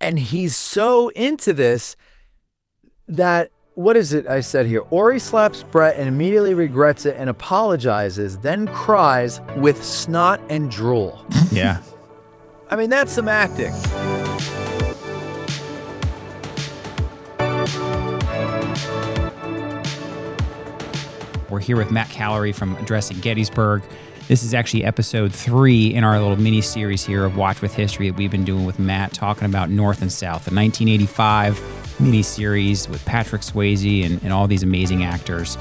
And he's so into this that, what is it I said here? Orry slaps Brett and immediately regrets it and apologizes, then cries with snot and drool. Yeah. I mean, that's some acting. We're here with Matt Callery from Addressing Gettysburg. This is actually episode 3 in our little mini-series here of Watch with History that we've been doing with Matt, talking about North and South, the 1985 mini-series with Patrick Swayze and all these amazing actors.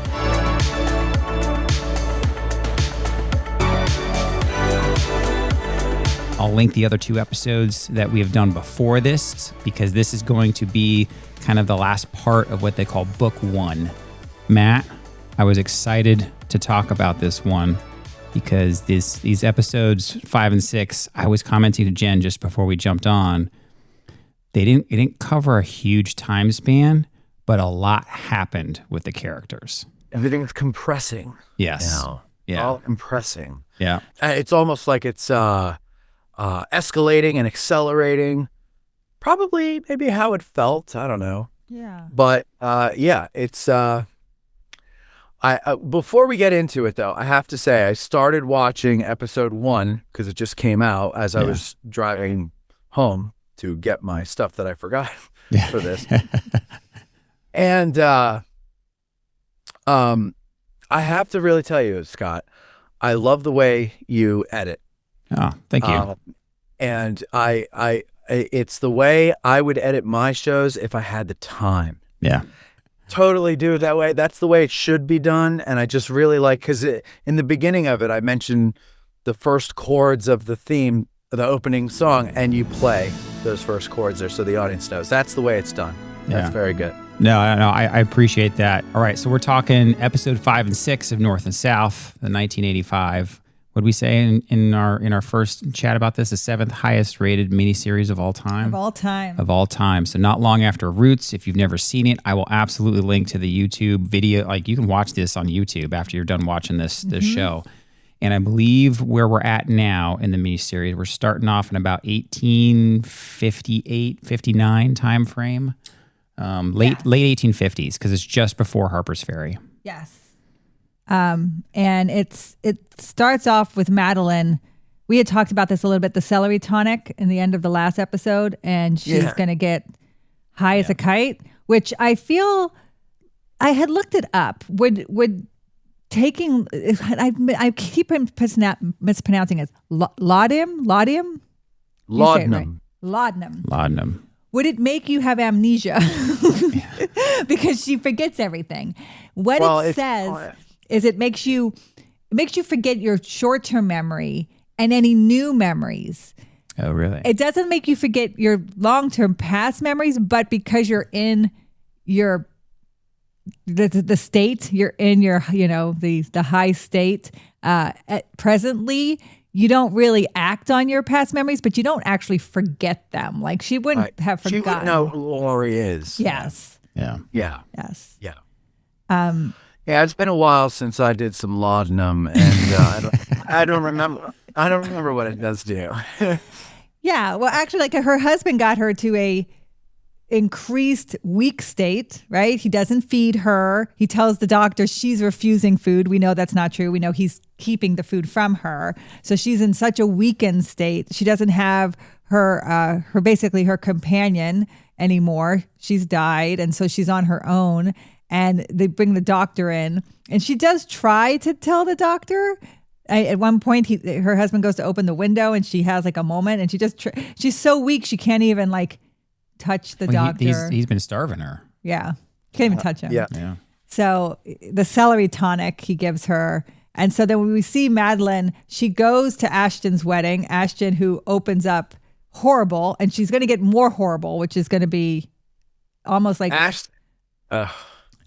I'll link the other 2 episodes that we have done before this, because this is going to be kind of the last part of what they call Book 1. Matt, I was excited to talk about this one, because these episodes 5 and 6, I was commenting to Jen just before we jumped on, it didn't cover a huge time span, but a lot happened with the characters. Everything's compressing. Yes. Now. Yeah. All compressing. Yeah. It's almost like it's escalating and accelerating. Probably maybe how it felt. I don't know. Yeah. But yeah, it's before we get into it, though, I have to say I started watching episode 1 because it just came out as I was driving home to get my stuff that I forgot for this. And I have to really tell you, Scott, I love the way you edit. Oh, thank you. And it's the way I would edit my shows if I had the time. Yeah. Totally do it that way. That's the way it should be done. And I just really like, because in the beginning of it, I mentioned the first chords of the theme, the opening song, and you play those first chords there so the audience knows. That's the way it's done. That's very good. No, I appreciate that. All right, so we're talking episode 5 and 6 of North and South, the 1985. What did we say in our first chat about this? The 7th highest rated miniseries of all time. Of all time. Of all time. So not long after Roots. If you've never seen it, I will absolutely link to the YouTube video. Like, you can watch this on YouTube after you're done watching this show. And I believe where we're at now in the miniseries, we're starting off in about 1858, 59 time frame. Late 1850s, because it's just before Harper's Ferry. Yes. And it starts off with Madeline. We had talked about this a little bit, the celery tonic in the end of the last episode, and she's going to get high as a kite, which I feel I had looked it up. Would taking, I keep mispronouncing it, laudanum? Laudanum. Would it make you have amnesia? Because she forgets everything. What it says is it makes you forget your short-term memory and any new memories. Oh, really? It doesn't make you forget your long-term past memories, but because you're in your the state, you're in your the high state presently. You don't really act on your past memories, but you don't actually forget them. Like, she wouldn't have forgotten. She would know who Orry is. Yes. Yeah. Yeah. Yes. Yeah. Yeah, it's been a while since I did some laudanum, and I don't remember. I don't remember what it does do. Yeah. Well, actually, like, her husband got her to a increased weak state, right? He doesn't feed her. He tells the doctor she's refusing food. We know that's not true. We know he's keeping the food from her. So she's in such a weakened state. She doesn't have her basically her companion anymore. She's died, and so she's on her own. And they bring the doctor in, and she does try to tell the doctor. At one point, her husband goes to open the window, and she has like a moment, and she's so weak she can't even like touch the doctor. He's been starving her. Yeah. Can't even touch him. Yeah. So the celery tonic he gives her. And so then when we see Madeline, she goes to Ashton's wedding. Ashton, who opens up horrible, and she's going to get more horrible, which is going to be almost like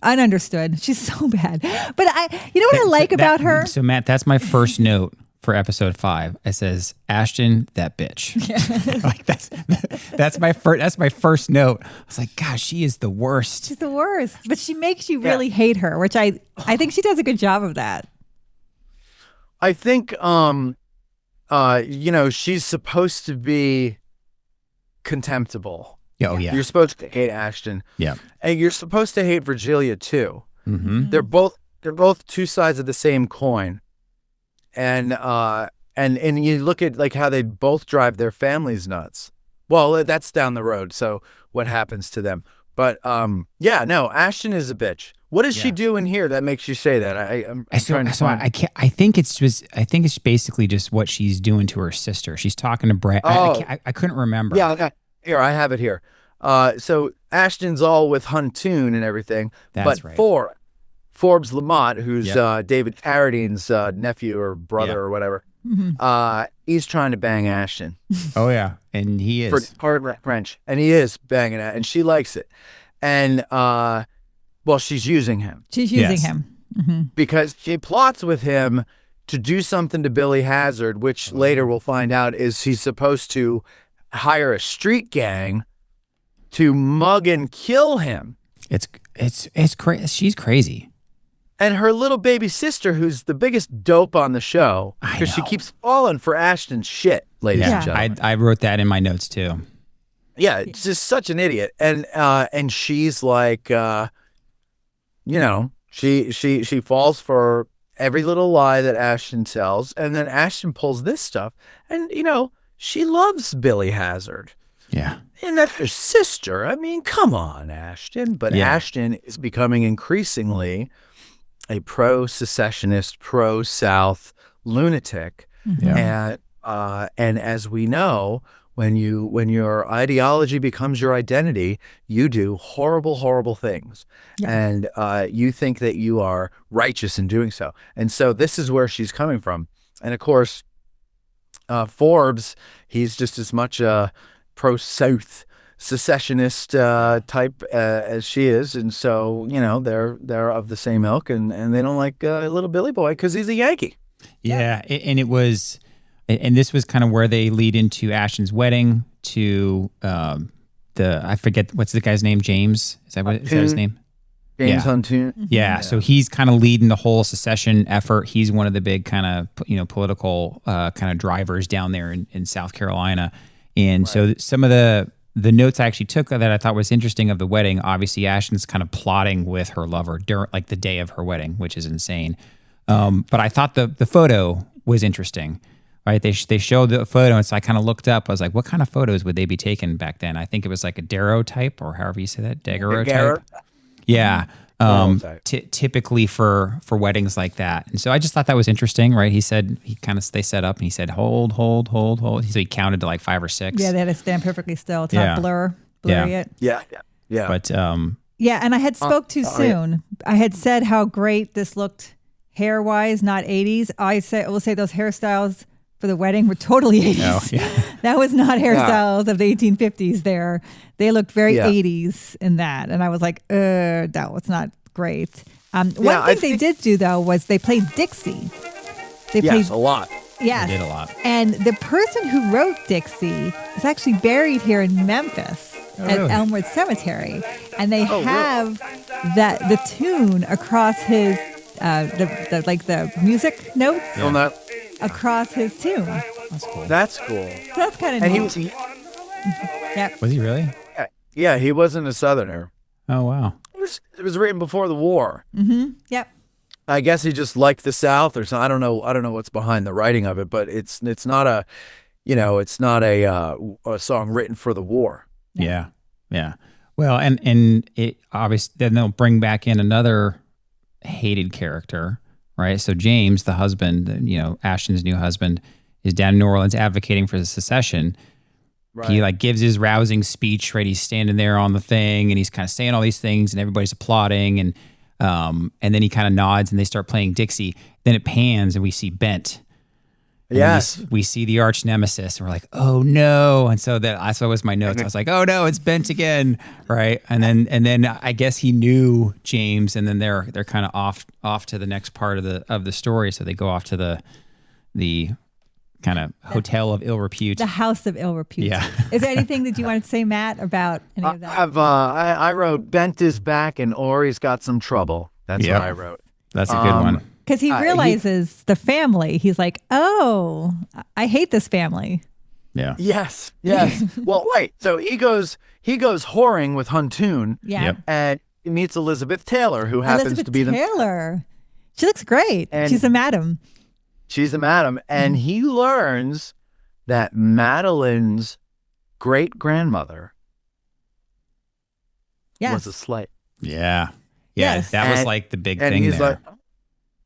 ununderstood. She's so bad. But you know what I like about her? So Matt, that's my first note for episode 5. It says, Ashton, that bitch. Yeah. Like, that's my first note. I was like, gosh, she is the worst. She's the worst. But she makes you really hate her, which I think she does a good job of that. I think she's supposed to be contemptible. Yeah, oh, yeah. You're supposed to hate Ashton. Yeah. And you're supposed to hate Virgilia too. Mm-hmm. They're both two sides of the same coin. And you look at like how they both drive their families nuts. Well, that's down the road. So what happens to them? But Ashton is a bitch. What does she do in here that makes you say that? I'm trying to find. I think it's basically just what she's doing to her sister. She's talking to Brad. I couldn't remember. Yeah, okay. Here, I have it here. So Ashton's all with Huntoon and everything. That's but right. Forbes Lamont, who's David Carradine's nephew or brother or whatever, he's trying to bang Ashton. Oh, yeah. And he is. For French. And he is banging it. And she likes it. And, she's using him. She's using him. Mm-hmm. Because she plots with him to do something to Billy Hazard, which later we'll find out is he's supposed to hire a street gang to mug and kill him. It's crazy. She's crazy. And her little baby sister, who's the biggest dope on the show, because she keeps falling for Ashton's shit, ladies and gentlemen. I wrote that in my notes too. Yeah, it's just such an idiot. And she's like, she falls for every little lie that Ashton tells, and then Ashton pulls this stuff, and she loves Billy Hazard. Yeah. And that's her sister. I mean, come on, Ashton. But Ashton is becoming increasingly a pro-secessionist, pro-South lunatic. Yeah. And as we know, when your ideology becomes your identity, you do horrible, horrible things. Yeah. And you think that you are righteous in doing so. And so this is where she's coming from. And of course, Forbes, he's just as much a pro-South secessionist type as she is, and so they're of the same ilk, and they don't like little Billy Boy because he's a Yankee. Yeah, and this was kind of where they lead into Ashton's wedding to I forget what's the guy's name, James. Is that his name? James Huntoon. Yeah, so he's kind of leading the whole secession effort. He's one of the big kind of political kind of drivers down there in South Carolina. And so some of the notes I actually took that I thought was interesting of the wedding, obviously Ashton's kind of plotting with her lover during like the day of her wedding, which is insane. But I thought the photo was interesting, right? They showed the photo, and so I kind of looked up. I was like, what kind of photos would they be taking back then? I think it was like a daguerreotype, or however you say that, daguerreotype. Yeah. Typically for weddings like that. And so I just thought that was interesting, right? He said, they set up and he said, hold. So he counted to like 5 or 6. Yeah, they had to stand perfectly still to not blurry it. Yeah. But, yeah, and I had spoke too soon. I had said how great this looked hair-wise, not 80s. I will say those hairstyles for the wedding were totally 80s. Oh, yeah. That was not hairstyles of the 1850s there. They looked very 80s in that. And I was like, that was not great. One thing they did do, though, was they played Dixie. They played a lot. Yes. They did a lot. And the person who wrote Dixie is actually buried here in Memphis at Elmwood Cemetery. And they have the tune across his, the music notes. Across his tomb. That's cool. That's cool. So that's kind of neat. And Yep. Was he really? Yeah, he wasn't a Southerner. Oh, wow. It was written before the war. Mm-hmm. Yep. I guess he just liked the South or something. I don't know what's behind the writing of it, but it's not a song written for the war. Yeah. Well, and it obviously then they'll bring back in another hated character. Right. So James, the husband, Ashton's new husband, is down in New Orleans advocating for the secession. Right. He gives his rousing speech, right? He's standing there on the thing and he's kind of saying all these things and everybody's applauding. And then he kind of nods and they start playing Dixie. Then it pans and we see Bent. Yes. We see the arch nemesis and we're like, oh no. And so that's what was my notes. I was like, oh no, it's Bent again. Right. And then I guess he knew James, and then they're kind of off to the next part of the story. So they go off to the kind of hotel of ill repute. The house of ill repute. Yeah. Is there anything that you want to say, Matt, about any of that? I wrote Bent is back and Orry's got some trouble. That's what I wrote. That's a good one. Because he realizes the family. He's like, oh, I hate this family. Yeah. Yes. Well, right. So he goes whoring with Huntoon. Yeah. Yep. And he meets Elizabeth Taylor, who happens Elizabeth to be Taylor. She looks great. And- She's a madam. she's a madam, and he learns that Madeline's great grandmother Yes. was a slave. Yeah. Yes. That was And- like the big And thing he's there. like,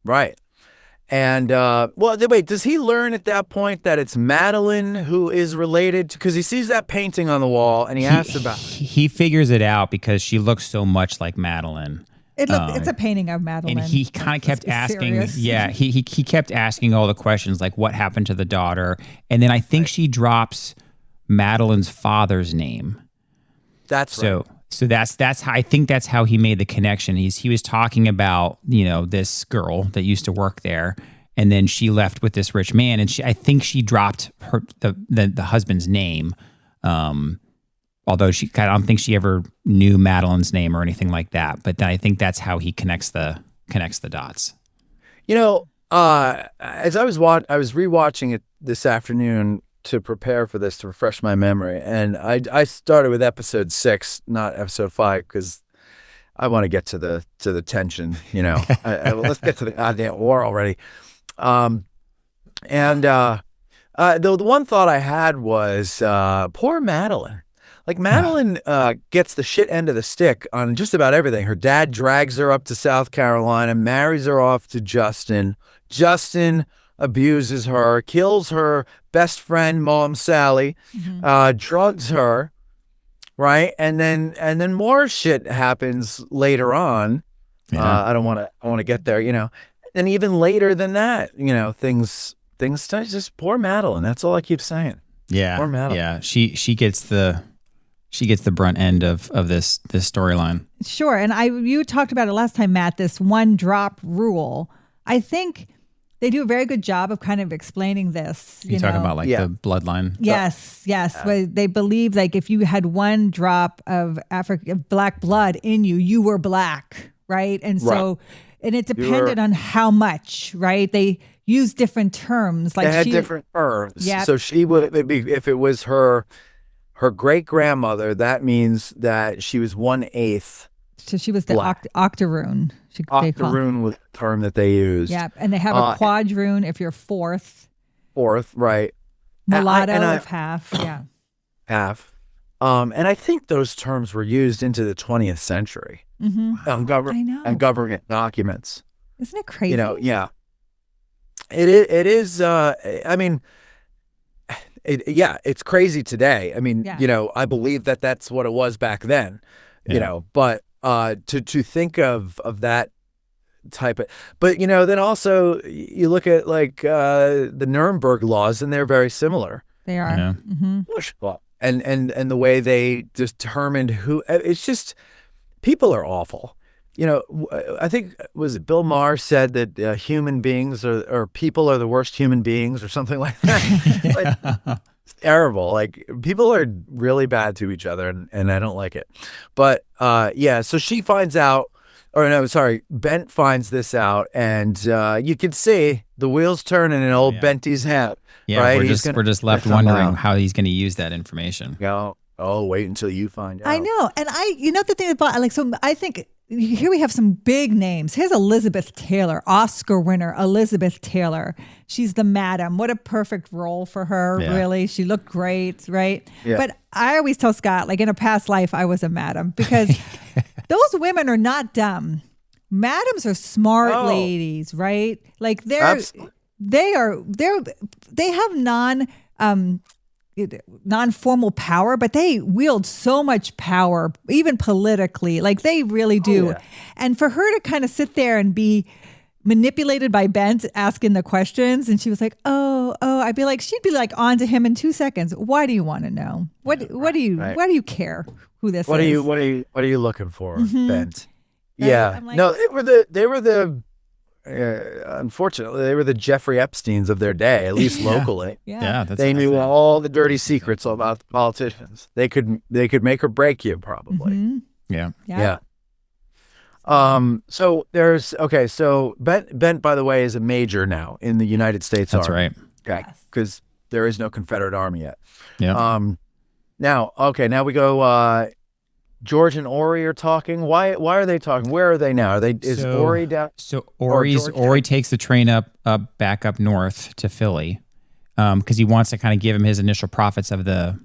right. And wait, does he learn at that point that it's Madeline who is related? Because he sees that painting on the wall, and he asks about it. He figures it out because she looks so much like Madeline. It's a painting of Madeline. And he kind of kept It's asking, serious. he kept asking all the questions like what happened to the daughter, and then I think she drops Madeline's father's name. That's right. So that's how I think that's how he made the connection. He was talking about this girl that used to work there, and then she left with this rich man, and I think she dropped the husband's name. Although I don't think she ever knew Madeline's name or anything like that. But I think that's how he connects the dots. As I was rewatching it this afternoon to prepare for this, to refresh my memory, and I started with episode 6, not episode 5, because I want to get to the tension. Let's get to the goddamn war already. The one thought I had was poor Madeline. Like Madeline gets the shit end of the stick on just about everything. Her dad drags her up to South Carolina, marries her off to Justin. Justin abuses her, kills her best friend, Mom Sally, drugs her, right? And then more shit happens later on. Yeah. I want to get there, And even later than that, things just poor Madeline. That's all I keep saying. Yeah. Poor Madeline. Yeah. She gets the brunt end of this storyline. Sure. And you talked about it last time, Matt, this one drop rule. I think they do a very good job of kind of explaining this. You talking about the bloodline? Yes. Well, they believe like if you had one drop of black blood in you, you were black, right? And so, and it depended on how much, right? They use different terms. Like they had different terms. Yep. So she would, if it was her great grandmother, that means that she was 1/8. So she was the black. octoroon. Octoroon was the term that they used. Yeah, and they have a quadroon if you're fourth. Fourth, right. Mulatto And if half. Yeah. Half. And I think those terms were used into the 20th century. Mm-hmm. I know. And government documents. Isn't it crazy? Yeah. It is. I mean, it's crazy today. I mean, I believe that that's what it was back then. But to think of that type of, but then also you look at like the Nuremberg laws, and they're very similar. They are. Yeah. Mm-hmm. Bush law, and the way they determined who. It's just people are awful. I think was it Bill Maher said that human beings or people are the worst human beings or something like that. It's terrible. Like people are really bad to each other, and I don't like it. But so she finds out, or no, sorry, Bent finds this out, and you can see the wheels turning in old Benty's head. Yeah, right? we're just left wondering how he's going to use that information. Oh, wait until you find out. I know, and the thing about so I think. Here we have some big names. Here's Elizabeth Taylor, Oscar winner Elizabeth Taylor. She's the madam. What a perfect role for her, really. She looked great, right? Yeah. But I always tell Scott, like in a past life, I was a madam because those women are not dumb. Madams are smart ladies, right? Like they have non-formal power, but they wield so much power, even politically. Like they really do. Oh, yeah. And for her to kind of sit there and be manipulated by Bent asking the questions, and she was like, oh, I'd be like, she'd be like on to him in 2 seconds. Why do you want to know? Why do you care who this is? What are you looking for, Bent? Right? Yeah. Like, No, they were the unfortunately, they were the Jeffrey Epsteins of their day, at least locally. Yeah. They knew all the dirty secrets about the politicians. They could make or break you, probably. Mm-hmm. Yeah. So there's so Bent, by the way, is a major now in the United States That's Army. right. Okay, because there is no Confederate army yet. Yeah. Now we go. George and Orry are talking. Why are they talking? Where are they now? Is Orry down? So Orry takes the train back up north to Philly, because he wants to kind of give him his initial profits of the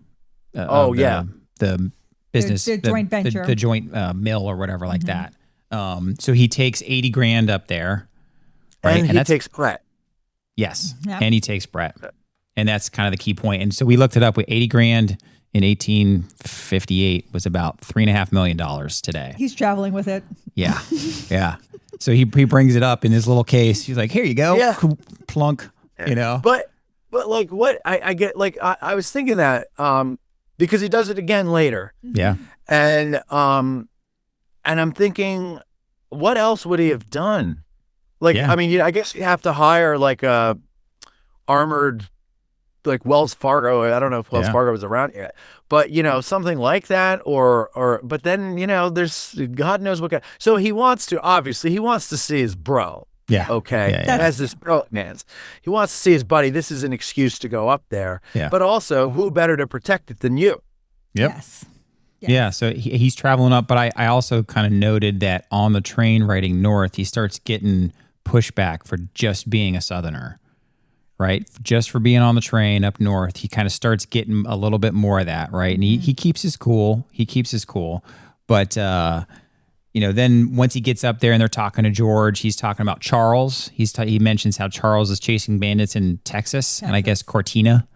the business, the joint venture, the joint mill or whatever like that. So he takes $80,000 up there, right? And he takes Brett. Yes, Yep. and he takes Brett, and that's kind of the key point. And so we looked it up. With $80,000 in 1858 was about $3.5 million today. He's traveling with it. Yeah, yeah. So he brings it up in his little case. He's like, "Here you go, Yeah. plunk." You know, But like what I get, like I was thinking that because he does it again later. yeah, And I'm thinking, what else would he have done? Like, Yeah. I mean, I guess you have to hire like a armored, like Wells Fargo. I don't know if Wells Yeah. Fargo was around yet, but something like that, or but then there's God knows what kind. So he wants to see his bro. yeah, Okay, Yeah. as this bromance, he wants to see his buddy. This is an excuse to go up there. Yeah. But also, who better to protect it than you? Yep. Yes. Yeah, so he's traveling up, but I also kind of noted that on the train riding north, he starts getting pushback for just being a Southerner, right? Just for being on the train up north, he kind of starts getting a little bit more of that, right? And he keeps his cool. But, then once he gets up there and they're talking to George, he's talking about Charles. He mentions how Charles is chasing bandits in Texas. And I guess Cortina.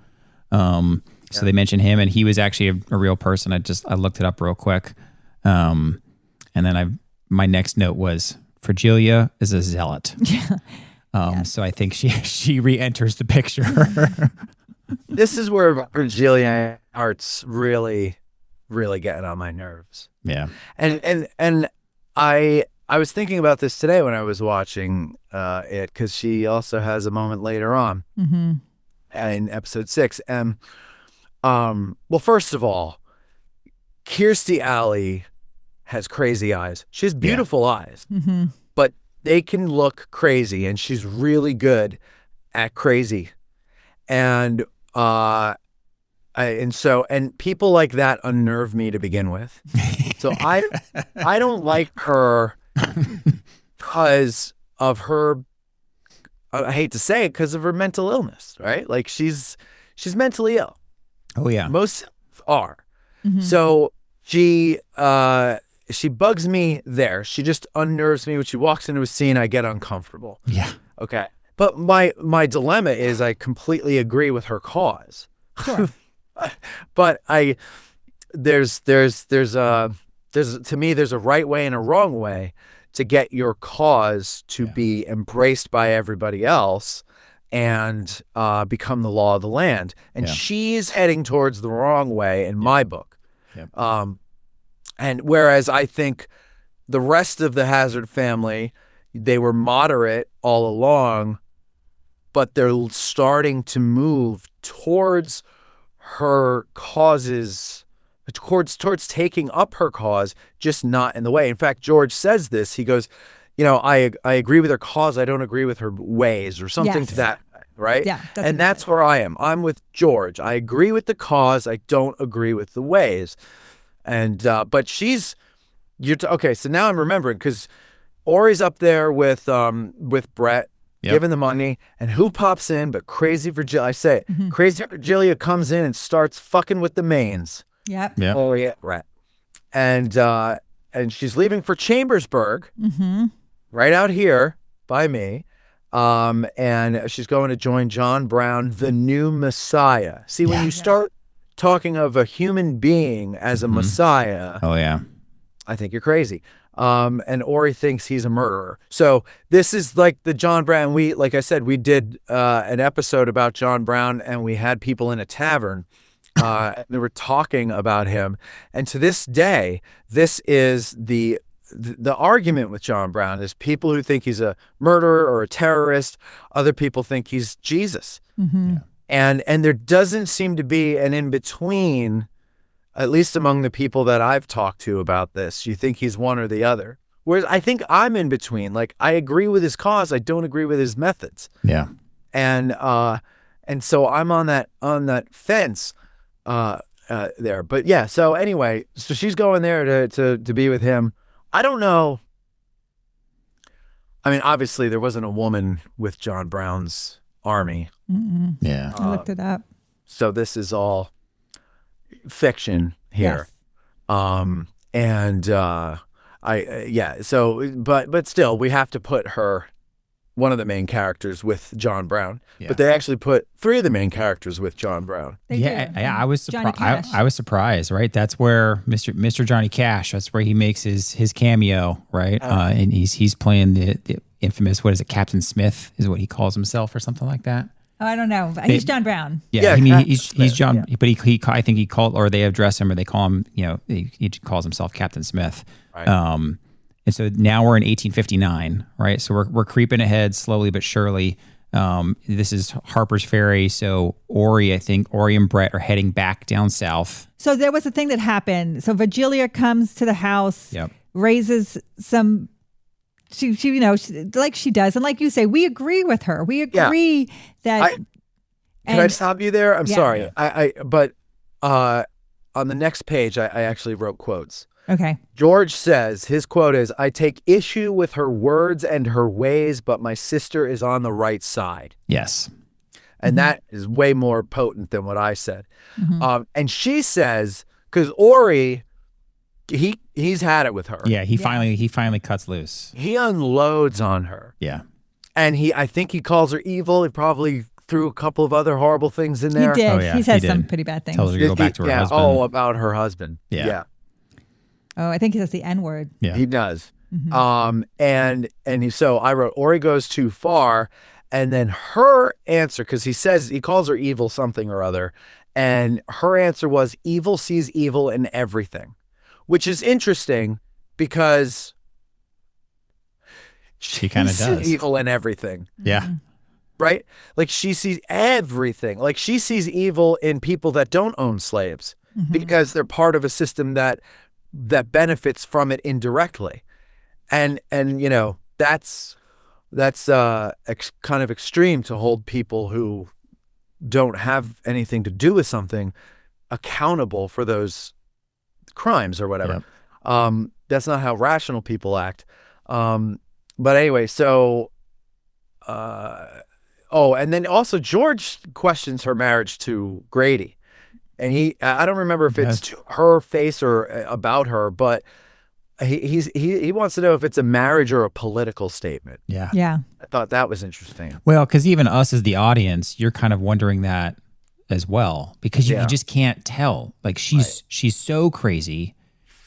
So they mentioned him, and he was actually a real person. I looked it up real quick. And then my next note was Virgilia is a zealot. So I think she re-enters the picture. This is where Virgilia art's really, really getting on my nerves. Yeah. And I was thinking about this today when I was watching it, because she also has a moment later on in episode 6. And well, first of all, Kirstie Alley has crazy eyes. She has beautiful eyes, but they can look crazy, and she's really good at crazy. And and people like that unnerve me to begin with. So I don't like her because of her. I hate to say it, because of her mental illness, right? Like she's mentally ill. Oh yeah. Most are. So she bugs me there. She just unnerves me. When she walks into a scene, I get uncomfortable. Yeah. Okay. But my dilemma is I completely agree with her cause. Sure. But there's to me, there's a right way and a wrong way to get your cause to be embraced by everybody else and become the law of the land. And she's heading towards the wrong way in my book. Yep. And whereas I think the rest of the Hazard family, they were moderate all along, but they're starting to move towards her causes, towards taking up her cause, just not in the way. In fact, George says this. He goes, I agree with her cause. I don't agree with her ways, or something to that, right? Yeah. That's where I am. I'm with George. I agree with the cause. I don't agree with the ways. And but okay. So now I'm remembering, because Orry's up there with Brett, giving the money, and who pops in but Crazy Virgilia? I say it. Crazy Virgilia comes in and starts fucking with the mains. Yep. Yeah. Oh yeah, Brett. And she's leaving for Chambersburg, right out here by me. And she's going to join John Brown, the new Messiah. See, when you start talking of a human being as a Messiah, Oh yeah. I think you're crazy. And Orry thinks he's a murderer. So this is like the John Brown. Like I said, we did an episode about John Brown, and we had people in a tavern. They were talking about him. And to this day, this is the argument with John Brown is people who think he's a murderer or a terrorist. Other people think he's Jesus. And there doesn't seem to be an in-between, at least among the people that I've talked to about this. You think he's one or the other. Whereas I think I'm in between. Like, I agree with his cause. I don't agree with his methods. Yeah. And And so I'm on that fence there. But yeah, so anyway, so she's going there to be with him. I don't know. I mean, obviously there wasn't a woman with John Brown's army. Yeah. I looked it up. So this is all fiction here. Yes. But still we have to put her, one of the main characters, with John Brown. Yeah. But they actually put 3 of the main characters with John Brown. They did. I was Johnny surprised. Cash. I was surprised, right? That's where Mr. Johnny Cash. That's where he makes his cameo, right? And he's playing the infamous, what is it, Captain Smith is what he calls himself or something like that. Oh, I don't know. He's John Brown. Yeah, Yeah, I mean Captain he's Smith, John, yeah. but he I think he called, or they address him, or they call him, he calls himself Captain Smith. Right. And so now we're in 1859, right? So we're creeping ahead slowly but surely. This is Harper's Ferry. So Orry and Brett are heading back down south. So there was a thing that happened. So Virgilia comes to the house, Yep. raises some. She like she does, and like you say, we agree with her. We agree that. Can I stop you there? I'm Yeah. sorry. But on the next page, I actually wrote quotes. Okay. George says, his quote is, "I take issue with her words and her ways, but my sister is on the right side." Yes. And that is way more potent than what I said. Mm-hmm. And she says, because Orry, he's had it with her. Yeah. He finally cuts loose. He unloads on her. Yeah. And I think he calls her evil. He probably threw a couple of other horrible things in He there. did. Oh, yeah, He said he some did. pretty bad things. Tells her to go back to her husband. Oh, about her husband. Yeah. Oh, I think he says the N word. Yeah. He does. Mm-hmm. So I wrote, Orry goes too far. And then her answer, because he calls her evil something or other. And her answer was, evil sees evil in everything, which is interesting because She kind of sees does. evil in everything, Yeah. right? Like she sees everything. Like she sees evil in people that don't own slaves because they're part of a system that benefits from it indirectly. And that's kind of extreme to hold people who don't have anything to do with something accountable for those crimes or whatever. Yep. That's not how rational people act. But anyway, so and then also George questions her marriage to Grady. And I don't remember if it's to her face or about her, but he wants to know if it's a marriage or a political statement. Yeah. Yeah. I thought that was interesting. Well, because even us as the audience, you're kind of wondering that as well, because you just can't tell. Like she's so crazy,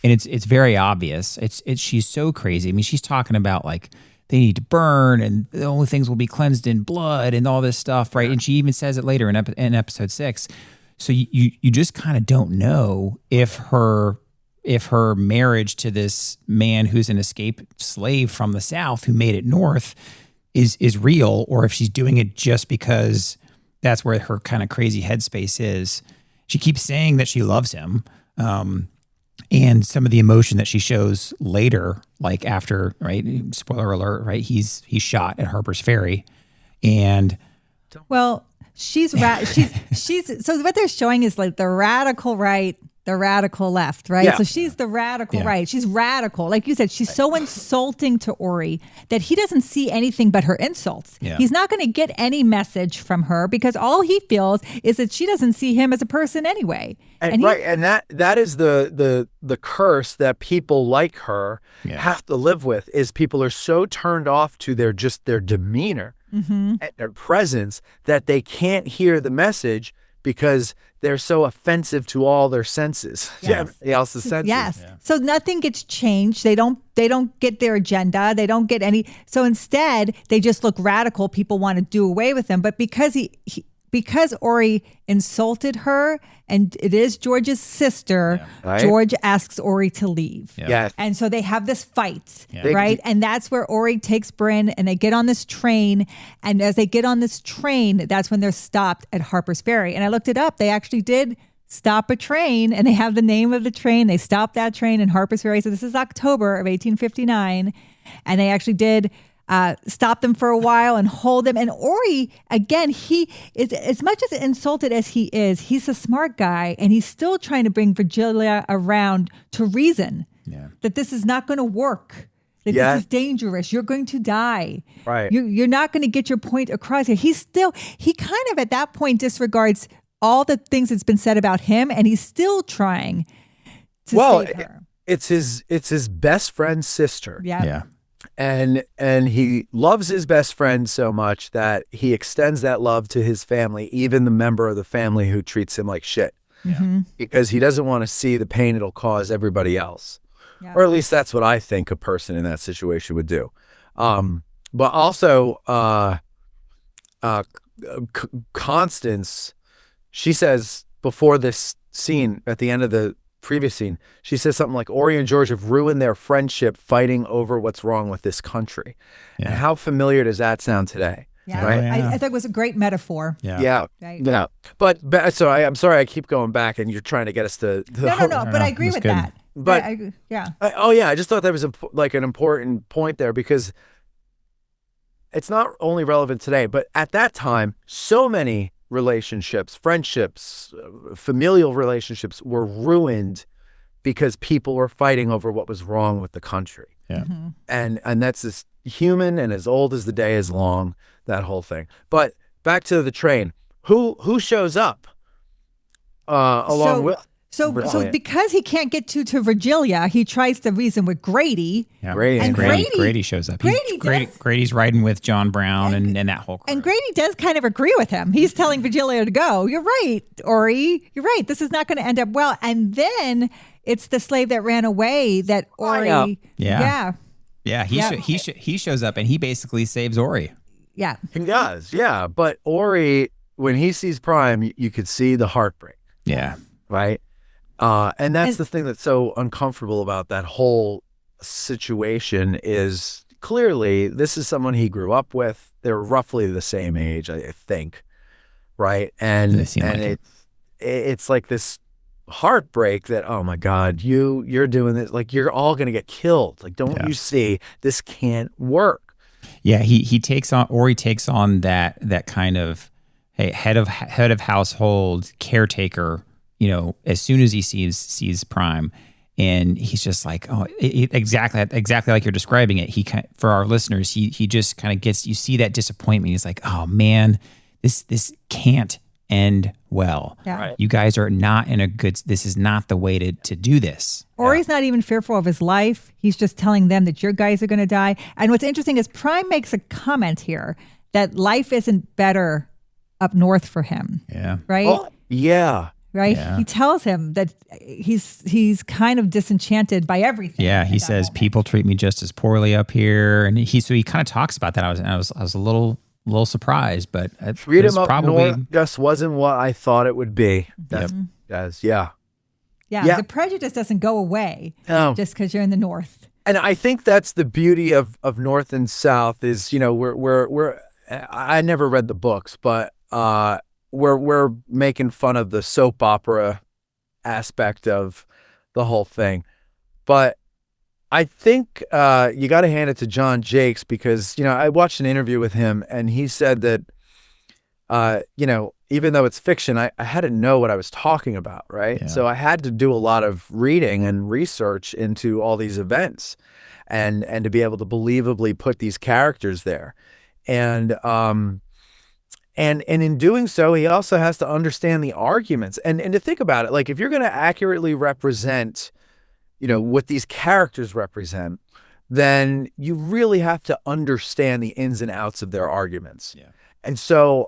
and it's very obvious. She's so crazy. I mean, she's talking about like they need to burn, and the only things will be cleansed in blood, and all this stuff, right? And she even says it later in episode 6. So you just kind of don't know if her marriage to this man who's an escaped slave from the South who made it north is real, or if she's doing it just because that's where her kind of crazy headspace is. She keeps saying that she loves him, and some of the emotion that she shows later, like after, right? Spoiler alert, right? He's shot at Harper's Ferry, and Well, she's so what they're showing is like the radical right, the radical left, right? Yeah. So she's the radical Yeah. right. She's radical. Like you said, she's so insulting to Orry that he doesn't see anything but her insults. Yeah. He's not going to get any message from her because all he feels is that she doesn't see him as a person anyway. And that is the curse that people like her have to live with, is people are so turned off to their demeanor and their presence that they can't hear the message because they're so offensive to all their senses. Yes. Everybody else's senses. Yes. Yeah. So nothing gets changed. They don't get their agenda. They don't get any. So instead, they just look radical. People want to do away with them. But because because Orry insulted her, and it is George's sister, Right. George asks Orry to leave. Yeah. Yes. And so they have this fight, Yeah. right? And that's where Orry takes Bryn and they get on this train. And as they get on this train, that's when they're stopped at Harper's Ferry. And I looked it up. They actually did stop a train, and they have the name of the train. They stopped that train in Harper's Ferry. So this is October of 1859. And they actually did stop them for a while and hold them. And Orry, again, he is, as much as insulted as he is, he's a smart guy, and he's still trying to bring Virgilia around to reason that this is not going to work. That this is dangerous. You're going to die. Right. You're not going to get your point across here. He kind of at that point disregards all the things that's been said about him, and he's still trying to save her. It's his best friend's sister. Yeah. And he loves his best friend so much that he extends that love to his family, even the member of the family who treats him like shit. Because he doesn't want to see the pain it'll cause everybody else. Yeah. Or at least that's what I think a person in that situation would do. But also, Constance, she says before this scene, at the end of the previous scene, she says something like, Orry and George have ruined their friendship fighting over what's wrong with this country. And how familiar does that sound today? Yeah, right? I think it was a great metaphor. Yeah. Right. Yeah. But so I'm sorry I keep going back and you're trying to get us to No, but I agree with that. But I just thought that was an important point there, because it's not only relevant today, but at that time, so many relationships, friendships, familial relationships were ruined because people were fighting over what was wrong with the country. Yeah. And that's as human and as old as the day is long, that whole thing. But back to the train. Who shows up along with So because he can't get to Virgilia, he tries to reason with Grady. Yeah. Grady shows up. Grady's riding with John Brown and that whole crew. And Grady does kind of agree with him. He's telling Virgilia to go. You're right, Orry. You're right. This is not going to end up well. And then it's the slave that ran away that Orry. Yeah. He shows up and he basically saves Orry. Yeah. He does. Yeah. But Orry, when he sees Prime, you could see the heartbreak. Yeah. Right. And that's the thing that's so uncomfortable about that whole situation is clearly this is someone he grew up with. They're roughly the same age, I think. Right. And it's like this heartbreak that, oh my God, you're doing this. Like, you're all going to get killed. Like, don't you see this can't work? Yeah. Orry takes on that kind of, hey, head of household caretaker, as soon as he sees Prime, and he's just like, oh, exactly like you're describing it. For our listeners, he just kind of gets, you see that disappointment. He's like, oh man, this can't end well. Yeah. Right. You guys are not in a good. This is not the way to do this. Orry's not even fearful of his life. He's just telling them that your guys are going to die. And what's interesting is Prime makes a comment here that life isn't better up north for him. Yeah. Right. Oh, yeah. Right. Yeah. He tells him that he's kind of disenchanted by everything. Yeah. He says people treat me just as poorly up here, and he kind of talks about that. I was a little surprised, but freedom up north just wasn't what I thought it would be. Yeah. The prejudice doesn't go away just because you're in the north. And I think that's the beauty of North and South is, we're I never read the books, but we're making fun of the soap opera aspect of the whole thing. But I think you got to hand it to John Jakes, because, I watched an interview with him and he said that, even though it's fiction, I had to know what I was talking about, right? Yeah. So I had to do a lot of reading and research into all these events and to be able to believably put these characters there. And in doing so, he also has to understand the arguments and to think about it. Like, if you're going to accurately represent, what these characters represent, then you really have to understand the ins and outs of their arguments. Yeah. And so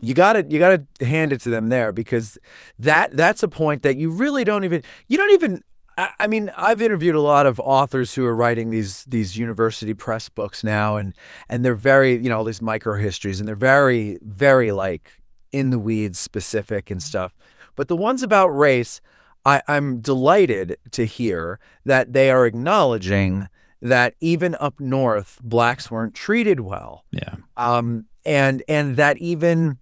you got to hand it to them there, because that's a point that you don't even. I mean, I've interviewed a lot of authors who are writing these university press books now, and they're very, all these micro histories, and they're very, very like in the weeds specific and stuff. But the ones about race, I'm delighted to hear that they are acknowledging that even up north, blacks weren't treated well. Yeah. And that even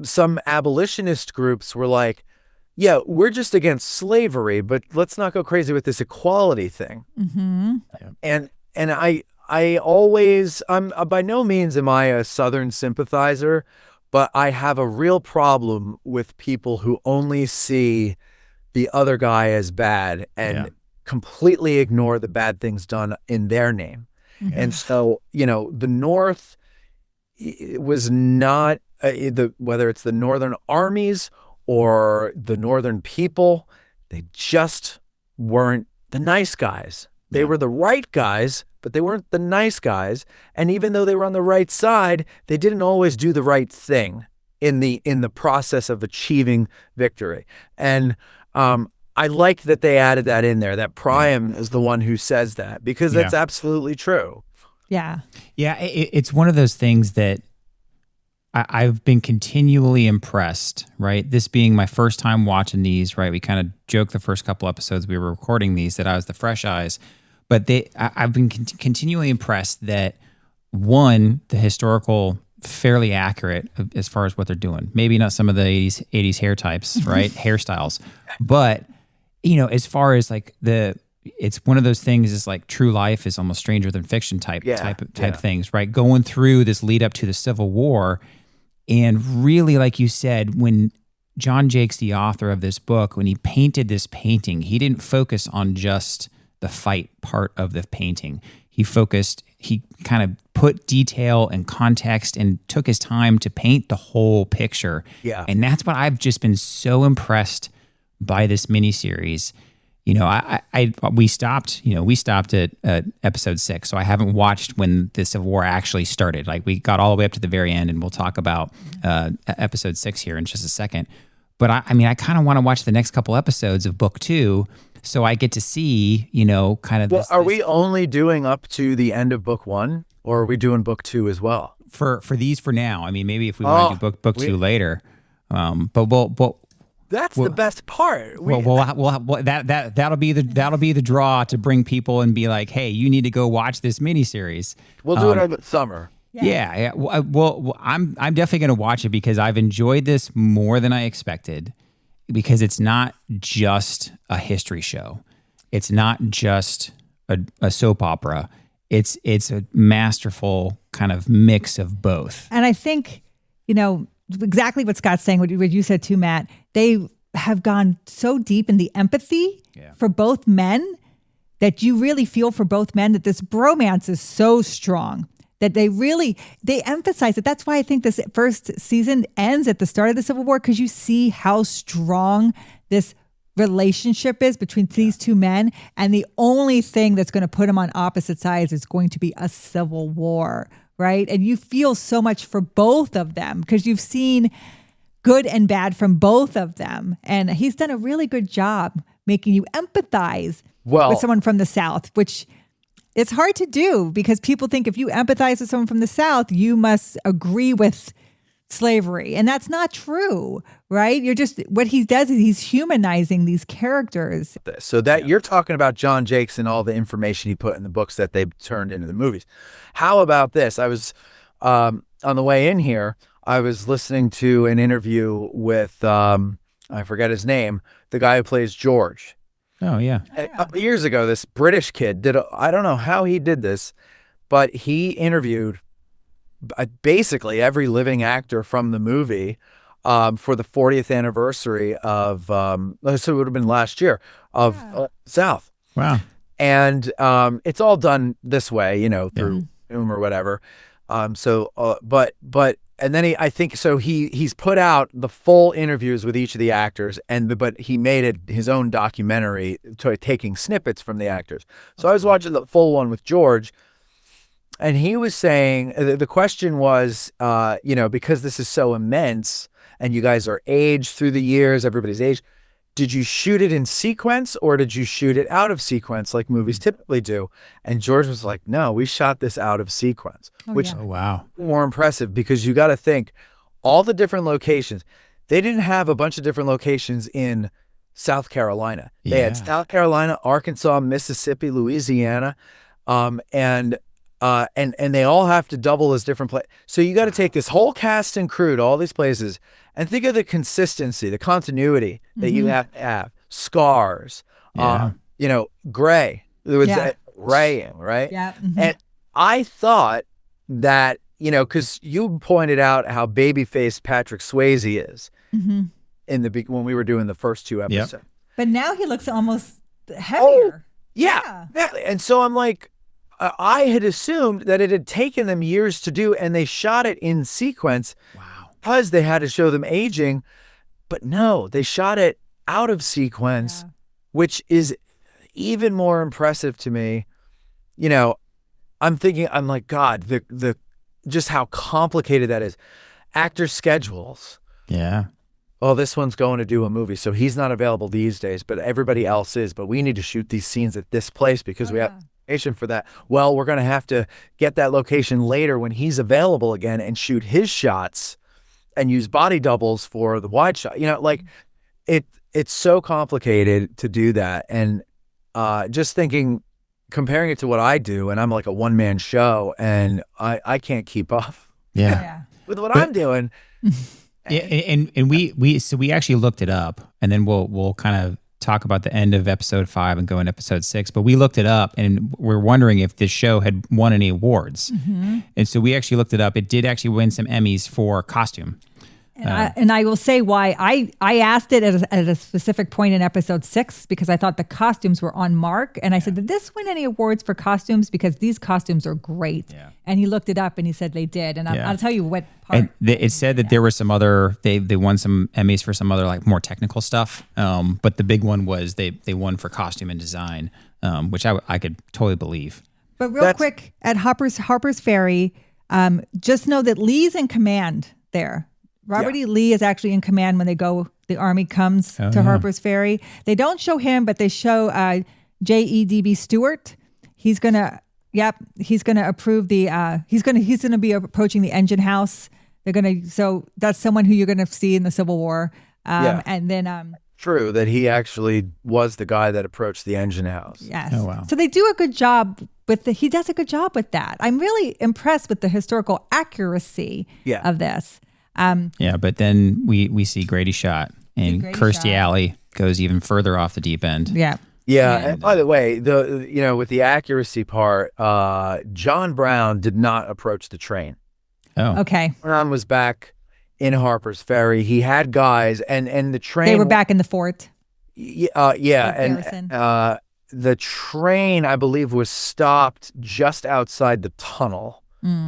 some abolitionist groups were like, yeah, we're just against slavery, but let's not go crazy with this equality thing. Mm-hmm. And I always, I'm by no means am I a Southern sympathizer, but I have a real problem with people who only see the other guy as bad and Yeah. completely ignore the bad things done in their name. And so, the North was not whether it's the Northern armies or the Northern people, they just weren't the nice guys. They were the right guys, but they weren't the nice guys. And even though they were on the right side, they didn't always do the right thing in the process of achieving victory. And I like that they added that in there, that Priam is the one who says that, because that's absolutely true. Yeah. Yeah, it's one of those things that I've been continually impressed, right? This being my first time watching these, right? We kind of joked the first couple episodes we were recording these that I was the fresh eyes, but I've been continually impressed that, one, the historical, fairly accurate as far as what they're doing. Maybe not some of the 80s hair types, right? Hairstyles. But, as far as like it's one of those things is like true life is almost stranger than fiction type things, right? Going through this lead up to the Civil War. And really, like you said, when John Jakes, the author of this book, when he painted this painting, he didn't focus on just the fight part of the painting. He kind of put detail and context and took his time to paint the whole picture. Yeah. And that's what I've just been so impressed by this miniseries. We stopped at episode 6, so I haven't watched when the Civil War actually started. Like, we got all the way up to the very end, and we'll talk about episode 6 here in just a second. But I kind of want to watch the next couple episodes of book 2, so I get to see, kind of. Well, are we only doing up to the end of book 1, or are we doing book 2 as well? For these for now? I mean, maybe if we want to do book 2 later, but we'll. That's the best part. That'll be the draw to bring people and be like, hey, you need to go watch this miniseries. We'll do it over the summer. Yeah. Well, I'm definitely going to watch it because I've enjoyed this more than I expected. Because it's not just a history show, it's not just a soap opera. It's a masterful kind of mix of both. And I think exactly what Scott's saying, what you said too, Matt. They have gone so deep in the empathy for both men that you really feel for both men, that this bromance is so strong that they emphasize it. That's why I think this first season ends at the start of the Civil War, because you see how strong this relationship is between these two men. And the only thing that's going to put them on opposite sides is going to be a civil war, right? And you feel so much for both of them because you've seen good and bad from both of them. And he's done a really good job making you empathize with someone from the South, which it's hard to do because people think if you empathize with someone from the South, you must agree with slavery. And that's not true, right? What he does is he's humanizing these characters. So that you're talking about John Jakes and all the information he put in the books that they've turned into the movies. How about this? I was, on the way in here, I was listening to an interview with, I forget his name, the guy who plays George. Oh, yeah. A couple of years ago, this British kid I don't know how he did this, but he interviewed basically every living actor from the movie for the 40th anniversary of, so it would have been last year, of South. Wow. And it's all done this way, through Zoom or whatever. And then he's put out the full interviews with each of the actors, but he made it his own documentary, taking snippets from the actors. So I was watching the full one with George, and he was saying, the question was, because this is so immense, and you guys are aged through the years, everybody's aged, did you shoot it in sequence or did you shoot it out of sequence like movies typically do? And George was like, no, we shot this out of sequence, which wow, more impressive because you got to think all the different locations. They didn't have a bunch of different locations in South Carolina. They had South Carolina, Arkansas, Mississippi, Louisiana, and they all have to double as different places. So you got to take this whole cast and crew to all these places and think of the consistency, the continuity that you have to have. Scars, Gray. There was that raying, right? Yeah. Mm-hmm. I thought that, because you pointed out how baby-faced Patrick Swayze is when we were doing the first two episodes. But now he looks almost heavier. Yeah. And so I'm like, I had assumed that it had taken them years to do, and they shot it in sequence. Wow. Because they had to show them aging. But no, they shot it out of sequence, which is even more impressive to me. I'm like, God, the just how complicated that is. Actor schedules. Yeah. Oh, this one's going to do a movie, so he's not available these days, but everybody else is. But we need to shoot these scenes at this place because we have location for that. Well, we're going to have to get that location later when he's available again and shoot his shots and use body doubles for the wide shot. It's so complicated to do that. And just thinking, comparing it to what I do, and I'm like a one-man show, and I can't keep up with what I'm doing. And we actually looked it up, and then we'll kind of talk about the end of episode 5 and go into episode 6. But we looked it up, and we're wondering if this show had won any awards. And so we actually looked it up. It did actually win some Emmys for costume. And I will say why I asked it at a specific point in episode 6 because I thought the costumes were on mark. And I said, did this win any awards for costumes? Because these costumes are great. Yeah. And he looked it up and he said they did. And I'll tell you what part. And it said that there were some other, they won some Emmys for some other like more technical stuff. But the big one was they won for costume and design, which I could totally believe. But real quick, at Harper's Ferry, just know that Lee's in command there. Robert E. Lee is actually in command when the army comes to Harper's Ferry. They don't show him, but they show J.E.D.B. Stewart. He's gonna approve he's gonna be approaching the engine house. So that's someone who you're gonna see in the Civil War. And then true that he actually was the guy that approached the engine house. Yes. Oh wow. So they do a good job he does a good job with that. I'm really impressed with the historical accuracy of this. But then we see Grady shot, and Kirstie Alley goes even further off the deep end. Yeah. And by the way, with the accuracy part, John Brown did not approach the train. Oh, okay. Brown was back in Harper's Ferry. He had guys, and the train. They were back in the fort. And the train, I believe, was stopped just outside the tunnel.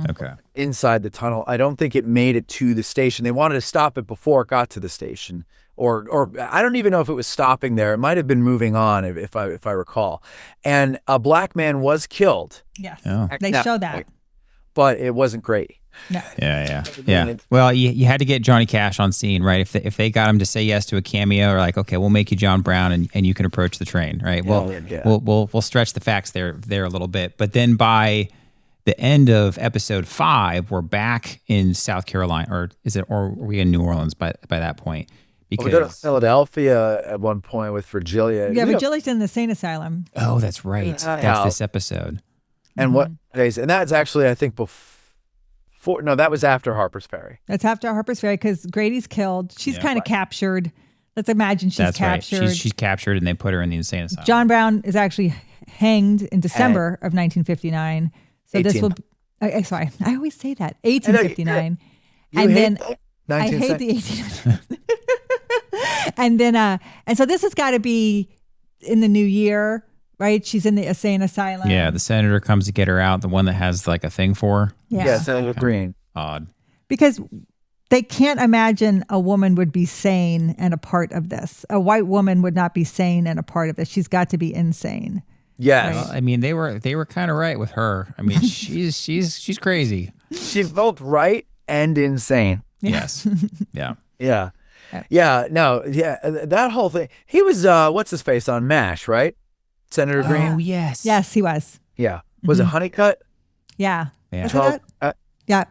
Okay. Inside the tunnel. I don't think it made it to the station. They wanted to stop it before it got to the station. Or I don't even know if it was stopping there. It might have been moving on if I recall. And a black man was killed. Yes. Oh. They show that. But it wasn't great. No. Yeah. Well, you had to get Johnny Cash on scene, right? If they got him to say yes to a cameo, or like, okay, we'll make you John Brown and you can approach the train, right? We'll stretch the facts there a little bit. But then by the end of episode 5, we're back in South Carolina, or are we in New Orleans by that point? Because we go to Philadelphia at one point with Virgilia. Yeah, Virgilia's in the insane asylum. Oh, that's right. That's this episode. And what days? And that's actually, I think, before. No, that was after Harper's Ferry. That's after Harper's Ferry because Grady's killed. She's kind of captured. Let's imagine she's captured. Right. She's captured, and they put her in the insane asylum. John Brown is actually hanged in December of 1959. So this will. Sorry, I always say that 1859, and then I hate the 18. And then and so this has got to be in the new year, right? She's in the insane asylum. Yeah, the senator comes to get her out. The one that has like a thing for her. Yeah, Senator Green. Odd. Because they can't imagine a woman would be sane and a part of this. A white woman would not be sane and a part of this. She's got to be insane. Yes. Well, I mean, they were kind of right with her. I mean, she's crazy. She's both right and insane. Yes. Yeah. Yeah. No. Yeah. That whole thing. He was what's his face on MASH, right? Senator Green. Oh yes. Yes, he was. Yeah. Was it Honeycutt? Yeah. Yeah. Was it that? Yeah.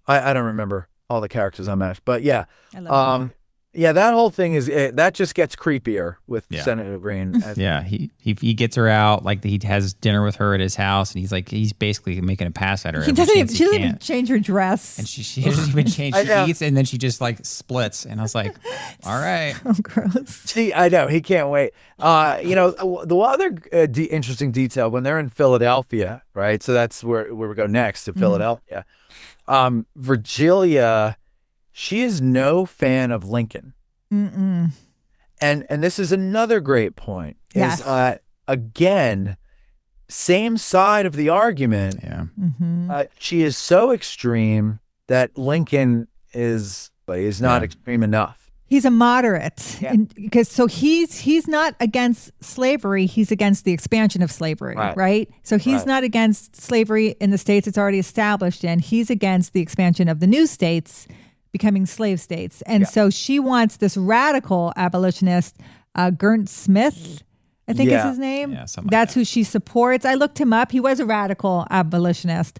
I don't remember all the characters on MASH, but yeah. I love Yeah, that whole thing is that just gets creepier with Yeah. Senator Green. Yeah, he gets her out, like he has dinner with her at his house, and he's basically making a pass at her. She every doesn't. chance Even, he she doesn't even can. change her dress. And she doesn't even change. I know. She eats, and then she just like splits. And I was like, all right. Oh, gross. See, I know he can't wait. The other interesting detail when they're in Philadelphia, right? So that's where we go next to Philadelphia. Virgilia, she is no fan of Lincoln. Mm-mm. And this is another great point. Yes. Is again, same side of the argument. Yeah. She is so extreme that Lincoln is not extreme enough. He's a moderate, Yeah. because he's not against slavery. He's against the expansion of slavery, right? So he's not against slavery in the states it's already established in. He's against the expansion of the new states becoming slave states. And so she wants this radical abolitionist, Gert Smith, I think is his name. Yeah, something like That's that. who she supports. I looked him up. He was a radical abolitionist.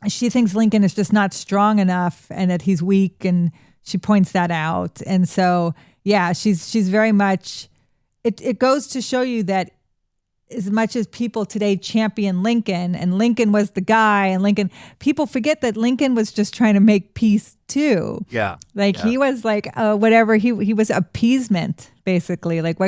She thinks Lincoln is just not strong enough and that he's weak, and she points that out. And so, yeah, she's very much, it goes to show you that as much as people today champion Lincoln, and Lincoln was the guy, and people forget that Lincoln was just trying to make peace too. Yeah. He was like, whatever, he was appeasement, basically. Like,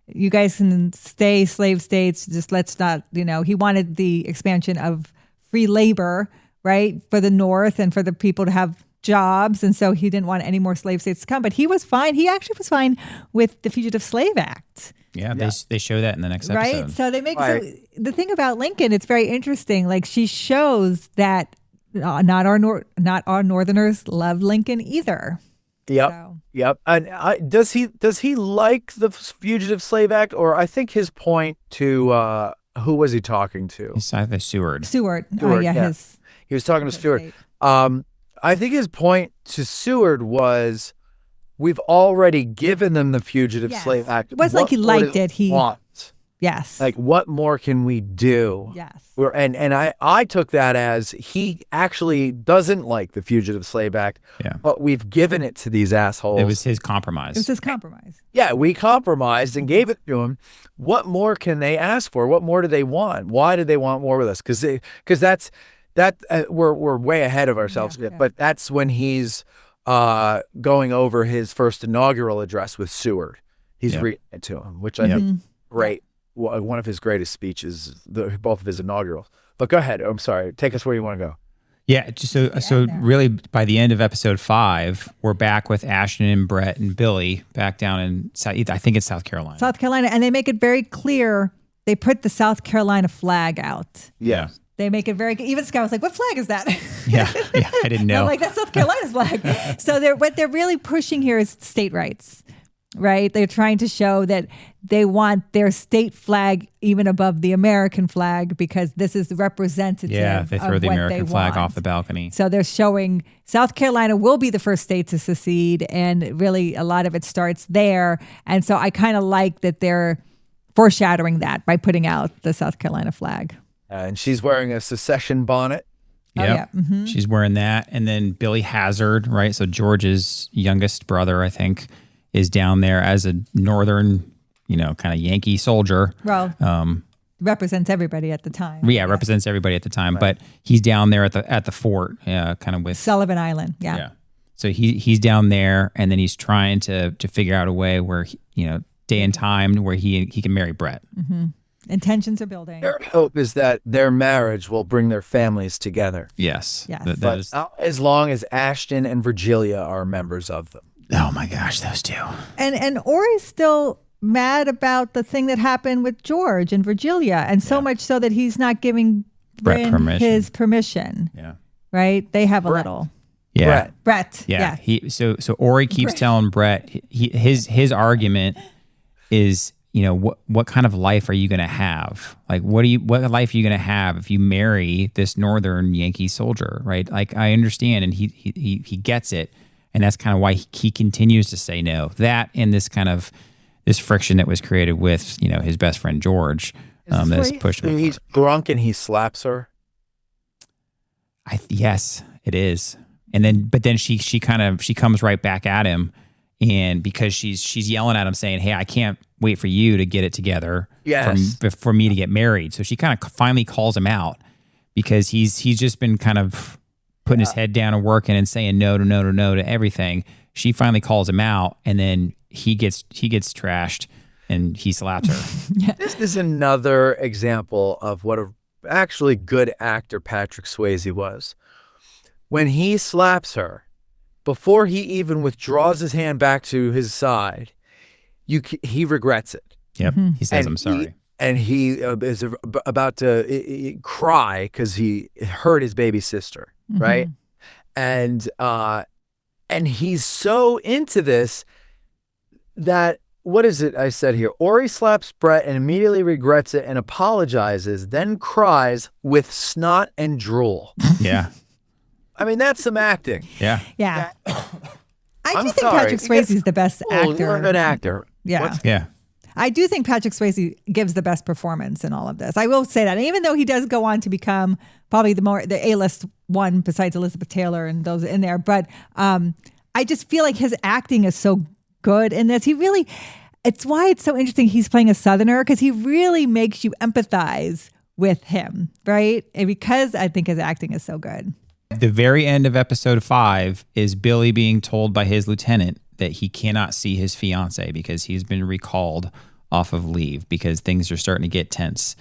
you guys can stay slave states, just let's not, he wanted the expansion of free labor, right, for the North and for the people to have jobs. And so he didn't want any more slave states to come. But he was fine. He actually was fine with the Fugitive Slave Act. Yeah, they show that in the next episode. Right. So they make so the thing about Lincoln, it's very interesting. Like, she shows that not our Northerners loved Lincoln either. Yep. So. Yep. And does he like the Fugitive Slave Act, or I think his point to who was he talking to? It's either Seward. Seward. Seward, Yeah. He was talking to Seward. I think his point to Seward was, we've already given them the Fugitive Slave Act. It wasn't like he liked it. He wants. Yes. Like, what more can we do? Yes. And I took that as he actually doesn't like the Fugitive Slave Act, but we've given it to these assholes. It was his compromise. It was his compromise. Yeah, we compromised and gave it to him. What more can they ask for? What more do they want? Why do they want more with us? Because that's we're way ahead of ourselves. Yeah. But that's when he's going over his first inaugural address with Seward. He's reading it to him, which I think is great. One of his greatest speeches, both of his inaugurals. But go ahead. I'm sorry. Take us where you want to go. Yeah. So really, by the end of episode 5, we're back with Ashton and Brett and Billy back down in I think it's South Carolina. South Carolina. And they make it very clear. They put the South Carolina flag out. Yeah. They make it very, even Scott was like, what flag is that? Yeah, I didn't know. I'm like, that's South Carolina's flag. So what they're really pushing here is state rights, right? They're trying to show that they want their state flag even above the American flag, because this is representative they throw of the what American they flag want. off the balcony. So they're showing South Carolina will be the first state to secede, and really a lot of it starts there. And so I kind of like that they're foreshadowing that by putting out the South Carolina flag. And she's wearing a secession bonnet. Yep. Oh, yeah. She's wearing that. And then Billy Hazard, right? So George's youngest brother, I think, is down there as a northern, kind of Yankee soldier. Well, represents everybody at the time. Yeah, represents everybody at the time. Right. But he's down there at the fort, kind of with Sullivan Island. Yeah. So he's down there, and then he's trying to figure out a way where day and time where he can marry Brett. Mm-hmm. Intentions are building. Their hope is that their marriage will bring their families together. Yes. But as long as Ashton and Virgilia are members of them. Oh my gosh, those two. And Orry's still mad about the thing that happened with George and Virgilia, and so much so that he's not giving Brett his permission. Yeah. Right? They have a little. Yeah. Brett. Yeah. So Orry keeps telling Brett his argument is, what kind of life are you going to have? Like, what life are you going to have if you marry this northern Yankee soldier, right? Like, I understand, and he gets it, and that's kind of why he continues to say no. That and this friction that was created with his best friend George, that's pushed him. He's drunk and he slaps her. Yes, it is. but then she comes right back at him, and because she's yelling at him saying, "Hey, I can't wait for you to get it together for me to get married." So she kind of finally calls him out because he's just been kind of putting his head down and working and saying no to everything. She finally calls him out, and then he gets trashed and he slaps her. This is another example of what a actually good actor Patrick Swayze was. When he slaps her, before he even withdraws his hand back to his side, he regrets it. Yep. He says, "I'm sorry." He is about to cry because he hurt his baby sister, right? And he's so into this that, what is it I said here? Orry slaps Brett and immediately regrets it and apologizes, then cries with snot and drool. Yeah. I mean, that's some acting. Yeah. Yeah. I do think sorry. Patrick Swayze is the best actor. You're a good actor. Yeah. Yeah. I do think Patrick Swayze gives the best performance in all of this. I will say that. And even though he does go on to become probably the A-list one besides Elizabeth Taylor and those in there, but I just feel like his acting is so good in this. It's why it's so interesting he's playing a Southerner, because he really makes you empathize with him, right? And because I think his acting is so good. The very end of episode 5 is Billy being told by his lieutenant that he cannot see his fiance because he's been recalled off of leave because things are starting to get tense.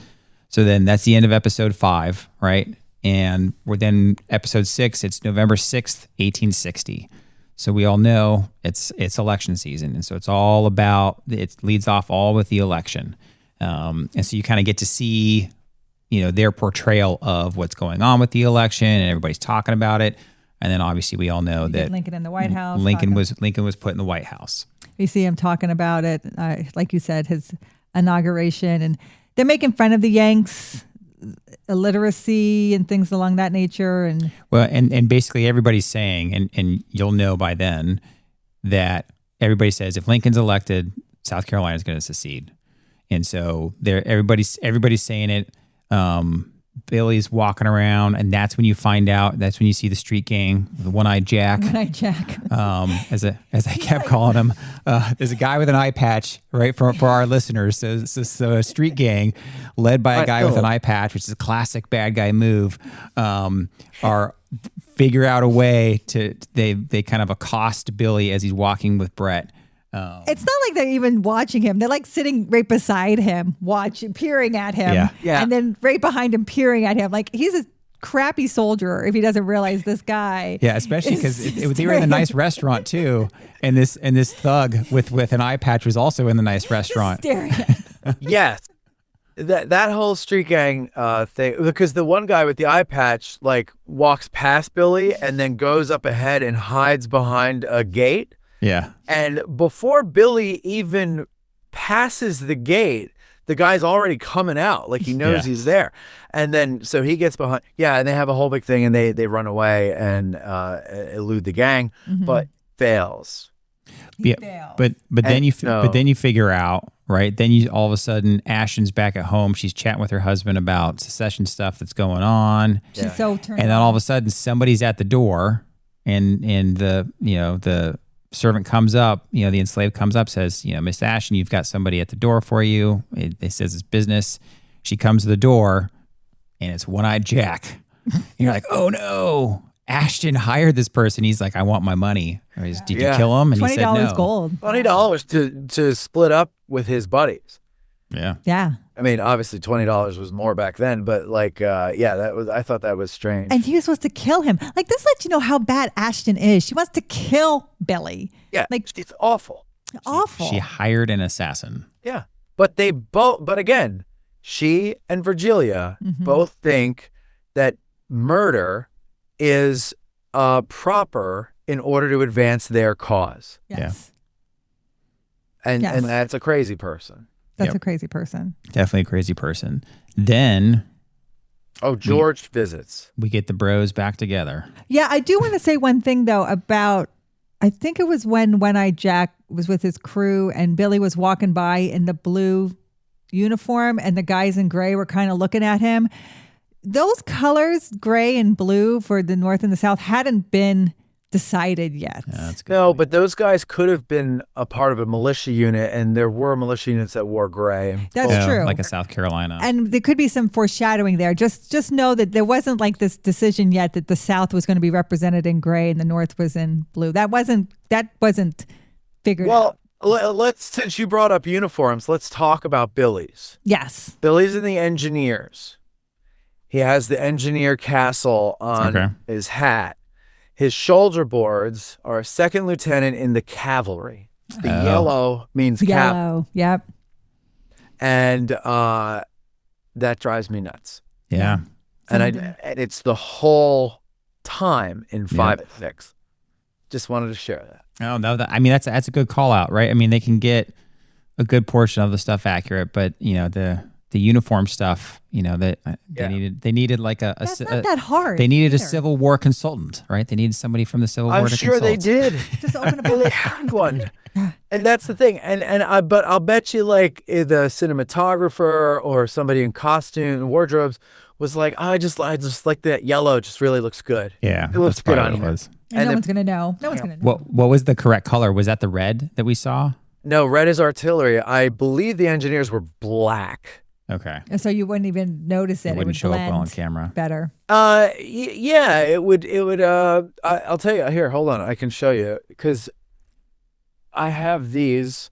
So then that's the end of episode 5, right? And we're then episode 6, it's November 6th, 1860. So we all know it's election season. And so it's all about, it leads off all with the election. And so you kind of get to see, their portrayal of what's going on with the election, and everybody's talking about it. And then obviously we all know that Lincoln in the White House. Lincoln was put in the White House. You see him talking about it, like you said, his inauguration, and they're making fun of the Yanks, illiteracy and things along that nature. And and basically everybody's saying, and you'll know by then, that everybody says if Lincoln's elected, South Carolina is going to secede. And so everybody's saying it. Billy's walking around, and that's when you find out. That's when you see the street gang, the one-eyed Jack. One-eyed Jack. As I kept calling him, there's a guy with an eye patch, right, for our listeners. So a street gang led by a guy with an eye patch, which is a classic bad guy move. Are figure out a way to they kind of accost Billy as he's walking with Brett. It's not like they're even watching him. They're like sitting right beside him, peering at him. Yeah. And then right behind him, peering at him. Like, he's a crappy soldier if he doesn't realize this guy. Yeah, especially because they were in a nice restaurant too. And this thug with an eye patch was also in the nice restaurant. Staring at him. Yes. That whole street gang thing, because the one guy with the eye patch walks past Billy and then goes up ahead and hides behind a gate. Yeah. And before Billy even passes the gate, the guy's already coming out. Like, he knows he's there. And then, so he gets behind. Yeah. And they have a whole big thing, and they run away and elude the gang, but fails. Yeah. But then you figure out, right? Then you all of a sudden, Ashton's back at home. She's chatting with her husband about secession stuff that's going on. She's so turned And then all of a sudden, somebody's at the door, and the servant comes up, the enslaved comes up, says, Miss Ashton, you've got somebody at the door for you. It says it's business. She comes to the door, and it's one-eyed Jack. And you're like, oh no, Ashton hired this person. He's like, I want my money. Did you kill him? And he said no. $20 gold. $20 to split up with his buddies. Yeah. Yeah. I mean, obviously $20 was more back then, but I thought that was strange. And he was supposed to kill him. Like, this lets you know how bad Ashton is. She wants to kill Billy. Yeah, like, it's awful. Awful. She hired an assassin. Yeah, but again, she and Virgilia both think that murder is proper in order to advance their cause. Yes. And that's a crazy person. That's a crazy person. Definitely a crazy person. Then George visits. We get the bros back together. Yeah, I do want to say one thing though about, I think it was when One-Eyed Jack was with his crew and Billy was walking by in the blue uniform and the guys in gray were kind of looking at him. Those colors, gray and blue, for the North and the South hadn't been decided yet. Yeah, that's good. No, but those guys could have been a part of a militia unit, and there were militia units that wore gray. That's true. Like a South Carolina. And there could be some foreshadowing there. Just know that there wasn't like this decision yet that the South was going to be represented in gray and the North was in blue. That wasn't figured out. Well, since you brought up uniforms, let's talk about Billy's. Yes. Billy's in the engineers. He has the engineer castle on his hat. His shoulder boards are a second lieutenant in the cavalry. The yellow means Yellow. Yep. And that drives me nuts. Yeah. And it's the whole time in 5 and 6. Just wanted to share that. Oh, no, I mean, that's a good call out, right? I mean, they can get a good portion of the stuff accurate, but the uniform stuff, that they needed like That's not that hard. They needed either. a Civil War consultant, right? They needed somebody from the Civil War I'm to sure consult. they did. Just open up They had one. And that's the thing. But I'll bet you like the cinematographer or somebody in costume and wardrobes was like, I just like that yellow. Just really looks good. Yeah, it looks that's good probably on what it you. was. And no one's going to know. No one's going to know. What was the correct color? Was that the red that we saw? No, red is artillery. I believe the engineers were black. Okay. So you wouldn't even notice it. It wouldn't show up well on blend camera. better. Yeah, it would. I'll tell you. Here, hold on. I can show you because I have these.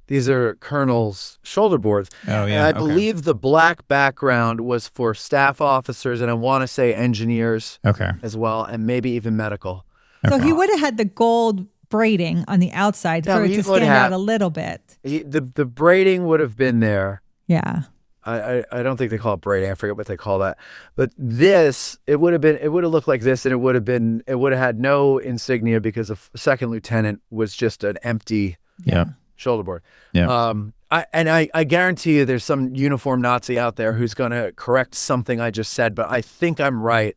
These are Colonel's shoulder boards. Oh, yeah. And I okay. believe the black background was for staff officers, and I want to say engineers as well, and maybe even medical. So he would have had the gold braiding on the outside for it to stand out a little bit. The braiding would have been there. Yeah. I don't think they call it braiding. I forget what they call that. But this, it would have looked like this, and it would have had no insignia because a second lieutenant was just an empty shoulder board. Yeah. I guarantee you there's some uniform Nazi out there who's going to correct something I just said, but I think I'm right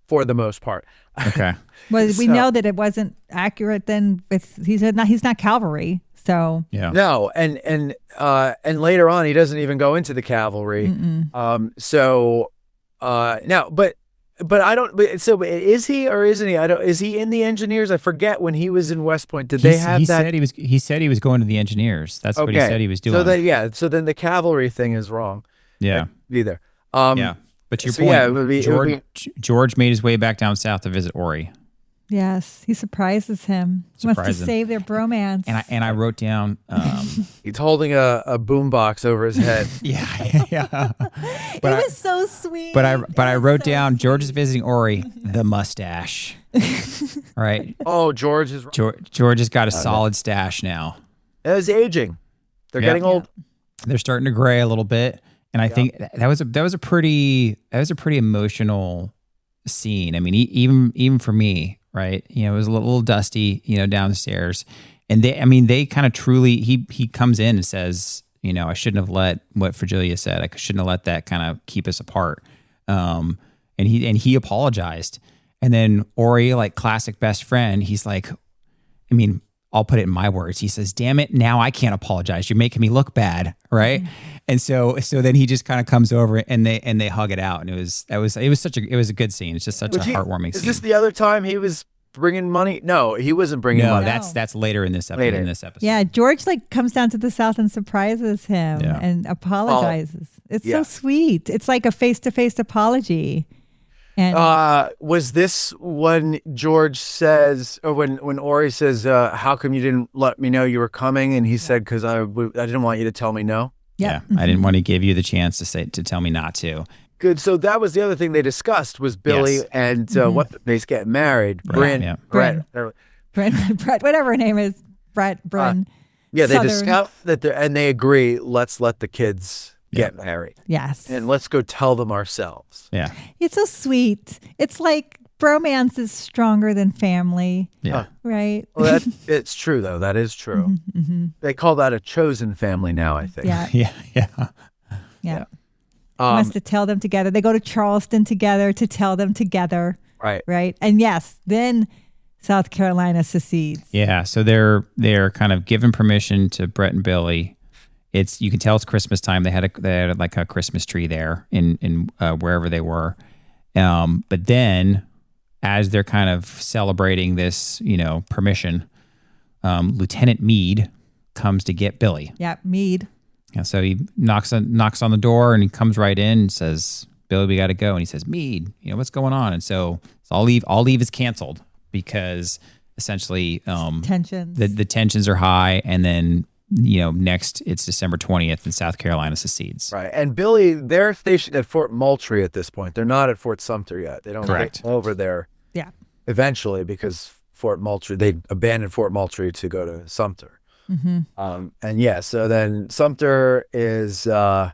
for the most part. Okay. Well, we know that it wasn't accurate then he's not cavalry. So no, and later on he doesn't even go into the cavalry. No, but I don't. So is he or isn't he? Is he in the engineers? I forget when he was in West Point. Did they have that? He said he was going to the engineers. That's what he said he was doing. So then the cavalry thing is wrong. Yeah. Either. But to your point, it would be, George made his way back down south to visit Orry. yes, he surprises him. Wants to save their bromance. And I wrote down. he's holding a boombox over his head. Yeah. But it was so sweet. But I wrote down George is visiting Orry, the mustache. All right. Oh, George is. George has got a solid stash now. It was aging. They're getting old. They're starting to gray a little bit, and I think that was a pretty emotional scene. I mean, even for me, right? It was a little dusty, downstairs, and they kind of truly. He comes in and says, I shouldn't have let what Virgilia said. I shouldn't have let that kind of keep us apart. And he apologized, and then Orry, like classic best friend, he's like, I'll put it in my words. He says, "Damn it, now I can't apologize. You're making me look bad, right?" And so then he just kind of comes over and they hug it out, and it was a good scene. It's just such a heartwarming scene. Is this the other time he was bringing money? No, he wasn't bringing money. No, that's later in this episode. Yeah, George comes down to the South and surprises him and apologizes. It's so sweet. It's like a face-to-face apology. And was this when George says, or when Orry says, how come you didn't let me know you were coming? And he said, because I didn't want you to tell me no. Yeah. I didn't want to give you the chance to tell me not to. Good. So that was the other thing they discussed was Billy and they get married. Brett, whatever her name is, Bryn. They discuss that and they agree, let's let the kids get married. Yes. And let's go tell them ourselves. Yeah. It's so sweet. It's like bromance is stronger than family. Yeah. Right? Well, it's true, though. That is true. They call that a chosen family now, I think. Yeah. Wants to tell them together. They go to Charleston together to tell them together. Right. Right. And yes, then South Carolina secedes. Yeah. So they're kind of given permission to Brett and Billy. You can tell it's Christmas time. They had like a Christmas tree there in wherever they were. But then as they're kind of celebrating this, permission, Lieutenant Meade comes to get Billy. Yeah, Meade. And so he knocks on the door, and he comes right in and says, "Billy, we got to go." And he says, "Meade, what's going on?" And so all leave is canceled because essentially Tensions. The tensions are high, and then next it's December 20th, and South Carolina secedes. Right. And Billy, they're stationed at Fort Moultrie at this point. They're not at Fort Sumter yet. They don't Correct. get over there eventually because Fort Moultrie, they abandoned Fort Moultrie to go to Sumter. And so then Sumter is, I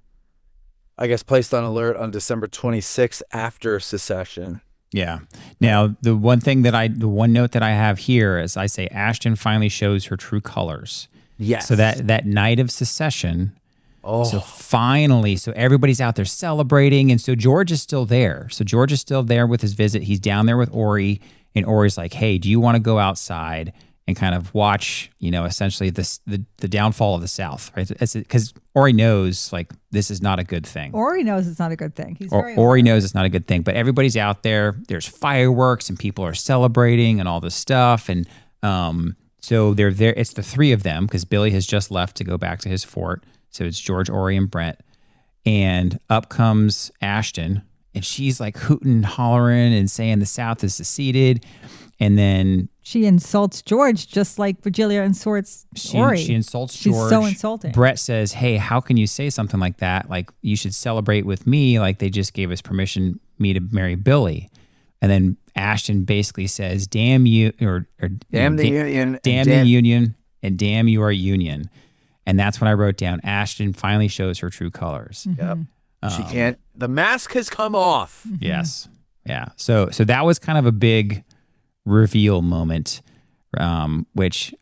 guess, placed on alert on December 26th after secession. Yeah. Now, the one note that I have here is I say Ashton finally shows her true colors. Yes. So that night of secession, so everybody's out there celebrating, and so George is still there. So George is still there with his visit. He's down there with Orry, and Orry's like, "Hey, do you want to go outside and kind of watch, essentially the downfall of the South?" Right? Because Orry knows this is not a good thing. Orry knows it's not a good thing. Orry knows it's not a good thing, but everybody's out there. There's fireworks, and people are celebrating, and all this stuff, and so they're there. It's the three of them because Billy has just left to go back to his fort. So it's George, Orry, and Brett. And up comes Ashton, and she's like hooting, hollering, and saying the South is seceded. And then she insults George just like Virgilia insults Orry. She insults George. She's so insulting. Brett says, "Hey, how can you say something like that? Like, you should celebrate with me. Like, they just gave us permission me to marry Billy." And then Ashton basically says, "Damn you," or damn the Union. Damn the Union, and damn your Union. And that's when I wrote down, Ashton finally shows her true colors. Yep. She can't. The mask has come off. Yes. Yeah. So that was kind of a big reveal moment, which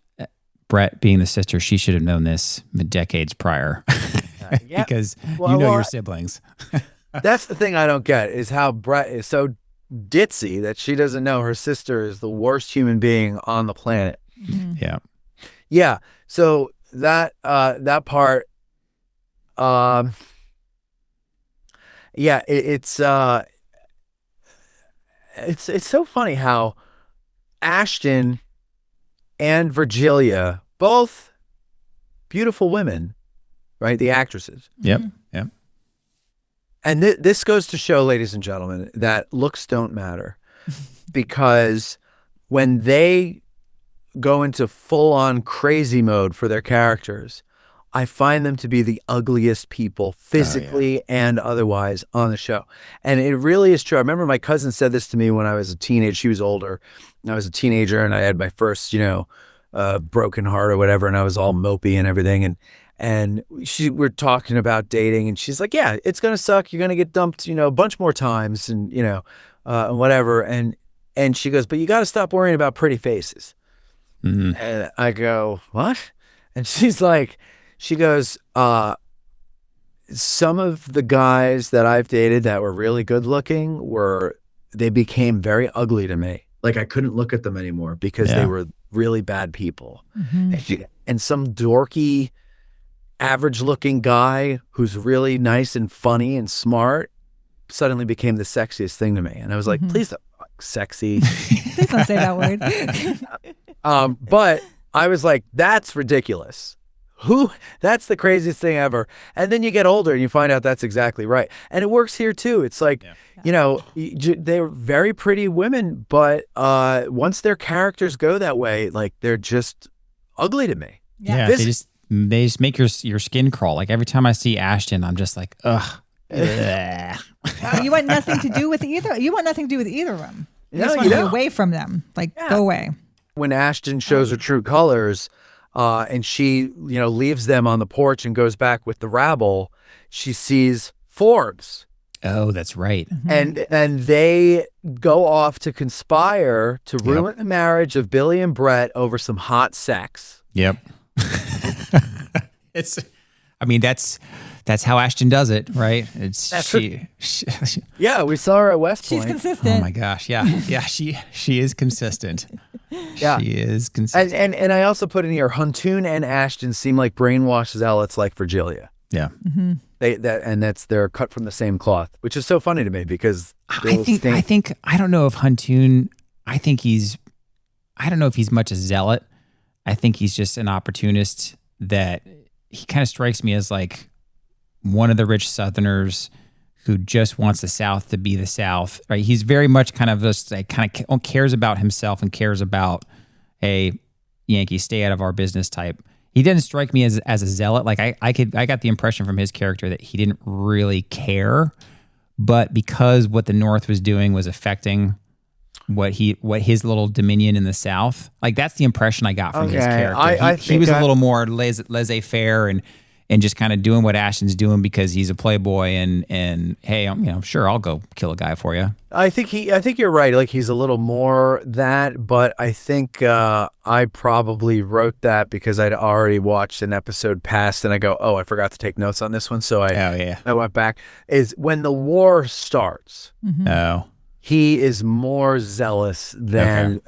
Brett, being the sister, she should have known this decades prior because your siblings. That's the thing I don't get is how Brett is so ditzy that she doesn't know her sister is the worst human being on the planet. Yeah. Yeah. So that part, it's so funny how Ashton and Virgilia, both beautiful women, right? The actresses. Yep. Yep. And this goes to show, ladies and gentlemen, that looks don't matter because when they go into full-on crazy mode for their characters, I find them to be the ugliest people physically and otherwise on the show. And it really is true. I remember my cousin said this to me when I was a teenager. She was older. And I was a teenager and I had my first, broken heart or whatever. And I was all mopey and everything. And we're talking about dating and she's like, "Yeah, it's going to suck. You're going to get dumped, a bunch more times and, whatever." And she goes, "But you got to stop worrying about pretty faces." Mm-hmm. And I go, "What?" And she goes, "Some of the guys that I've dated that were really good looking they became very ugly to me. Like I couldn't look at them anymore because they were really bad people." Mm-hmm. And some dorky, average looking guy who's really nice and funny and smart suddenly became the sexiest thing to me. And I was like, "Please don't sexy." Please don't say that word. But I was like, that's ridiculous. That's the craziest thing ever. And then you get older and you find out that's exactly right. And it works here too. It's like, they're very pretty women, but once their characters go that way, like they're just ugly to me. Yeah. They just make your skin crawl. Like every time I see Ashton, I'm just like, ugh. You want nothing to do with either. You want nothing to do with either of them. You just want to be away from them. Go away. When Ashton shows her true colors, and she, leaves them on the porch and goes back with the rabble, she sees Forbes. Oh, that's right. Mm-hmm. And they go off to conspire to ruin the marriage of Billy and Brett over some hot sex. Yep. That's how Ashton does it, right? Yeah, we saw her at West Point. She's consistent. Oh my gosh, yeah, she is consistent. Yeah, she is consistent. And I also put in here, Huntoon and Ashton seem like brainwashed zealots like Virgilia. Yeah, They're cut from the same cloth, which is so funny to me because I don't know if Huntoon, I don't know if he's much a zealot. I think he's just an opportunist that he kind of strikes me as like one of the rich Southerners who just wants the South to be the South, right? He's very much kind of just like cares about himself and cares about, hey, Yankee, stay out of our business type. He didn't strike me as a zealot. Like I got the impression from his character that he didn't really care, but because what the North was doing was affecting what his little dominion in the South, like that's the impression I got from his character. He was a little more laissez-faire and just kind of doing what Ashton's doing because he's a playboy and hey, sure, I'll go kill a guy for you. I think you're right. Like he's a little more that, but I think I probably wrote that because I'd already watched an episode past and I go, oh, I forgot to take notes on this one. So I went back. Is when the war starts. Mm-hmm. Oh. He is more zealous than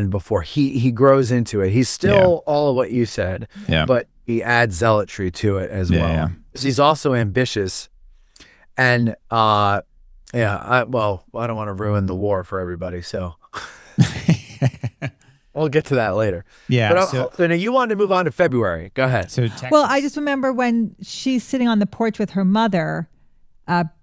before. He grows into it. He's still all of what you said, but he adds zealotry to it as well. Yeah. He's also ambitious, and I don't want to ruin the war for everybody, so we'll get to that later. Yeah. But So now you wanted to move on to February. Go ahead. So Texas. Well, I just remember when she's sitting on the porch with her mother,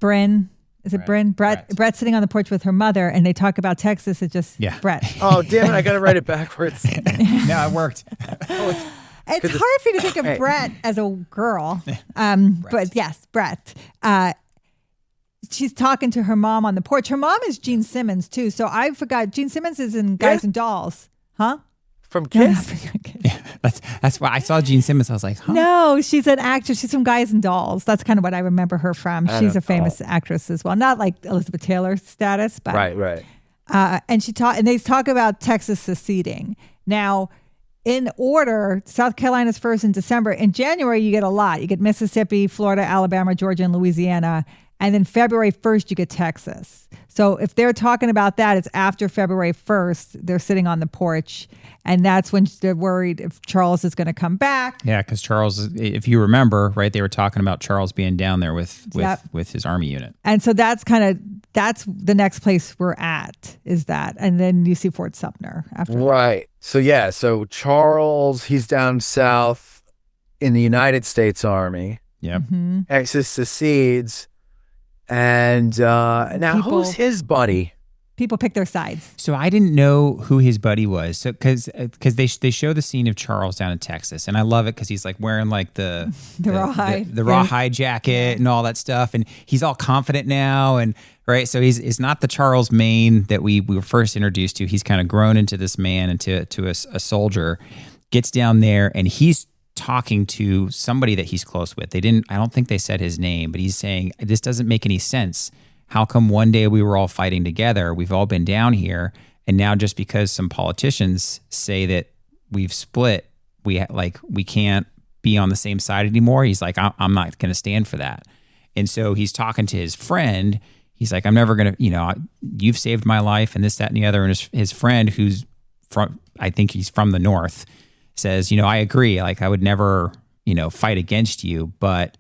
Bryn. Is it Bryn? Brett's sitting on the porch with her mother, and they talk about Texas. It's just Brett. Oh, damn it. I got to write it backwards. No, it worked. It's hard for you to think of Brett as a girl. But yes, Brett. She's talking to her mom on the porch. Her mom is Gene Simmons, too. So I forgot. Gene Simmons is in Guys and Dolls. Huh? From Kiss? That's why I saw Gene Simmons. I was like, huh? No, she's an actress. She's from Guys and Dolls. That's kind of what I remember her from. She's a famous actress as well. Not like Elizabeth Taylor status, but right. And they talk about Texas seceding. Now, in order, South Carolina's first in December. In January, you get a lot. You get Mississippi, Florida, Alabama, Georgia, and Louisiana. And then February 1st, you get Texas. So if they're talking about that, it's after February 1st. They're sitting on the porch. And that's when they're worried if Charles is going to come back. Yeah, because Charles, if you remember, right, they were talking about Charles being down there with his army unit. And so that's the next place we're at is that. And then you see Fort Sumter after that. Right. So Charles, he's down south in the United States Army. Yeah. Mm-hmm. Texas secedes. And now who's his buddy? People pick their sides. So I didn't know who his buddy was. So because they show the scene of Charles down in Texas, and I love it because he's like wearing like the rawhide jacket and all that stuff, and he's all confident now, and right. So he's not the Charles Maine that we were first introduced to. He's kind of grown into this man, into a soldier. Gets down there, and he's talking to somebody that he's close with. I don't think they said his name, but he's saying this doesn't make any sense. How come one day we were all fighting together? We've all been down here. And now just because some politicians say that we've split, we can't be on the same side anymore. He's like, I'm not going to stand for that. And so he's talking to his friend. He's like, I'm never going to, you've saved my life and this, that, and the other. And his friend who's I think he's from the North says, I agree. Like I would never, fight against you, but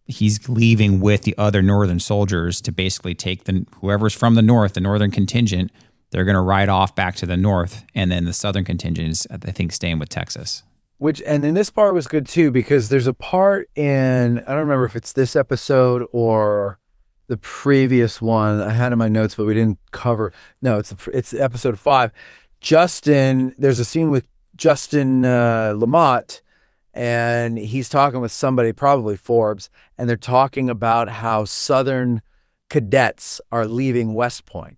he's leaving with the other Northern soldiers to basically take whoever's from the North, the Northern contingent, they're going to ride off back to the North. And then the Southern contingent is, I think, staying with Texas. And then this part was good too, because there's a part in, I don't remember if it's this episode or the previous one I had in my notes, but we didn't cover. No, it's episode 5. There's a scene with Justin Lamott, and he's talking with somebody, probably Forbes, and they're talking about how Southern cadets are leaving West Point.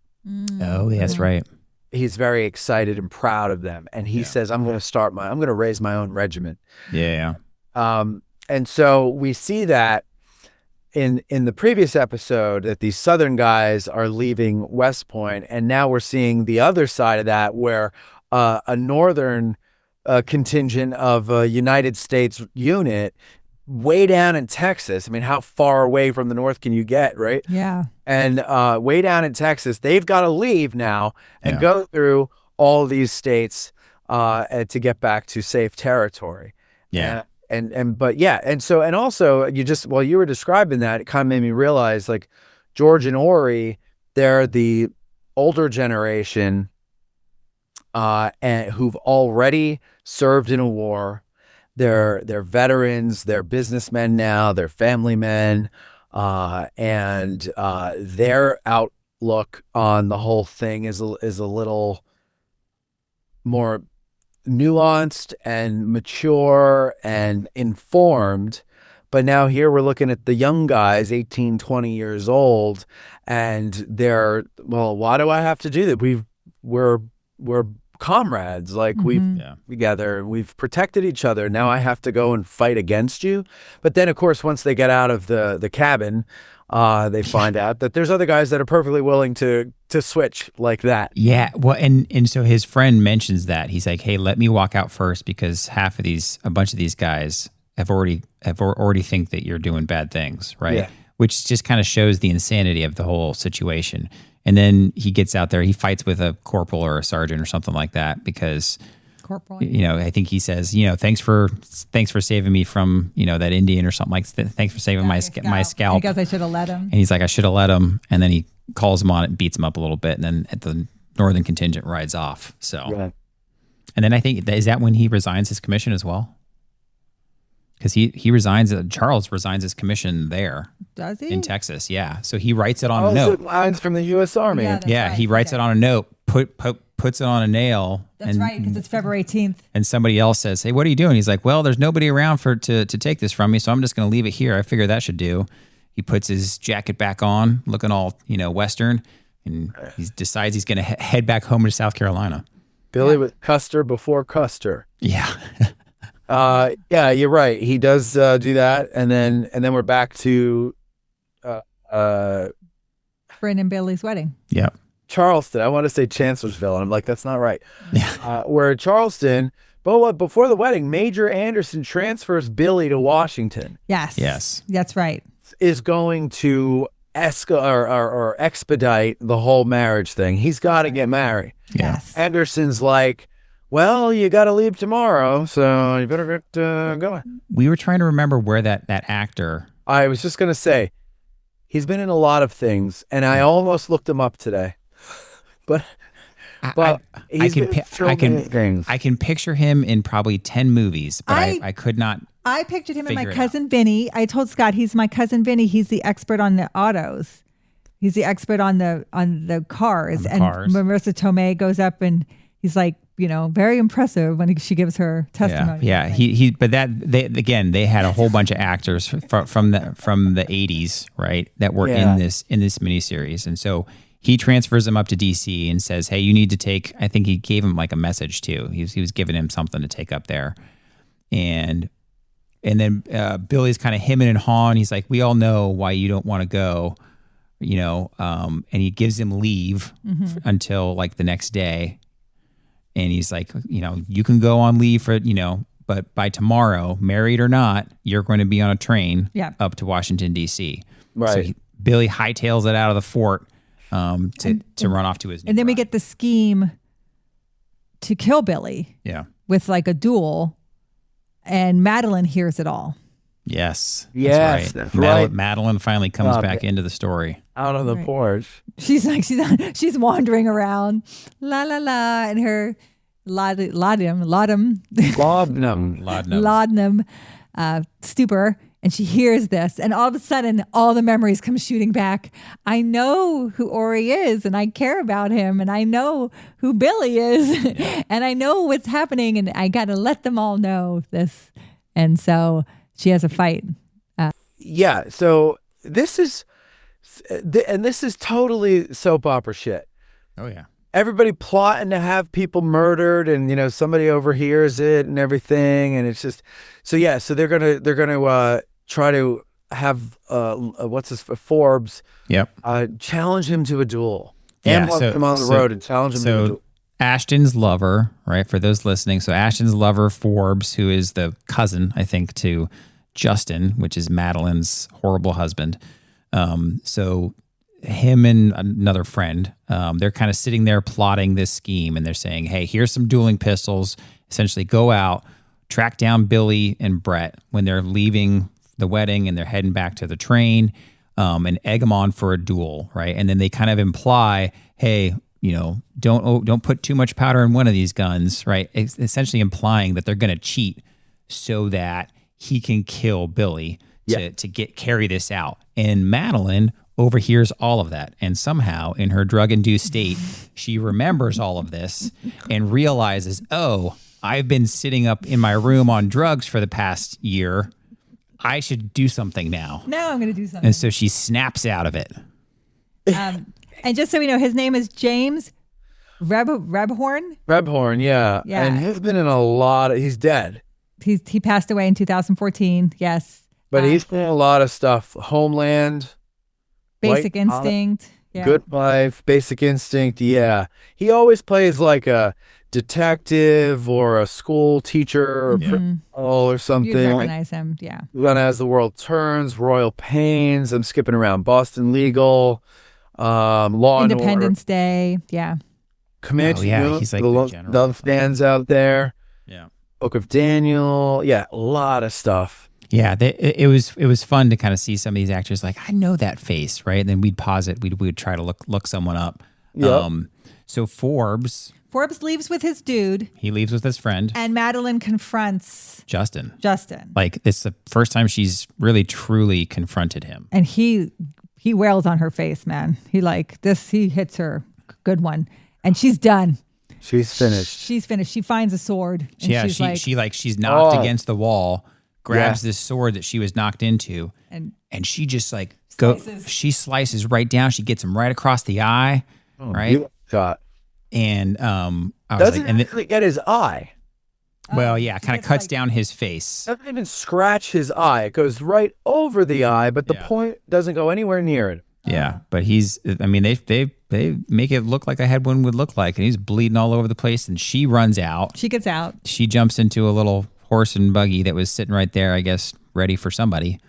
Oh, that's right. He's very excited and proud of them, and he says, I'm going to raise my own regiment. Yeah. And so we see that in the previous episode that these Southern guys are leaving West Point, and now we're seeing the other side of that where a Northern contingent of a United States unit way down in Texas. I mean, how far away from the North can you get, right? Yeah. And way down in Texas, they've got to leave now and go through all these states to get back to safe territory. Yeah. but yeah, and also you just while you were describing that, it kind of made me realize like George and Orry, they're the older generation, and who've already served in a war. They're veterans, they're businessmen now, they're family men, and their outlook on the whole thing is a little more nuanced and mature and informed. But now here we're looking at the young guys, 18, 20 years old, and they're, well, why do I have to do that? We're comrades, like we've together, we've protected each other. Now I have to go and fight against you. But then of course, once they get out of the cabin, they find out that there's other guys that are perfectly willing to switch like that. Yeah. Well, and so his friend mentions that. He's like, hey, let me walk out first because a bunch of these guys have already think that you're doing bad things, right? Yeah. Which just kind of shows the insanity of the whole situation. And then he gets out there, he fights with a corporal or a sergeant or something like that because Corporal. I think he says, thanks for saving me from, that Indian or something like that. Thanks for saving my scalp. Because I should have let him. And he's like, I should have let him. And then he calls him on it and beats him up a little bit. And then the northern contingent rides off. So, Right. And then I think, is that when he resigns his commission as well? Because he resigns, Charles resigns his commission there. Does he? In Texas, yeah. So he writes it on a note. Lines from the U.S. Army. Yeah, He writes it on a note, puts it on a nail. That's right, because it's February 18th. And somebody else says, hey, what are you doing? He's like, well, there's nobody around to take this from me, so I'm just going to leave it here. I figure that should do. He puts his jacket back on, looking all, Western, and he decides he's going to head back home to South Carolina. Billy with Custer before Custer. Yeah. Yeah, you're right. He does do that, and then we're back to Bryn and Billy's wedding. Yeah. Charleston. I want to say Chancellorsville, and I'm like, that's not right. Yeah. We're at Charleston, but before the wedding, Major Anderson transfers Billy to Washington. Yes. That's right. Is going to or expedite the whole marriage thing. He's got to get married. Yes. Anderson's like, well, you got to leave tomorrow, so you better get going. We were trying to remember where that actor. I was just going to say, he's been in a lot of things, and I almost looked him up today. But he's been in so many things. I can picture him in probably 10 movies, but I could not. I pictured him in my cousin Vinny. I told Scott he's my cousin Vinny. He's the expert on the autos. He's the expert on the cars. And Marissa Tomei goes up and he's like, very impressive when she gives her testimony. Yeah. But they had a whole bunch of actors from the 80s, right, that were in this miniseries, and so he transfers him up to DC and says, hey, you need to take. I think he gave him like a message too. He was giving him something to take up there, and then Billy's kind of hemming and hawing. He's like, we all know why you don't want to go, and he gives him leave until like the next day. And he's like, you can go on leave for, but by tomorrow, married or not, you're going to be on a train up to Washington, D.C. Right. So Billy hightails it out of the fort to run off to his new And then we bride. get the scheme to kill Billy. Yeah. With like a duel. And Madeline hears it all. Yes. Yes, that's right. Madeline finally comes back into the story. Out on the porch. She's like, she's wandering around, la la la, in her laudanum stupor, and she hears this, and all of a sudden, all the memories come shooting back. I know who Orry is, and I care about him, and I know who Billy is, and I know what's happening, and I got to let them all know this, and so she has a fight. So this is totally soap opera shit. Oh yeah. Everybody plotting to have people murdered, and somebody overhears it and everything, and it's just so they're gonna try to have Forbes challenge him to a duel. Ambush him on the road and challenge him to a duel. Ashton's lover, right? For those listening, so Ashton's lover Forbes, who is the cousin, I think, to Justin, which is Madeline's horrible husband. So him and another friend, they're kind of sitting there plotting this scheme, and they're saying, hey, here's some dueling pistols. Essentially go out, track down Billy and Brett when they're leaving the wedding and they're heading back to the train, and egg them on for a duel, right? And then they kind of imply, hey, don't put too much powder in one of these guns, right? It's essentially implying that they're going to cheat so that he can kill Billy to carry this out. And Madeline overhears all of that. And somehow in her drug-induced state, she remembers all of this and realizes, oh, I've been sitting up in my room on drugs for the past year. I should do something now. Now I'm going to do something. And so she snaps out of it. And just so we know, his name is James Rebhorn. Rebhorn, yeah. Yeah. And he's been in a lot of, he's dead. He passed away in 2014. Yes. But he's been in a lot of stuff. Homeland. Basic White Instinct. Yeah. Good Life, Basic Instinct. Yeah. He always plays like a detective or a school teacher or principal or something. You'd recognize him. Yeah. Then As the World Turns, Royal Pains. I'm skipping around. Boston Legal. Law and Order. Independence Day. Yeah. Comanche. Oh, yeah. He's like the general. The stands out there. Yeah. Book of Daniel. Yeah. A lot of stuff. Yeah, it was fun to kind of see some of these actors like, I know that face, right? And then we'd pause it. We'd try to look someone up. Yep. So Forbes leaves with his dude. He leaves with his friend. And Madeline confronts Justin. Like, it's the first time she's really truly confronted him. And he wails on her face, man. He hits her. Good one. And she's done. She's finished. She finds a sword. And she's knocked against the wall, grabs this sword that she was knocked into, and she just she slices right down. She gets him right across the eye, right? Shot. And I was doesn't like, actually get his eye. Well, yeah, kind of cuts down his face. Doesn't even scratch his eye. It goes right over the eye, but the point doesn't go anywhere near it. Yeah, but they make it look like a head wound would look like, and he's bleeding all over the place. And she runs out. She gets out. She jumps into a little horse and buggy that was sitting right there, I guess, ready for somebody.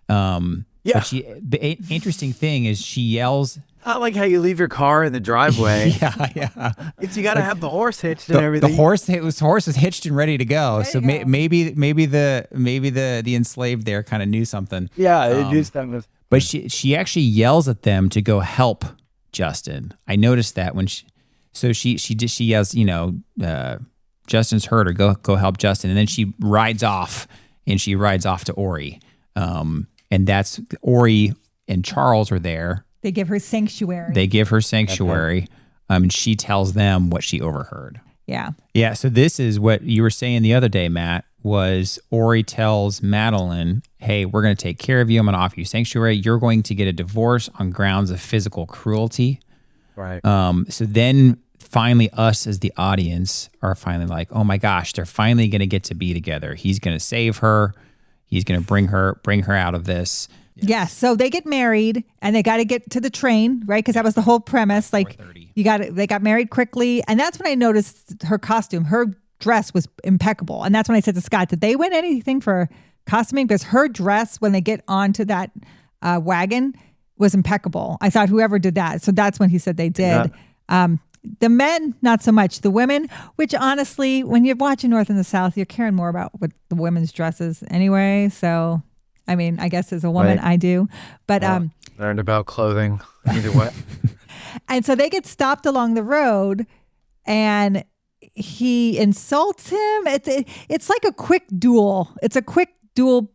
But the interesting thing is she yells. Not like how you leave your car in the driveway. Yeah. You got to have the horse hitched and everything. The horse is hitched and ready to go. So maybe the enslaved there kind of knew something. Yeah, it is something. But she actually yells at them to go help Justin. I noticed that when she yells, Justin's hurt, or go help Justin, and then she rides off to Orry, and that's Orry and Charles are there. They give her sanctuary. And she tells them what she overheard. Yeah. So this is what you were saying the other day, Matt. Was Orry tells Madeline, hey, we're going to take care of you. I'm going to offer you sanctuary. You're going to get a divorce on grounds of physical cruelty. Right. So then finally us as the audience are finally like, oh my gosh, they're finally going to get to be together. He's going to save her. He's going to bring her out of this. Yes. So they get married and they got to get to the train, right? Because that was the whole premise. Like they got married quickly. And that's when I noticed her costume. Her dress was impeccable. And that's when I said to Scott, did they win anything for costuming? Because her dress, when they get onto that wagon, was impeccable. I thought whoever did that. So that's when he said they did. Yeah. The men, not so much. The women, which honestly, when you're watching North and the South, you're caring more about what the women's dresses anyway. So, I mean, I guess as a woman, I do. But learned about clothing either way. And so they get stopped along the road, and he insults him. It's like a quick duel. It's a quick duel,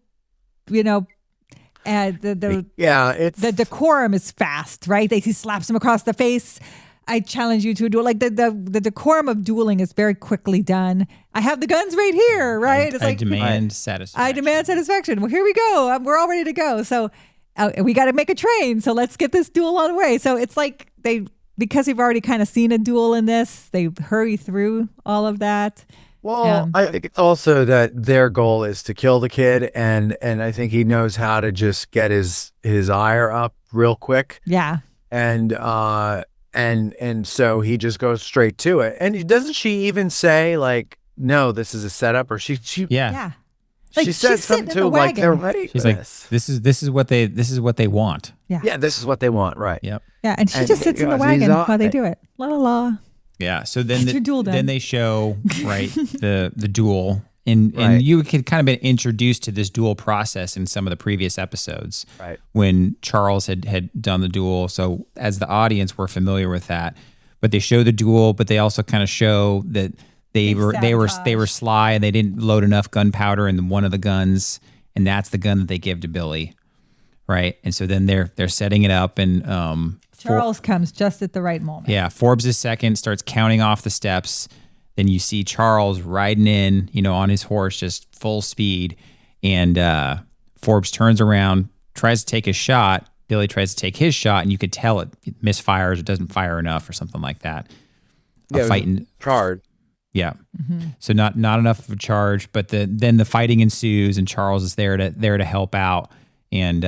and the decorum is fast, right? He slaps him across the face. I challenge you to a duel. Like the decorum of dueling is very quickly done. I have the guns right here, right? I demand satisfaction. I demand satisfaction. Well, here we go. We're all ready to go. So we got to make a train. So let's get this duel on the way. So it's like because we've already kind of seen a duel in this, they hurry through all of that. Well, I think it's also that their goal is to kill the kid, and I think he knows how to just get his ire up real quick. Yeah. And so he just goes straight to it. And doesn't she even say like, no, this is a setup? Or she yeah. Like, she says something to like they're ready. She's like, this is what they want. Yeah, this is what they want, right? Yep. Yeah, and she just sits in the wagon while they do it. La la la. Yeah. So then they show right the duel, And Right. you could kind of been introduced to this duel process in some of the previous episodes, Right. when Charles had done the duel. So as the audience, we're familiar with that. But they show the duel, but they also kind of show that they were sly and they didn't load enough gunpowder in one of the guns, and that's the gun that they give to Billy, right? And so then they're setting it up, and Charles comes just at the right moment. yeah, Forbes is second, starts counting off the steps. Then you see Charles riding in, on his horse, just full speed. And Forbes turns around, tries to take his shot. Billy tries to take his shot, and you could tell it misfires or doesn't fire enough or something like that. Fighting charge. Yeah. Mm-hmm. So not enough of a charge, but then the fighting ensues, and Charles is there to help out. And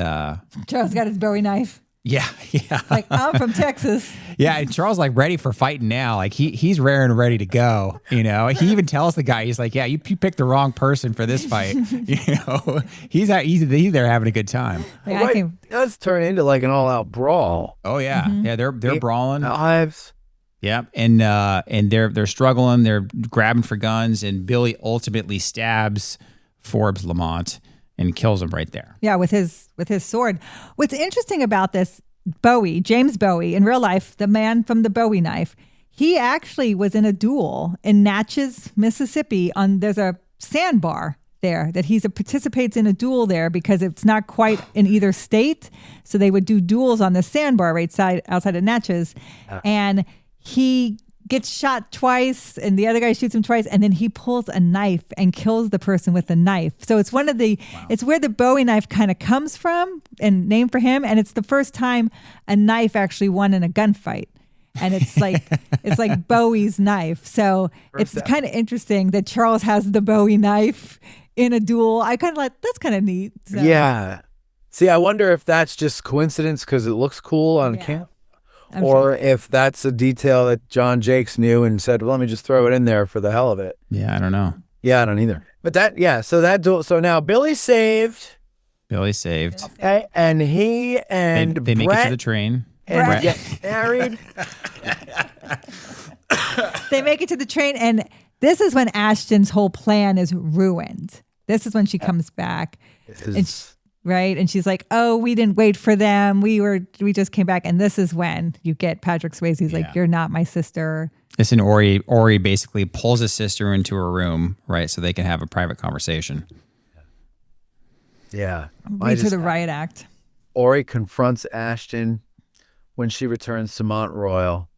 Charles got his Bowie knife. Yeah. Like, I'm from Texas. Yeah, and Charles ready for fighting now. Like he's raring and ready to go. He even tells the guy, he's like, "Yeah, you picked the wrong person for this fight." He's there having a good time. Like, It does turn into like an all-out brawl. Oh yeah, yeah. They're brawling. Knives. Yeah, and they're struggling. They're grabbing for guns, and Billy ultimately stabs Forbes Lamont and kills him right there. Yeah, with his sword. What's interesting about this, James Bowie, in real life, the man from the Bowie knife, he actually was in a duel in Natchez, Mississippi. There's a sandbar there that he participates in a duel there because it's not quite in either state. So they would do duels on the sandbar outside of Natchez. And he gets shot twice, and the other guy shoots him twice, and then he pulls a knife and kills the person with the knife. So it's it's where the Bowie knife kind of comes from and named for him, and it's the first time a knife actually won in a gunfight. And it's like Bowie's knife. So it's kind of interesting that Charles has the Bowie knife in a duel. I kind of like, that's kind of neat. So. Yeah. See, I wonder if that's just coincidence because it looks cool on camp. Or if that's a detail that John Jakes knew and said, well, let me just throw it in there for the hell of it. Yeah, I don't know. Yeah, I don't either. But so now Billy's saved. Okay, and he and they make it to the train. And get married. They make it to the train, and this is when Ashton's whole plan is ruined. This is when she comes back. Right. And she's like, "Oh, we didn't wait for them. We just came back." And this is when you get Patrick Swayze's like, "You're not my sister." This and Orry basically pulls his sister into her room, right, so they can have a private conversation. Yeah. Lead to the riot act. Orry confronts Ashton when she returns to Mont Royal.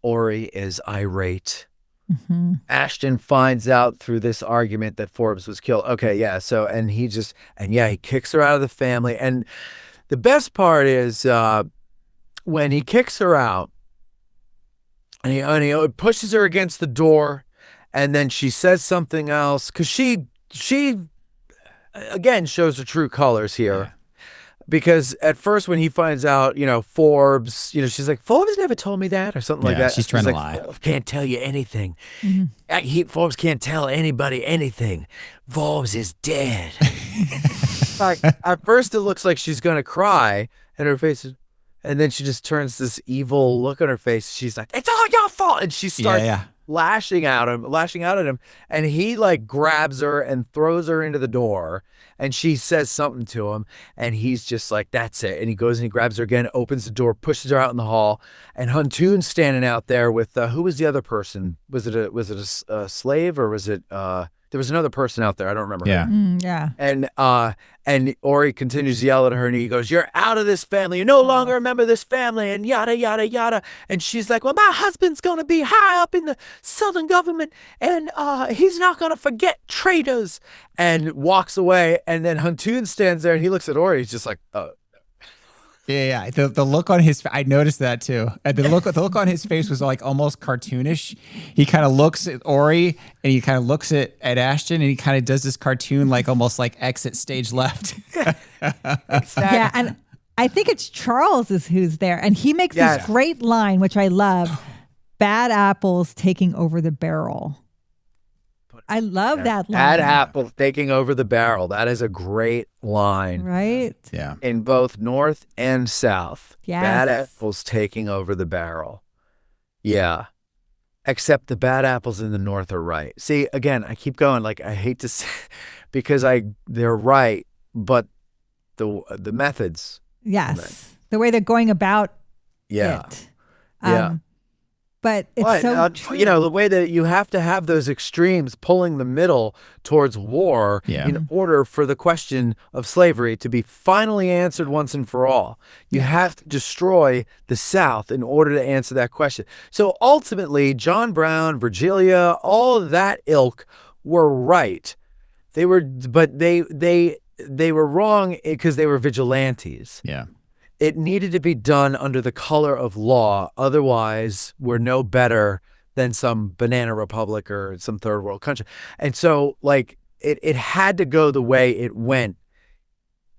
Orry is irate. Mm-hmm. Ashton finds out through this argument that Forbes was killed. Okay, yeah. So, he kicks her out of the family. And the best part is when he kicks her out and he pushes her against the door, and then she says something else because she again shows her true colors here. Yeah. Because at first when he finds out, Forbes, she's like, Forbes never told me that or something like that. She's trying to lie. Forbes can't tell you anything. Mm-hmm. Forbes can't tell anybody anything. Forbes is dead. Like, at first it looks like she's going to cry and her face is, and then she just turns this evil look on her face. She's like, it's all your fault. And she starts lashing out at him. And he grabs her and throws her into the door. And she says something to him, and he's just like, that's it. And he goes and he grabs her again, opens the door, pushes her out in the hall. And Huntoon's standing out there with, who was the other person? Was it a slave, or was it, there was another person out there. I don't remember. Yeah. Yeah. And Orry continues to yell at her, and he goes, you're out of this family. You no longer remember this family, and yada, yada, yada. And she's like, well, my husband's going to be high up in the Southern government, and he's not going to forget traitors, and walks away. And then Huntoon stands there, and he looks at Orry. He's just like, oh. Yeah. The look on his, I noticed that too. And the look on his face was like almost cartoonish. He kind of looks at Orry and he kind of looks at Ashton, and he kind of does this cartoon, almost like exit stage left. Yeah, and I think it's Charles is who's there, and he makes this great line, which I love: "Bad apples taking over the barrel." I love that line. Bad apples taking over the barrel. That is a great line. Right? Yeah. In both North and South. Yes. Bad apples taking over the barrel. Yeah. except the bad apples in the north are right. See, again, I keep going. Like, I hate to say, because they're right, but the methods. Yes. The way they're going about Yeah. it. Yeah. But it's so true. you know, the way that you have to have those extremes pulling the middle towards war in order for the question of slavery to be finally answered once and for all. You have to destroy the South in order to answer that question. So ultimately, John Brown, Virgilia, all of that ilk were right. They were, but they were wrong because they were vigilantes. Yeah. It needed to be done under the color of law. Otherwise, we're no better than some banana republic or some third world country. And so, like, it had to go the way it went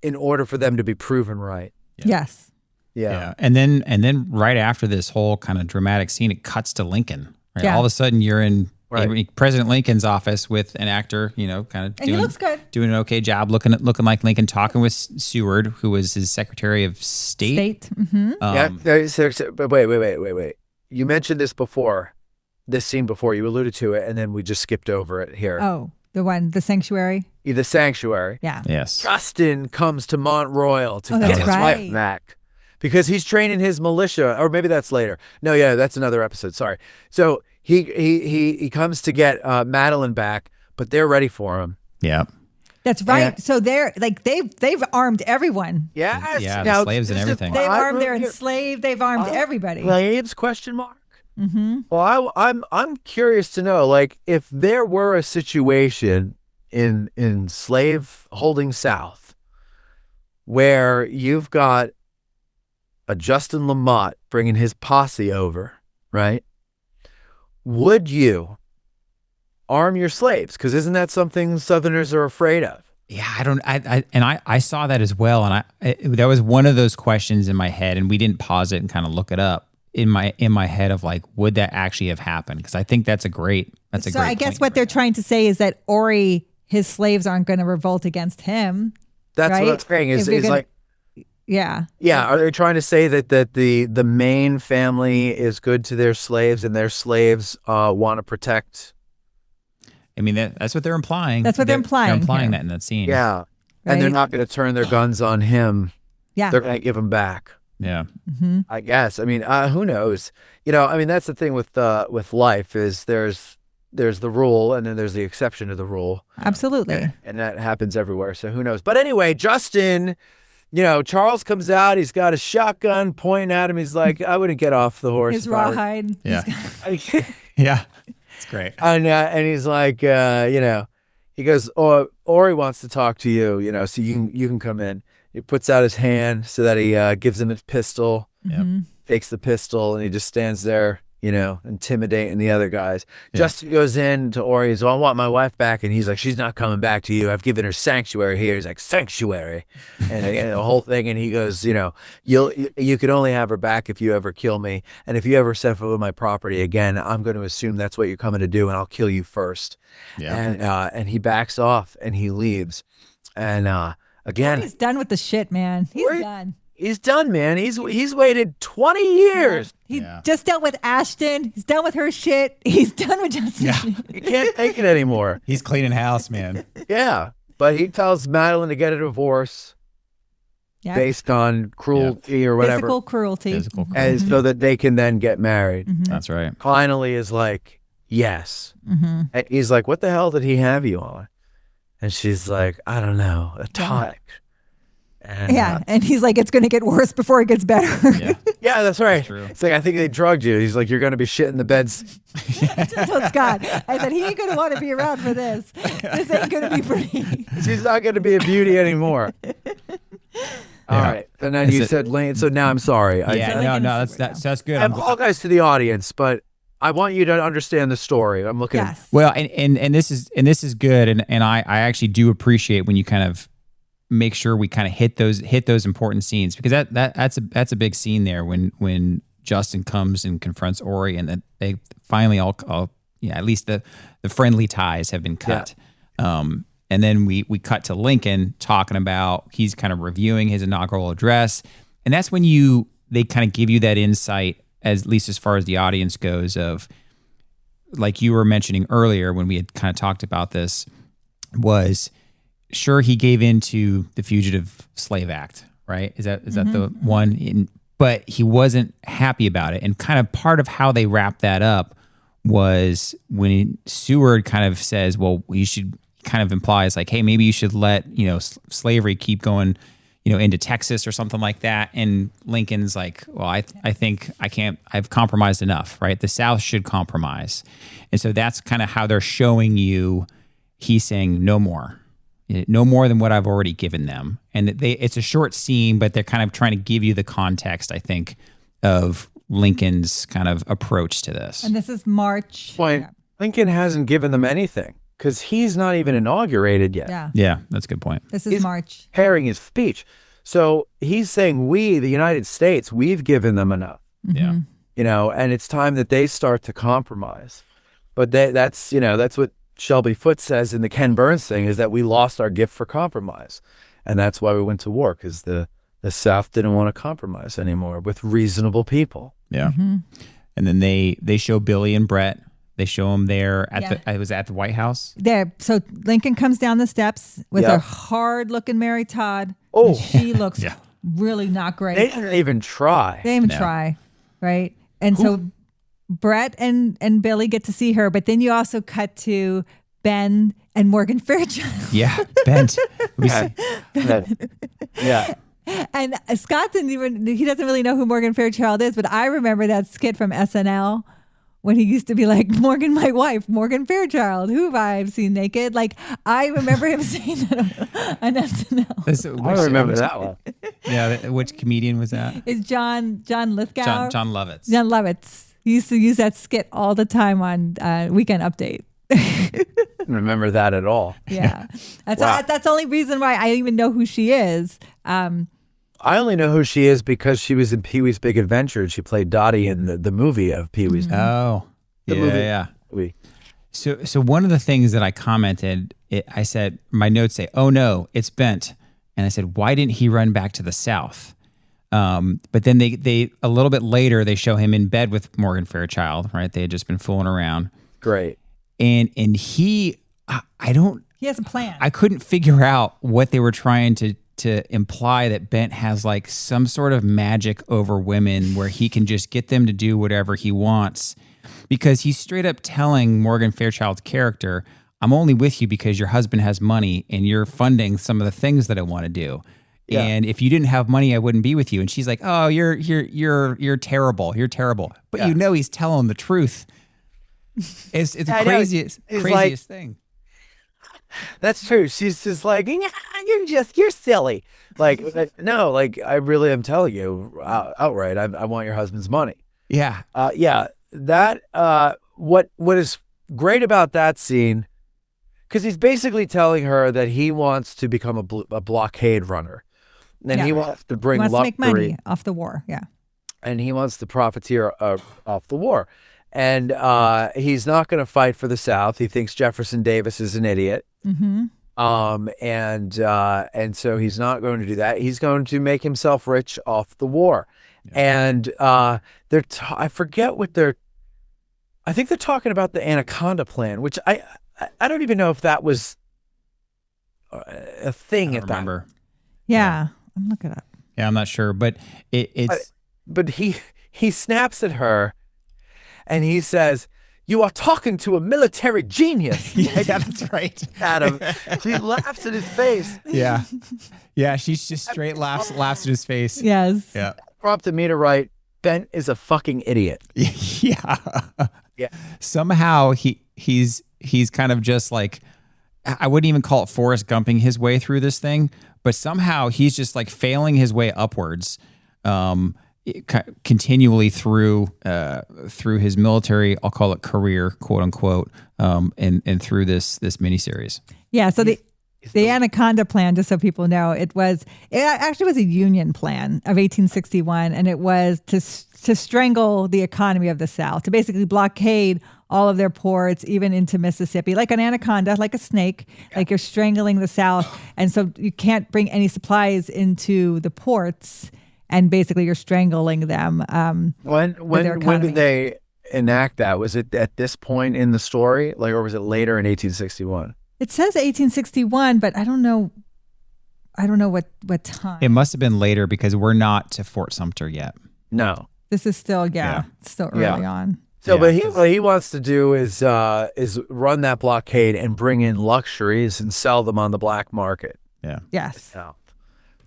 in order for them to be proven right. Yeah. Yes. Yeah. And then right after this whole kind of dramatic scene, it cuts to Lincoln. Right? Yeah. All of a sudden, you're in Right. President Lincoln's office with an actor, you know, kind of And he looks good. doing an okay job, looking like Lincoln, talking with Seward, who was his Secretary of State. Mm-hmm. But wait. You mentioned this scene before. You alluded to it, and then we just skipped over it here. Oh, the sanctuary. The sanctuary. Yeah. Yes. Justin comes to Mont Royal to Oh, get that's his right. wife back because he's training his militia, or maybe that's later. No, yeah, that's another episode. Sorry. So he comes to get Madeline back, but they're ready for him. Yeah. That's right. Yeah. So they're like they've armed everyone. Yes. Yeah, the Now, slaves and this is- everything. They've I armed, wrote they're here- enslaved, they've armed everybody. Slaves? Question mark. Mm-hmm. Well, I'm curious to know, like, if there were a situation in slave holding South where you've got a Justin Lamott bringing his posse over, right? Would you arm your slaves? Because isn't that something Southerners are afraid of? Yeah, I saw that as well, and that was one of those questions in my head, and we didn't pause it and kind of look it up in my head of like, would that actually have happened? Because I think that's a great. So I guess what they're trying to say is that Orry, his slaves aren't going to revolt against him. That's right? what I'm saying. Is like, yeah. yeah. Are they trying to say that the main family is good to their slaves and their slaves want to protect? I mean, that's what they're implying. That's what they're implying They're implying here. that in that scene. Yeah. Right? And they're not going to turn their guns on him. Yeah. They're going to give him back. Yeah. Mm-hmm. I guess. I mean, who knows? You know, I mean, that's the thing with life is there's the rule and then there's the exception to the rule. Absolutely. And that happens everywhere. So who knows? But anyway, Justin, you know, Charles comes out. He's got a shotgun pointing at him. He's like, I wouldn't get off the horse. His if I were-" rawhide. Yeah. Yeah. It's great. And he's like, you know, he goes, "Oh, Orry wants to talk to you, you know, so you can come in." He puts out his hand so that he gives him his pistol, takes the pistol, and he just stands there, you know, intimidating the other guys. Yeah. Justin goes in to Orry. He's, "I want my wife back," and he's like, "She's not coming back to you. I've given her sanctuary here." He's like, "Sanctuary," and the whole thing. And he goes, "You know, you could only have her back if you ever kill me, and if you ever set foot on my property again, I'm going to assume that's what you're coming to do, and I'll kill you first." Yeah. And he backs off and he leaves, and again, He's done with the shit, man. He's done. he's done, man. He's waited 20 years. He just dealt with Ashton. He's done with her shit. He's done with Justin. Yeah. He can't take it anymore. He's cleaning house, man. Yeah, but he tells Madeline to get a divorce Yeah. based on cruelty or whatever, Physical cruelty. Physical and so that they can then get married. That's right. Finally, is like, yes. And he's like, "What the hell did he have you on?" And she's like, "I don't know, a tonic." And, Yeah. And he's like, it's going to get worse before it gets better. Yeah. yeah, that's right. true. It's like, "I think they drugged you." He's like, "You're going to be shitting the beds." So Scott, I said, he ain't going to want to be around for this. This ain't going to be pretty. She's not going to be a beauty anymore. All right. And then Is you it- said Lane. So now I'm sorry. Yeah. No. That's good. I apologize to the audience, but I want you to understand the story. I'm looking. Yes. Well, and this is good, and I actually do appreciate when you kind of make sure we kind of hit those important scenes, because that's a big scene there when Justin comes and confronts Orry, and that they finally all at least the friendly ties have been cut. And then we cut to Lincoln talking about, he's kind of reviewing his inaugural address, and that's when they kind of give you that insight, at least as far as the audience goes, of like you were mentioning earlier when we had kind of talked about this, was sure he gave in to the Fugitive Slave Act, right? Is that the one? But he wasn't happy about it. And kind of part of how they wrapped that up was when Seward kind of says, well, you should, kind of implies like, hey, maybe you should let, slavery keep going, into Texas or something like that. And Lincoln's like, well, I think I've compromised enough, right? The South should compromise. And so that's kind of how they're showing you, he's saying no more than what I've already given them. And it's a short scene, but they're kind of trying to give you the context, I think, of Lincoln's kind of approach to this. And this is March. Why Lincoln hasn't given them anything because he's not even inaugurated yet. Yeah, that's a good point. This is March. Preparing his speech. So he's saying we, the United States, we've given them enough. Yeah. And it's time that they start to compromise. But that's what Shelby Foote says in the Ken Burns thing, is that we lost our gift for compromise. And that's why we went to war, because the South didn't want to compromise anymore with reasonable people. Yeah. And then they show Billy and Brett. They show them there it was at the White House. There. So Lincoln comes down the steps with a hard-looking Mary Todd. Oh, she looks really not great. They didn't even try. They didn't even try, right? And so Brett and Billy get to see her, but then you also cut to Ben and Morgan Fairchild. Yeah, bent. Yeah. And Scott he doesn't really know who Morgan Fairchild is, but I remember that skit from SNL when he used to be like, Morgan, my wife, Morgan Fairchild, who I've seen naked. Like, I remember him saying that on SNL. I remember that one. Yeah, which comedian was that? It's John Lithgow. John Lovitz. John Lovitz. He used to use that skit all the time on Weekend Update. Remember that at all. Yeah. That's the only reason why I even know who she is. I only know who she is because she was in Pee-wee's Big Adventure and she played Dottie in the movie of Pee-wee's. Oh, movie. So one of the things that I commented, I said, my notes say, oh no, it's bent. And I said, why didn't he run back to the South? But then they a little bit later, they show him in bed with Morgan Fairchild, right? They had just been fooling around. Great. And he has a plan. I couldn't figure out what they were trying to imply, that Bent has like some sort of magic over women where he can just get them to do whatever he wants, because he's straight up telling Morgan Fairchild's character, I'm only with you because your husband has money and you're funding some of the things that I want to do. Yeah. And if you didn't have money, I wouldn't be with you. And she's like, oh, you're terrible. You're terrible. But he's telling the truth. It's the craziest thing. That's true. She's just like, you're silly. Like, no, like I really am telling you outright, I want your husband's money. Yeah. That, what is great about that scene, because he's basically telling her that he wants to become a blockade runner. And he wants to bring luxury. Make money off the war. Yeah. And he wants to profiteer off the war. And he's not going to fight for the South. He thinks Jefferson Davis is an idiot. Mm-hmm. And so he's not going to do that. He's going to make himself rich off the war. Yeah. And I forget what I think they're talking about the Anaconda Plan, which I don't even know if that was a thing at that time. Yeah, I'm looking it up. Yeah, I'm not sure, but it's. But he snaps at her. And he says, you are talking to a military genius. Yeah, that's right. Adam. She laughs at his face. Yeah. Yeah, she just straight laughs at his face. Yes. Yeah. Prompted me to write, Ben is a fucking idiot. Yeah. Yeah. Somehow he's kind of just like, I wouldn't even call it Forrest Gumping his way through this thing, but somehow he's just like failing his way upwards. Continually through his military, I'll call it career, quote unquote, and through this miniseries. Yeah. So the Anaconda Plan, just so people know, it actually was a Union plan of 1861, and it was to strangle the economy of the South, to basically blockade all of their ports, even into Mississippi, like an anaconda, like a snake, like you're strangling the South, and so you can't bring any supplies into the ports. And basically, you're strangling them. When did they enact that? Was it at this point in the story, like, or was it later in 1861? It says 1861, but I don't know. I don't know what time. It must have been later because we're not to Fort Sumter yet. No. This is still still early on. So, but what he wants to do is run that blockade and bring in luxuries and sell them on the black market. Yeah. Yes. Yeah.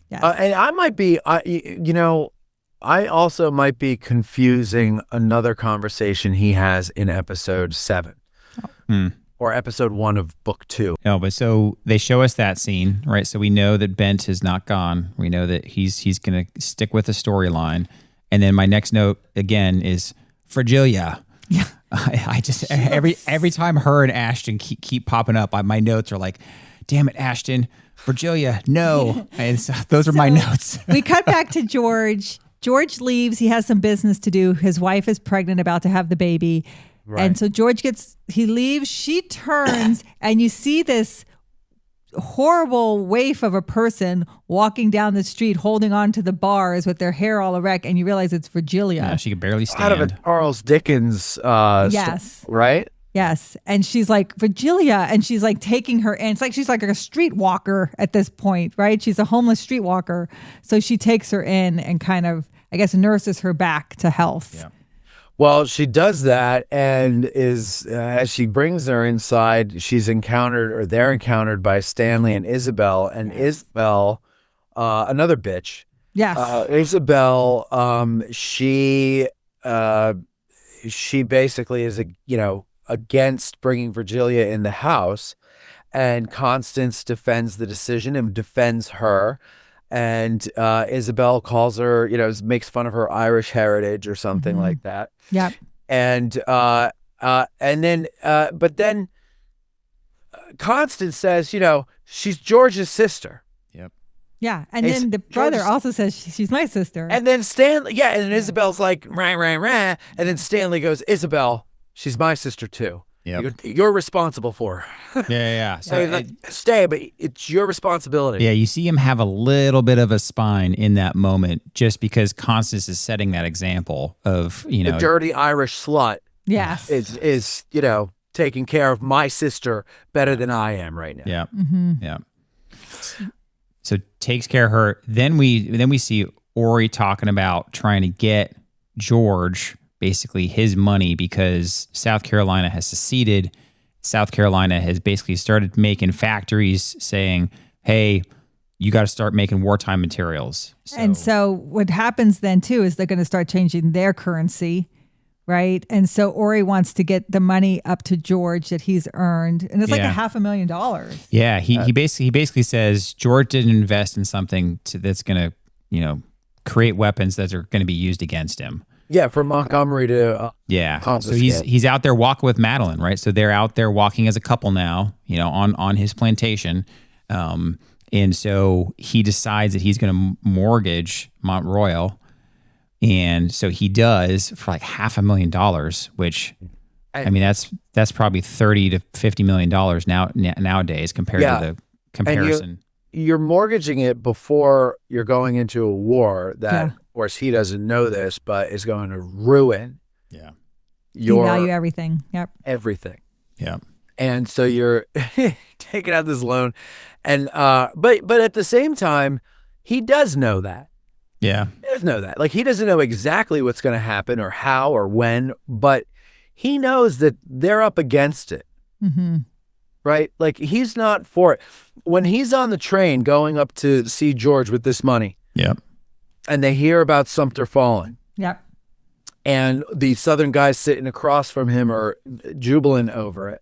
Yes. And I might be, I also might be confusing another conversation he has in episode 7 or episode 1 of book 2. No, but so they show us that scene, right? So we know that Bent is not gone. We know that he's going to stick with the storyline. And then my next note again is Virgilia. Yeah. I just every time her and Ashton keep popping up, my notes are like, damn it, Ashton, Virgilia, no. And so those are my notes. We cut back to George. George leaves. He has some business to do. His wife is pregnant, about to have the baby. Right. And so George he leaves. She turns and you see this horrible waif of a person walking down the street holding on to the bars with their hair all erect, and you realize it's Virgilia. Yeah, she could barely stand. Out of a Charles Dickens yes. right? Yes. And she's like, Virgilia, and she's like taking her in. It's like she's like a streetwalker at this point, right? She's a homeless streetwalker. So she takes her in and kind of, I guess, nurses her back to health. Yeah. Well, she does that, and as she brings her inside, they're encountered by Stanley and Isabel, and Isabel, another bitch. Yes. Isabel, she basically is against bringing Virgilia in the house, and Constance defends the decision and defends her. And Isabel calls her, makes fun of her Irish heritage or something like that. Yeah. And then Constance says, she's George's sister. Yep. Yeah. And then the brother also says she's my sister. And then Stanley, and then Isabel's like, rah, rah, rah. And then Stanley goes, Isabel, she's my sister too. Yep. You're responsible for her. Yeah. So stay, but it's your responsibility. Yeah, you see him have a little bit of a spine in that moment just because Constance is setting that example of, the dirty Irish slut. Yes. Is taking care of my sister better than I am right now. Yeah. Mm-hmm. Yeah. So takes care of her. Then we see Orry talking about trying to get George basically his money because South Carolina has seceded. South Carolina has basically started making factories saying, hey, you got to start making wartime materials. And so what happens then too is they're going to start changing their currency, right? And so Orry wants to get the money up to George that he's earned. And it's like $500,000. Yeah, he basically says George didn't invest in something that's going to, create weapons that are going to be used against him. Yeah, from Montgomery to so he's out there walking with Madeline, right? So they're out there walking as a couple now, on his plantation, and so he decides that he's going to mortgage Mont Royal, and so he does for like $500,000, which I mean that's probably $30 to $50 million nowadays compared to the comparison. You're mortgaging it before you're going into a war that, of course, he doesn't know this, but is going to ruin your devalue everything. Yep. Everything. Yeah. And so you're taking out this loan. And but at the same time, he does know that. Yeah. He does know that. Like, he doesn't know exactly what's going to happen or how or when, but he knows that they're up against it. Mm-hmm. Right? Like, he's not for it. When he's on the train going up to see George with this money, and they hear about Sumter falling, and the Southern guys sitting across from him are jubilant over it,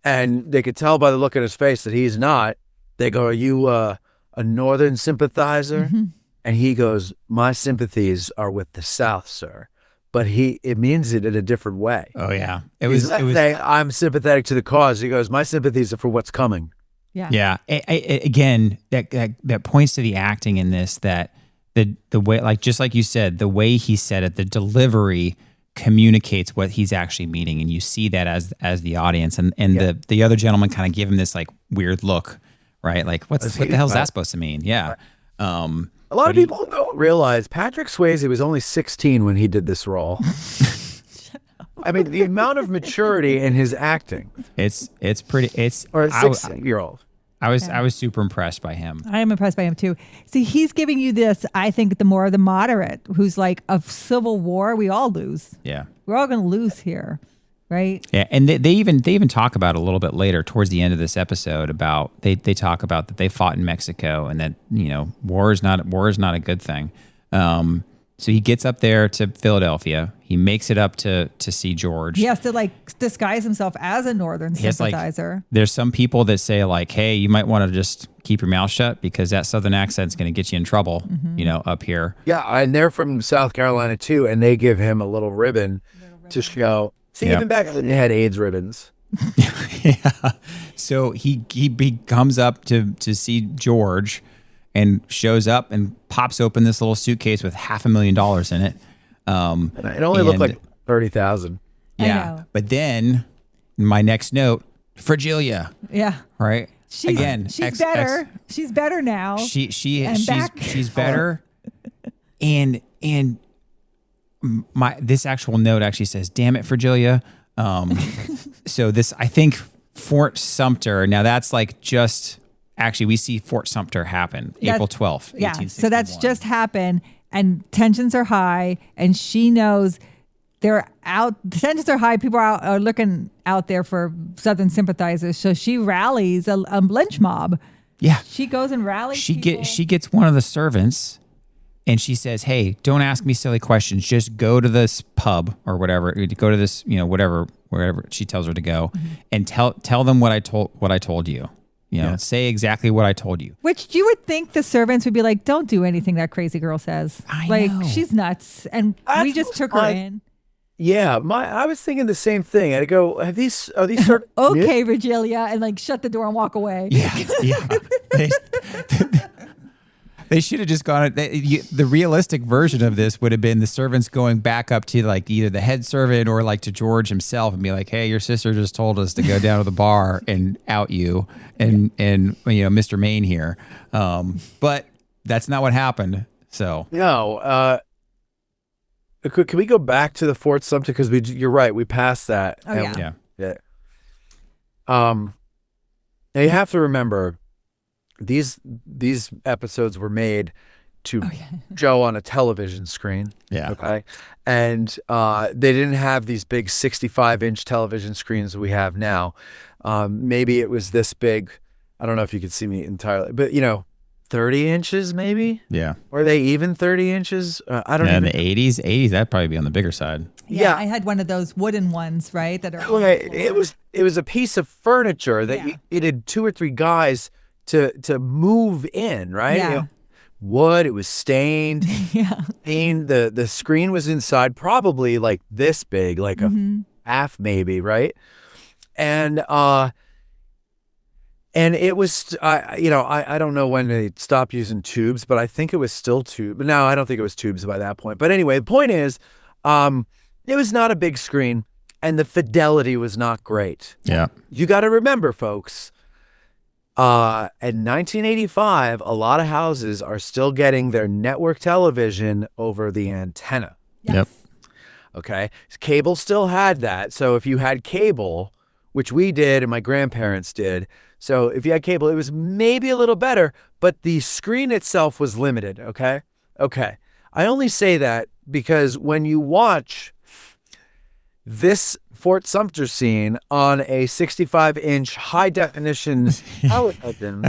and they could tell by the look on his face that he's not. They go, "Are you a Northern sympathizer?" Mm-hmm. And he goes, "My sympathies are with the South, sir." But it means it in a different way. Oh yeah, it was saying, I'm sympathetic to the cause. He goes, my sympathies are for what's coming. Yeah. Again, that points to the acting in this. That the way, like just like you said, the way he said it, the delivery communicates what he's actually meaning, and you see that as the audience, and the other gentleman kind of give him this like weird look, right? Like what the hell is that supposed to mean? Yeah. A lot of people don't realize Patrick Swayze was only 16 when he did this role. I mean, the amount of maturity in his acting, It's pretty. It's or a 6-year-old. I was super impressed by him. I am impressed by him too. See, he's giving you this, I think, the more of the moderate, who's like, a civil war, we all lose. Yeah. We're all going to lose here, right? Yeah, and they even talk about a little bit later towards the end of this episode about they talk about that they fought in Mexico and that war is not a good thing. So he gets up there to Philadelphia. He makes it up to see George. He has to like disguise himself as a Northern sympathizer. There's some people that say like, hey, you might want to just keep your mouth shut because that Southern accent's going to get you in trouble, up here. Yeah, and they're from South Carolina too, and they give him a little ribbon to show. See, even back then they had AIDS ribbons. Yeah. So he comes up to see George and shows up and pops open this little suitcase with $500,000 in it. And it only looked like 30,000. Yeah. But then my next note, Fragilia. Yeah. Right. She's better. She's better now. She's better. and this actual note actually says, "Damn it, Fragilia." So this, I think, Fort Sumter. Now that's like just actually we see Fort Sumter happen April 12th. Yeah. 1861. So that's just happened, and tensions are high, and she knows they're out. The tensions are high. People are looking out there for Southern sympathizers. So she rallies a lynch mob. Yeah. She goes and rallies. She gets one of the servants. And she says, "Hey, don't ask me silly questions. Just go to this pub or whatever. Go to this, wherever she tells her to go, and tell them what I told you. Say exactly what I told you." Which you would think the servants would be like, "Don't do anything that crazy girl says. I know. She's nuts." And we just took her in. Yeah, I was thinking the same thing. I'd go, are these certain? Okay, Virgilia, and like shut the door and walk away. Yeah. They should have just gone. The realistic version of this would have been the servants going back up to like either the head servant or like to George himself and be like, "Hey, your sister just told us to go down to the bar and out you and Mr. Maine here," but that's not what happened. So No. Can we go back to the Fort Sumter because you're right, we passed that. Oh yeah. Yeah. Now you have to remember. These episodes were made to show on a television screen. Yeah. Okay. And they didn't have these big 65-inch television screens we have now. Maybe it was this big. I don't know if you could see me entirely, but 30 inches maybe. Yeah. Were they even 30 inches? I don't know. In the 80s, that'd probably be on the bigger side. Yeah, I had one of those wooden ones, right? That are. Okay. It was a piece of furniture that you needed 2 or 3 guys to move in, right? Yeah. Wood, it was stained. Yeah. The screen was inside, probably like this big, like a half maybe, right? And it was I don't know when they stopped using tubes, but I think it was still tube. No, I don't think it was tubes by that point. But anyway, the point is, it was not a big screen and the fidelity was not great. Yeah. You got to remember, folks, in 1985, a lot of houses are still getting their network television over the antenna. Yes. Yep. Okay. Cable still had that. So if you had cable, which we did and my grandparents did, so if you had cable, it was maybe a little better, but the screen itself was limited. Okay. Okay. I only say that because when you watch this Fort Sumter scene on a 65-inch high-definition television,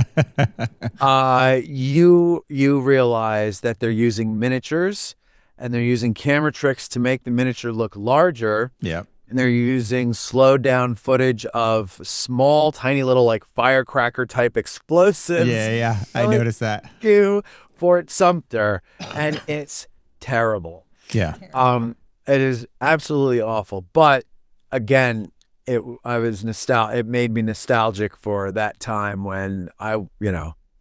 you realize that they're using miniatures and they're using camera tricks to make the miniature look larger. Yeah. And they're using slowed-down footage of small, tiny little like firecracker-type explosives. Yeah. I noticed that. To Fort Sumter, and it's terrible. Yeah. It is absolutely awful. But again, it made me nostalgic for that time when I,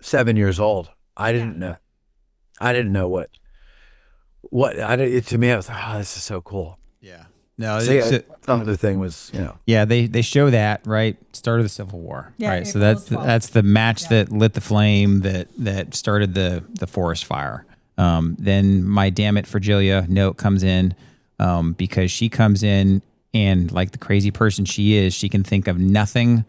7 years old. I didn't know what to me, I was like, this is so cool. Yeah. No, another thing was, Yeah, they show that, right? Start of the Civil War. Yeah, right. So April 12th. that's the match that lit the flame that started the forest fire. Then my damn it Virgilia note comes in because she comes in And like the crazy person she is, she can think of nothing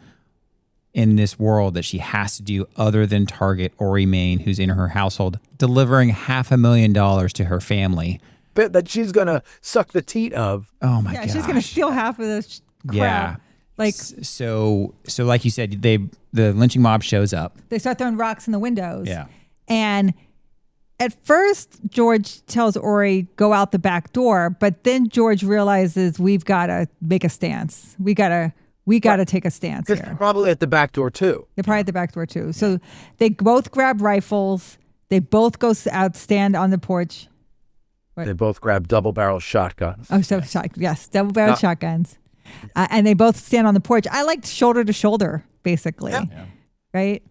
in this world that she has to do other than target Orry Main, who's in her household, delivering $500,000 to her family. Bit that she's gonna suck the teat of. Oh my god! She's gonna steal half of this crap. Yeah. Like so like you said, the lynching mob shows up. they start throwing rocks in the windows. Yeah. And at first, George tells Orry, go out the back door. But then George realizes we've got to make a stance. We got to take a stance here. Probably at the back door too. They're probably at the back door too. So they both grab rifles. They both go out, stand on the porch. They both grab double-barrel shotguns. Oh, so yes, double-barrel shotguns. And they both stand on the porch. I liked shoulder to shoulder, basically. Yeah. Right?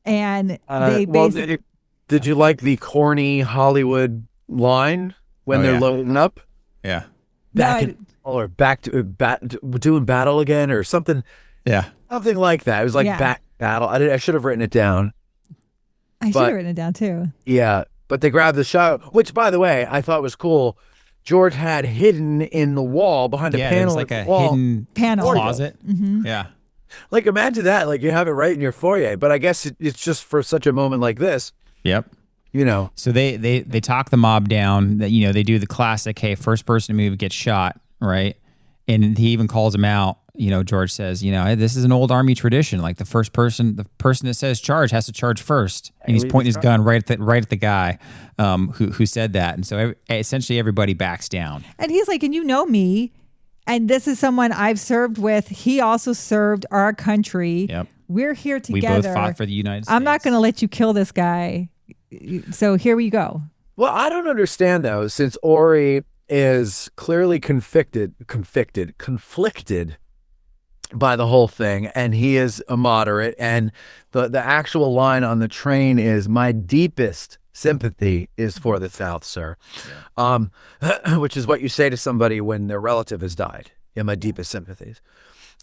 And they basically... Did you like the corny Hollywood line when they're loading up? Yeah. Back to doing battle again or something. Yeah. Something like that. It was like back battle. I should have written it down. I should have written it down too. Yeah. But they grabbed the shot, which, by the way, I thought was cool. George had hidden in the wall behind a panel. Like a wall. hidden panel closet. Mm-hmm. Yeah. Like, imagine that. Like, you have it right in your foyer. But I guess it's just for such a moment like this. Yep. You know. So they talk the mob down. That they do the classic, hey, first person to move gets shot, right? And he even calls him out. George says, hey, this is an old Army tradition. Like the person that says charge has to charge first, and he's pointing his gun right at the guy who said that. And so essentially everybody backs down. And he's like, and you know me, and this is someone I've served with. He also served our country. Yep. We're here together. We both fought for the United States. I'm not going to let you kill this guy. So here we go. Well, I don't understand though, since Orry is clearly conflicted by the whole thing, and he is a moderate, and the actual line on the train is, my deepest sympathy is for the South, sir. Which is what you say to somebody when their relative has died. Yeah, my deepest sympathies.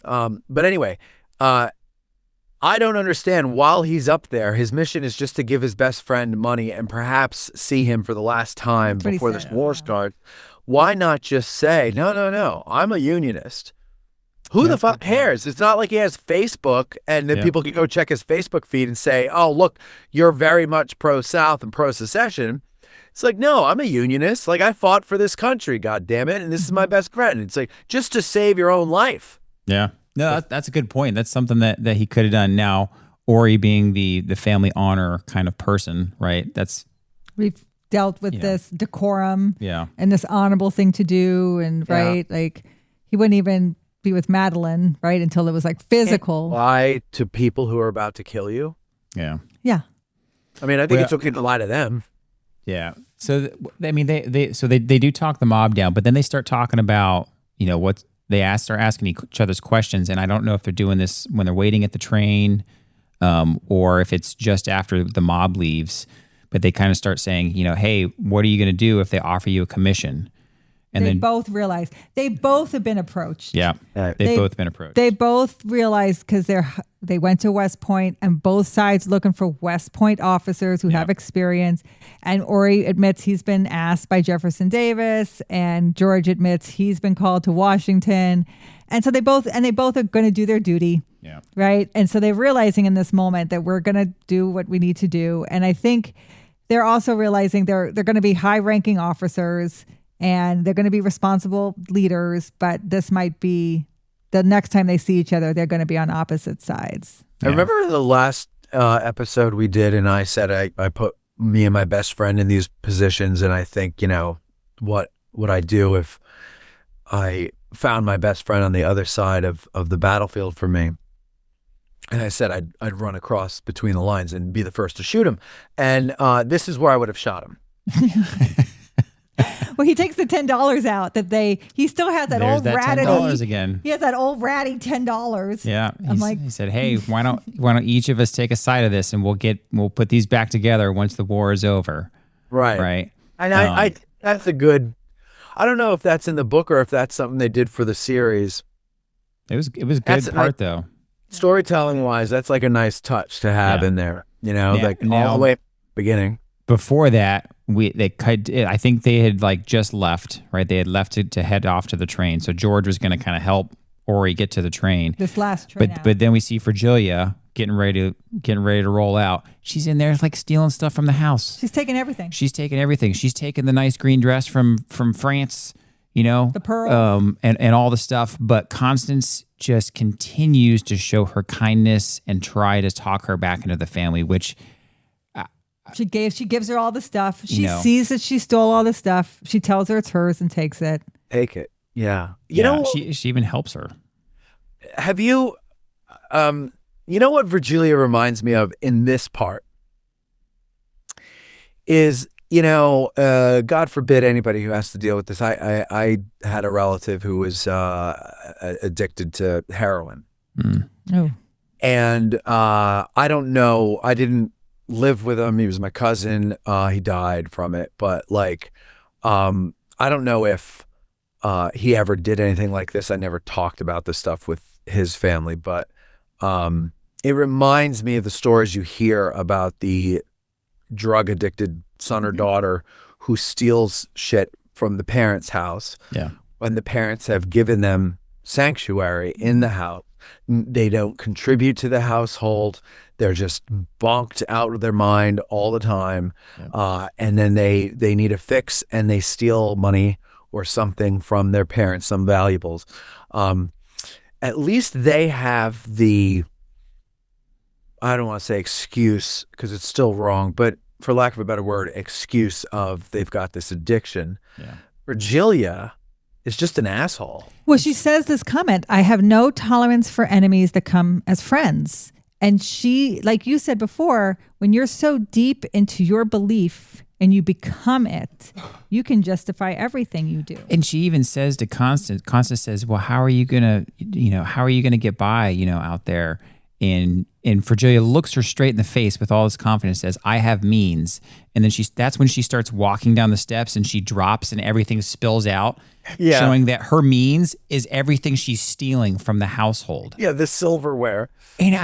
But anyway, I don't understand, while he's up there, his mission is just to give his best friend money and perhaps see him for the last time before this war starts. Why not just say, no, I'm a unionist. Who the fuck cares? It's not like he has Facebook and then people can go check his Facebook feed and say, oh, look, you're very much pro-South and pro-secession. It's like, no, I'm a unionist. Like, I fought for this country, God damn it, and this is my best friend. It's like, just to save your own life. Yeah. No, that's a good point. That's something that he could have done. Now, Orry being the family honor kind of person, right? We've dealt with this decorum and this honorable thing to do, and right, like he wouldn't even be with Madeline, right, until it was like physical. Lie to people who are about to kill you. Yeah. Yeah. I mean, I think it's okay to lie to them. Yeah. So they do talk the mob down, but then they start talking about what they start asking each other's questions, and I don't know if they're doing this when they're waiting at the train, or if it's just after the mob leaves. But they kind of start saying, hey, what are you going to do if they offer you a commission? And they then both realize they both have been approached. Yeah, they've both been approached. They both realize because they went to West Point, and both sides looking for West Point officers who have experience. And Orry admits he's been asked by Jefferson Davis, and George admits he's been called to Washington. And so they both are going to do their duty. Yeah. Right. And so they're realizing in this moment that we're going to do what we need to do. And I think they're also realizing they're going to be high-ranking officers. And they're going to be responsible leaders, but this might be the next time they see each other, they're going to be on opposite sides. I remember the last episode we did, and I said I put me and my best friend in these positions, and I think, what would I do if I found my best friend on the other side of the battlefield for me? And I said I'd run across between the lines and be the first to shoot him. And this is where I would have shot him. Well, he takes the $10 out he still has that old ratty $10 again. He has that old ratty $10. Yeah. He said, hey, why don't each of us take a side of this, and we'll put these back together once the war is over. Right. Right. And I that's a good, I don't know if that's in the book or if that's something they did for the series. It was a good part though. Storytelling wise, that's like a nice touch to have in there, like all the way at the beginning. before that, I think they had like just left, right? They had left to head off to the train. So George was going to kind of help Orry get to the train. This last train out. But then we see Virgilia getting ready to roll out. She's in there like stealing stuff from the house. She's taking everything. She's taking the nice green dress from France, the pearl, and all the stuff. But Constance just continues to show her kindness and try to talk her back into the family, which she gives her all the stuff. She sees that she stole all the stuff. She tells her it's hers and takes it. Take it. Yeah. She even helps her. Have you, what Virgilia reminds me of in this part is, God forbid anybody who has to deal with this. I had a relative who was addicted to heroin. Mm. Oh. And I don't know. I didn't live with him. He was my cousin. He died from it. But I don't know if he ever did anything like this. I never talked about this stuff with his family, but it reminds me of the stories you hear about the drug addicted son or daughter who steals shit from the parents' house. Yeah. When the parents have given them sanctuary in the house, they don't contribute to the household. They're just bonked out of their mind all the time. Yeah. And then they need a fix and they steal money or something from their parents, some valuables. At least they have the, I don't want to say excuse because it's still wrong, but for lack of a better word, excuse of they've got this addiction. Yeah. Virgilia is just an asshole. Well, she says this comment, I have no tolerance for enemies that come as friends. And she, like you said before, when you're so deep into your belief and you become it, you can justify everything you do. And she even says to Constance says, well, how are you gonna get by, out there? And Virgilia looks her straight in the face with all this confidence, says, I have means. And then that's when she starts walking down the steps and she drops and everything spills out, showing that her means is everything she's stealing from the household. Yeah, the silverware. And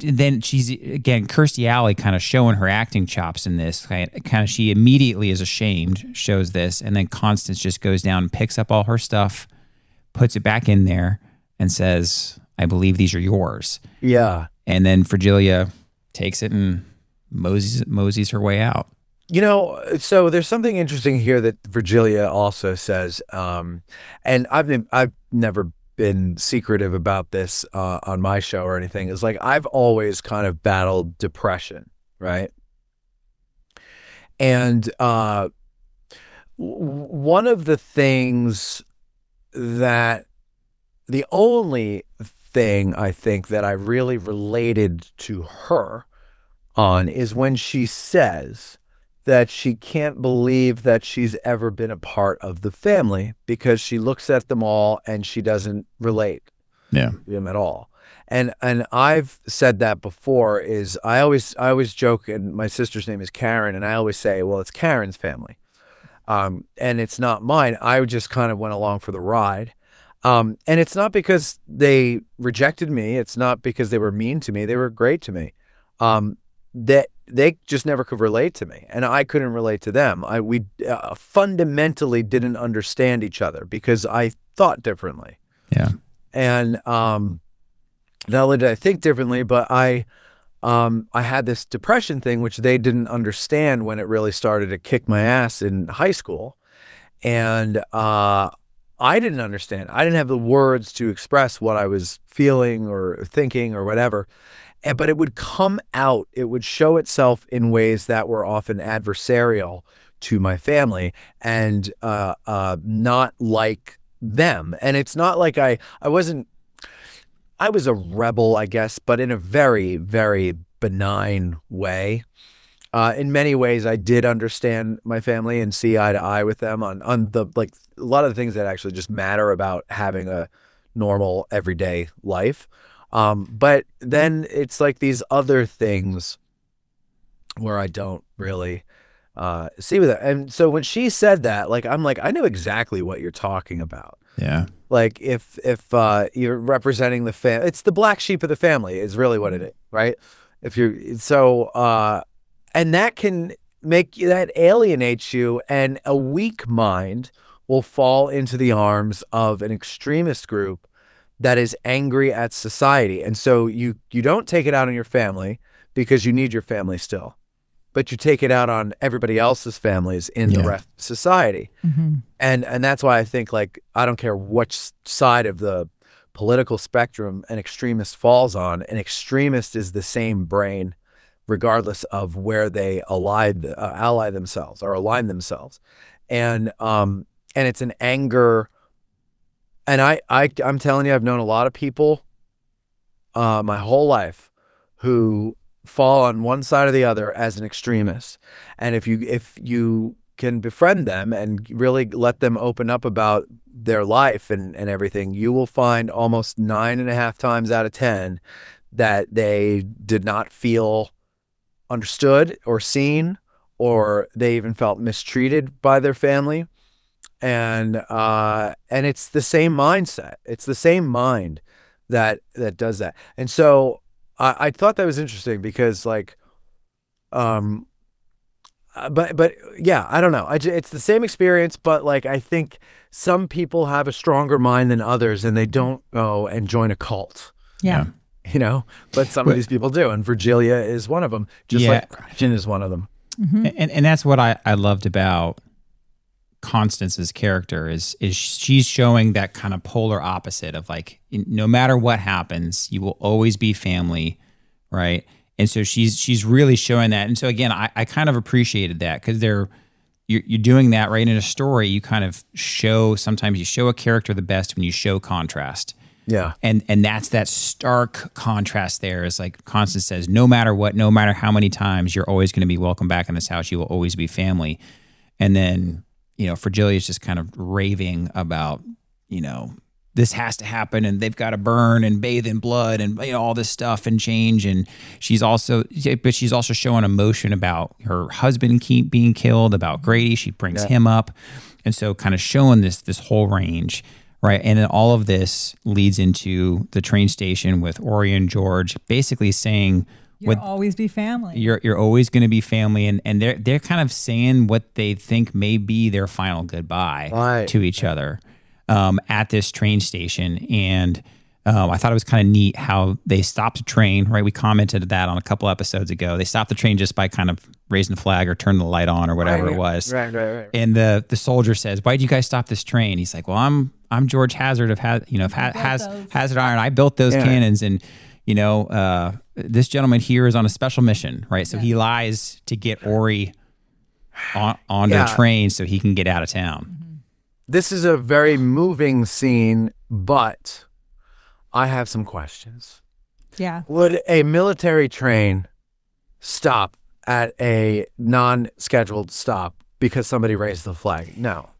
then she's, again, Kirstie Alley kind of showing her acting chops in this. Kind of she immediately is ashamed, shows this, and then Constance just goes down and picks up all her stuff, puts it back in there, and says, I believe these are yours. Yeah. And then Virgilia takes it and moseys her way out. So there's something interesting here that Virgilia also says, and I've never been secretive about this on my show or anything. Is like I've always kind of battled depression, right? And one of the things the only thing I think that I really related to her on is when she says that she can't believe that she's ever been a part of the family because she looks at them all and she doesn't relate to them at all. And I've said that before is I always joke, and my sister's name is Karen, and I always say, well, it's Karen's family. And it's not mine. I just kind of went along for the ride. And it's not because they rejected me. It's not because they were mean to me. They were great to me. That they just never could relate to me, and I couldn't relate to them. We fundamentally didn't understand each other because I thought differently. Yeah. And not only did I think differently, but I had this depression thing, which they didn't understand when it really started to kick my ass in high school. And I didn't understand. I didn't have the words to express what I was feeling or thinking or whatever. But it would come out, it would show itself in ways that were often adversarial to my family and not like them. And it's not like I was a rebel, I guess, but in a very, very benign way. In many ways, I did understand my family and see eye to eye with them on the a lot of the things that actually just matter about having a normal everyday life. But then it's like these other things where I don't really see with it. And so when she said that, I'm like, I know exactly what you're talking about. Yeah. Like if you're representing the family, it's the black sheep of the family is really what it is, right? And that can that alienates you, and a weak mind will fall into the arms of an extremist group that is angry at society. And so you don't take it out on your family because you need your family still, but you take it out on everybody else's families in the rest of society. And that's why I think, like, I don't care which side of the political spectrum an extremist falls on, an extremist is the same brain regardless of where they ally themselves or align themselves. And it's an anger. And I'm telling you, I've known a lot of people my whole life who fall on one side or the other as an extremist. And if you can befriend them and really let them open up about their life and everything, you will find almost 9.5 times out of 10 that they did not feel understood or seen, or they even felt mistreated by their family. And it's the same mindset. It's the same mind that does that. And so I thought that was interesting because, like, but yeah, I don't know. It's the same experience, but, like, I think some people have a stronger mind than others, and they don't go and join a cult. Yeah. You know, but some of these people do, and Virgilia is one of them, just like Christian is one of them. And that's what I loved about Constance's character is she's showing that kind of polar opposite of, like, no matter what happens, you will always be family, right? And so she's really showing that. And so again, I kind of appreciated that because you're doing that right in a story. You kind of sometimes you show a character the best when you show contrast. Yeah. And that's that stark contrast there is, like Constance says, no matter what, no matter how many times, you're always going to be welcome back in this house. You will always be family. And then, Virgilia's just kind of raving about, this has to happen and they've got to burn and bathe in blood and all this stuff and change. And she's also showing emotion about her husband being killed, about Grady. She brings him up. And so kind of showing this whole range. Right. And then all of this leads into the train station with Orry and George basically saying, You'll always be family. You're always going to be family. And they're kind of saying what they think may be their final goodbye to each other at this train station. And I thought it was kind of neat how they stopped the train, right? We commented that on a couple episodes ago. They stopped the train just by kind of raising the flag or turning the light on or whatever it was. Right. And the soldier says, "Why did you guys stop this train?" He's like, "Well, I'm George Hazard of Hazard Iron. I built those cannons, and this gentleman here is on a special mission, right?" So he lies to get Orry onto the train so he can get out of town. This is a very moving scene, but I have some questions. Yeah. Would a military train stop at a non-scheduled stop because somebody raised the flag? No.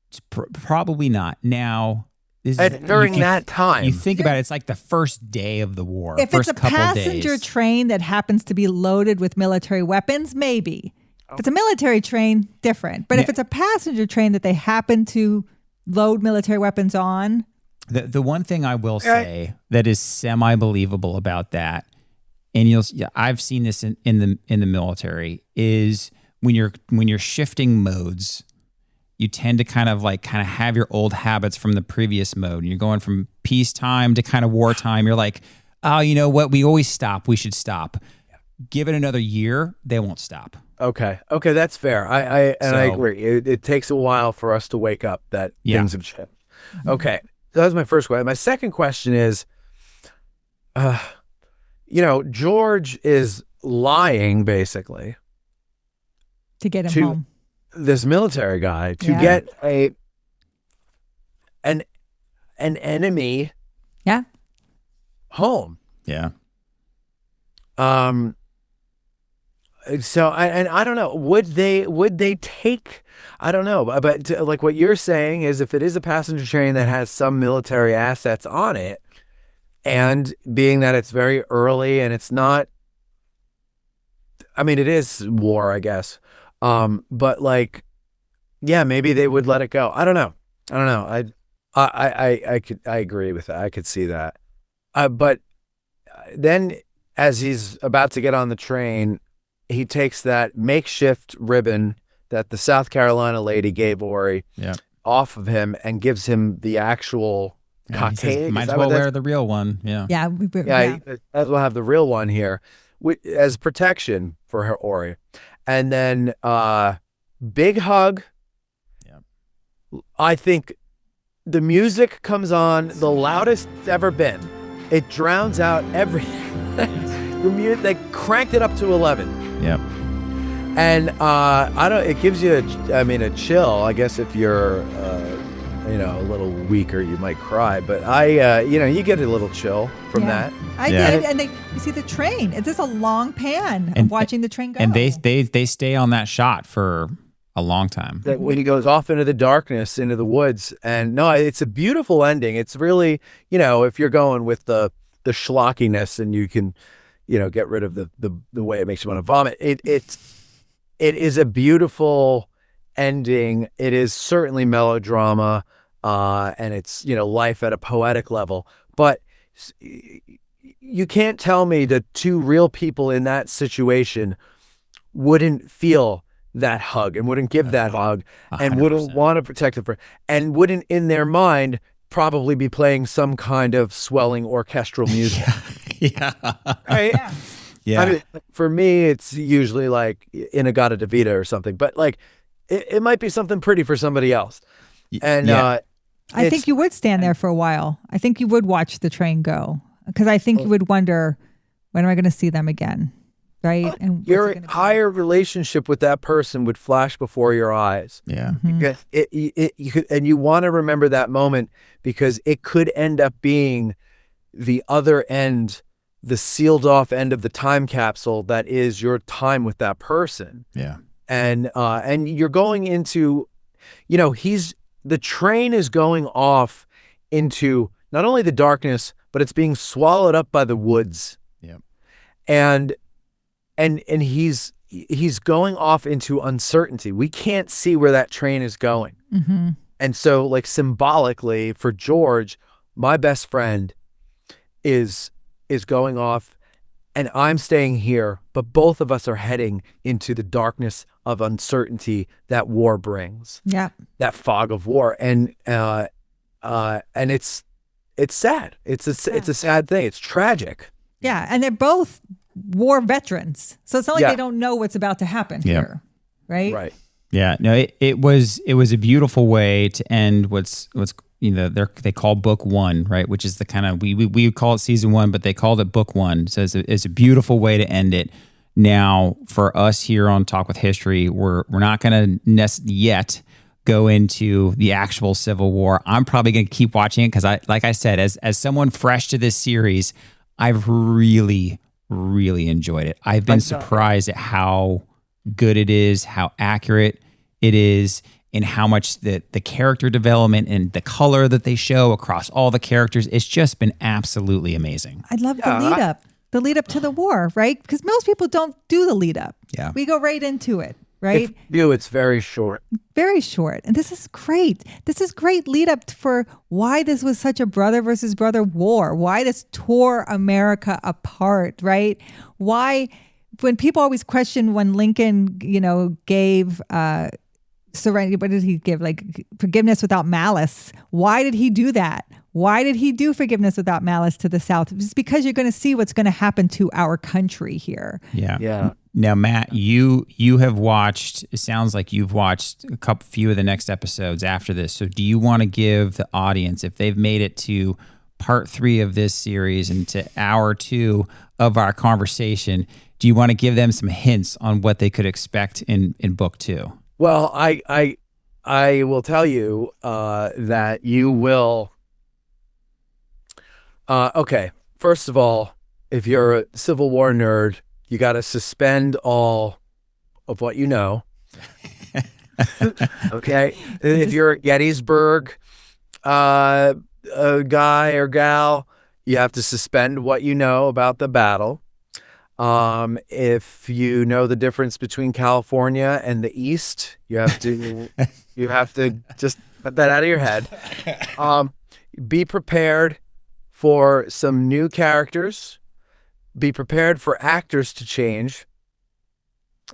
It's probably not. Now, during that time, you think about it, it's like the first day of the war. If it's a passenger train that happens to be loaded with military weapons, maybe. If it's a military train, different. But if it's a passenger train that they happen to load military weapons on. The one thing I will say that is semi-believable about that, and I've seen this in the military, is when you're shifting modes, you tend to kind of have your old habits from the previous mode. And you're going from peacetime to kind of wartime. You're like, oh, you know what? We always stop. We should stop. Give it another year, they won't stop. Okay, that's fair. I agree. It takes a while for us to wake up that things have changed. Okay, so that was my first question. My second question is, George is lying basically to get him home. This military guy to get an enemy home. Yeah. So I don't know. Would they take? I don't know. But like what you're saying is, if it is a passenger train that has some military assets on it, and being that it's very early and it's not, I mean, it is war, I guess. But maybe they would let it go. I don't know. I agree with that. I could see that. But then as he's about to get on the train, he takes that makeshift ribbon that the South Carolina lady gave Orry Yeah. off of him and gives him the actual He cockade. says, might as well wear the real one. Yeah. Yeah. Yeah, as well have the real one here as protection for her Orry. And then big hug. Yeah. I think the music comes on the loudest it's ever been. It drowns out they cranked it up to 11. Yep. And it gives you a chill. I guess if you're a little weaker, you might cry, but you get a little chill from that. I did. And you see the train. It's just a long pan of watching the train go. And they stay on that shot for a long time. That when he goes off into the darkness, into the woods, and no, it's a beautiful ending. It's really, if you're going with the schlockiness and you can, get rid of the way it makes you want to vomit. It is a beautiful ending. It is certainly melodrama, and it's life at a poetic level. But you can't tell me that two real people in that situation wouldn't feel that hug and wouldn't give that hug 100%. And wouldn't want to protect it and wouldn't in their mind probably be playing some kind of swelling orchestral music. Yeah. Right? Yeah. I mean, for me, it's usually like Inagata Davida or something, but like it might be something pretty for somebody else. And I think you would stand there for a while. I think you would watch the train go because I think you would wonder, when am I going to see them again? Right? And your entire relationship with that person would flash before your eyes. Yeah. Mm-hmm. And you want to remember that moment because it could end up being the other end, the sealed off end of the time capsule that is your time with that person. Yeah. And you're going into, the train is going off into not only the darkness, but it's being swallowed up by the woods. Yeah. And he's going off into uncertainty. We can't see where that train is going. Mm-hmm. And so like symbolically for George, my best friend is going off and I'm staying here, but both of us are heading into the darkness of uncertainty that war brings. Yeah. That fog of war. And it's sad. It's a sad thing. It's tragic. Yeah. And they're both war veterans. So it's not like they don't know what's about to happen here. Right? Right. Yeah. No, it was a beautiful way to end what's they call book one, right? Which is the kind of we call it season one, but they called it book one. So it's a beautiful way to end it. Now, for us here on Talk with History, we're not going to yet go into the actual Civil War. I'm probably going to keep watching it because like I said, as someone fresh to this series, I've really, really enjoyed it. I've been surprised at how good it is, how accurate it is, and how much the character development and the color that they show across all the characters. It's just been absolutely amazing. I love the lead up to the war, right? Because most people don't do the lead up. Yeah. We go right into it, right? It's very short. Very short. And this is great. This is great lead up for why this was such a brother versus brother war, why this tore America apart, right? Why, when people always question when Lincoln, gave serenity, what did he give? Like forgiveness without malice. Why did he do that? Why did he do forgiveness without malice to the South? It's because you're going to see what's going to happen to our country here. Yeah. Yeah. Now, Matt, you have watched, it sounds like you've watched a few of the next episodes after this. So do you want to give the audience, if they've made it to part 3 of this series and to hour 2 of our conversation, do you want to give them some hints on what they could expect in book 2? Well, I will tell you that you will. Okay, first of all, if you're a Civil War nerd, you got to suspend all of what you know. Okay, if you're a Gettysburg a guy or gal, you have to suspend what you know about the battle. If you know the difference between California and the East, you have to just put that out of your head. Be prepared for some new characters. Be prepared for actors to change.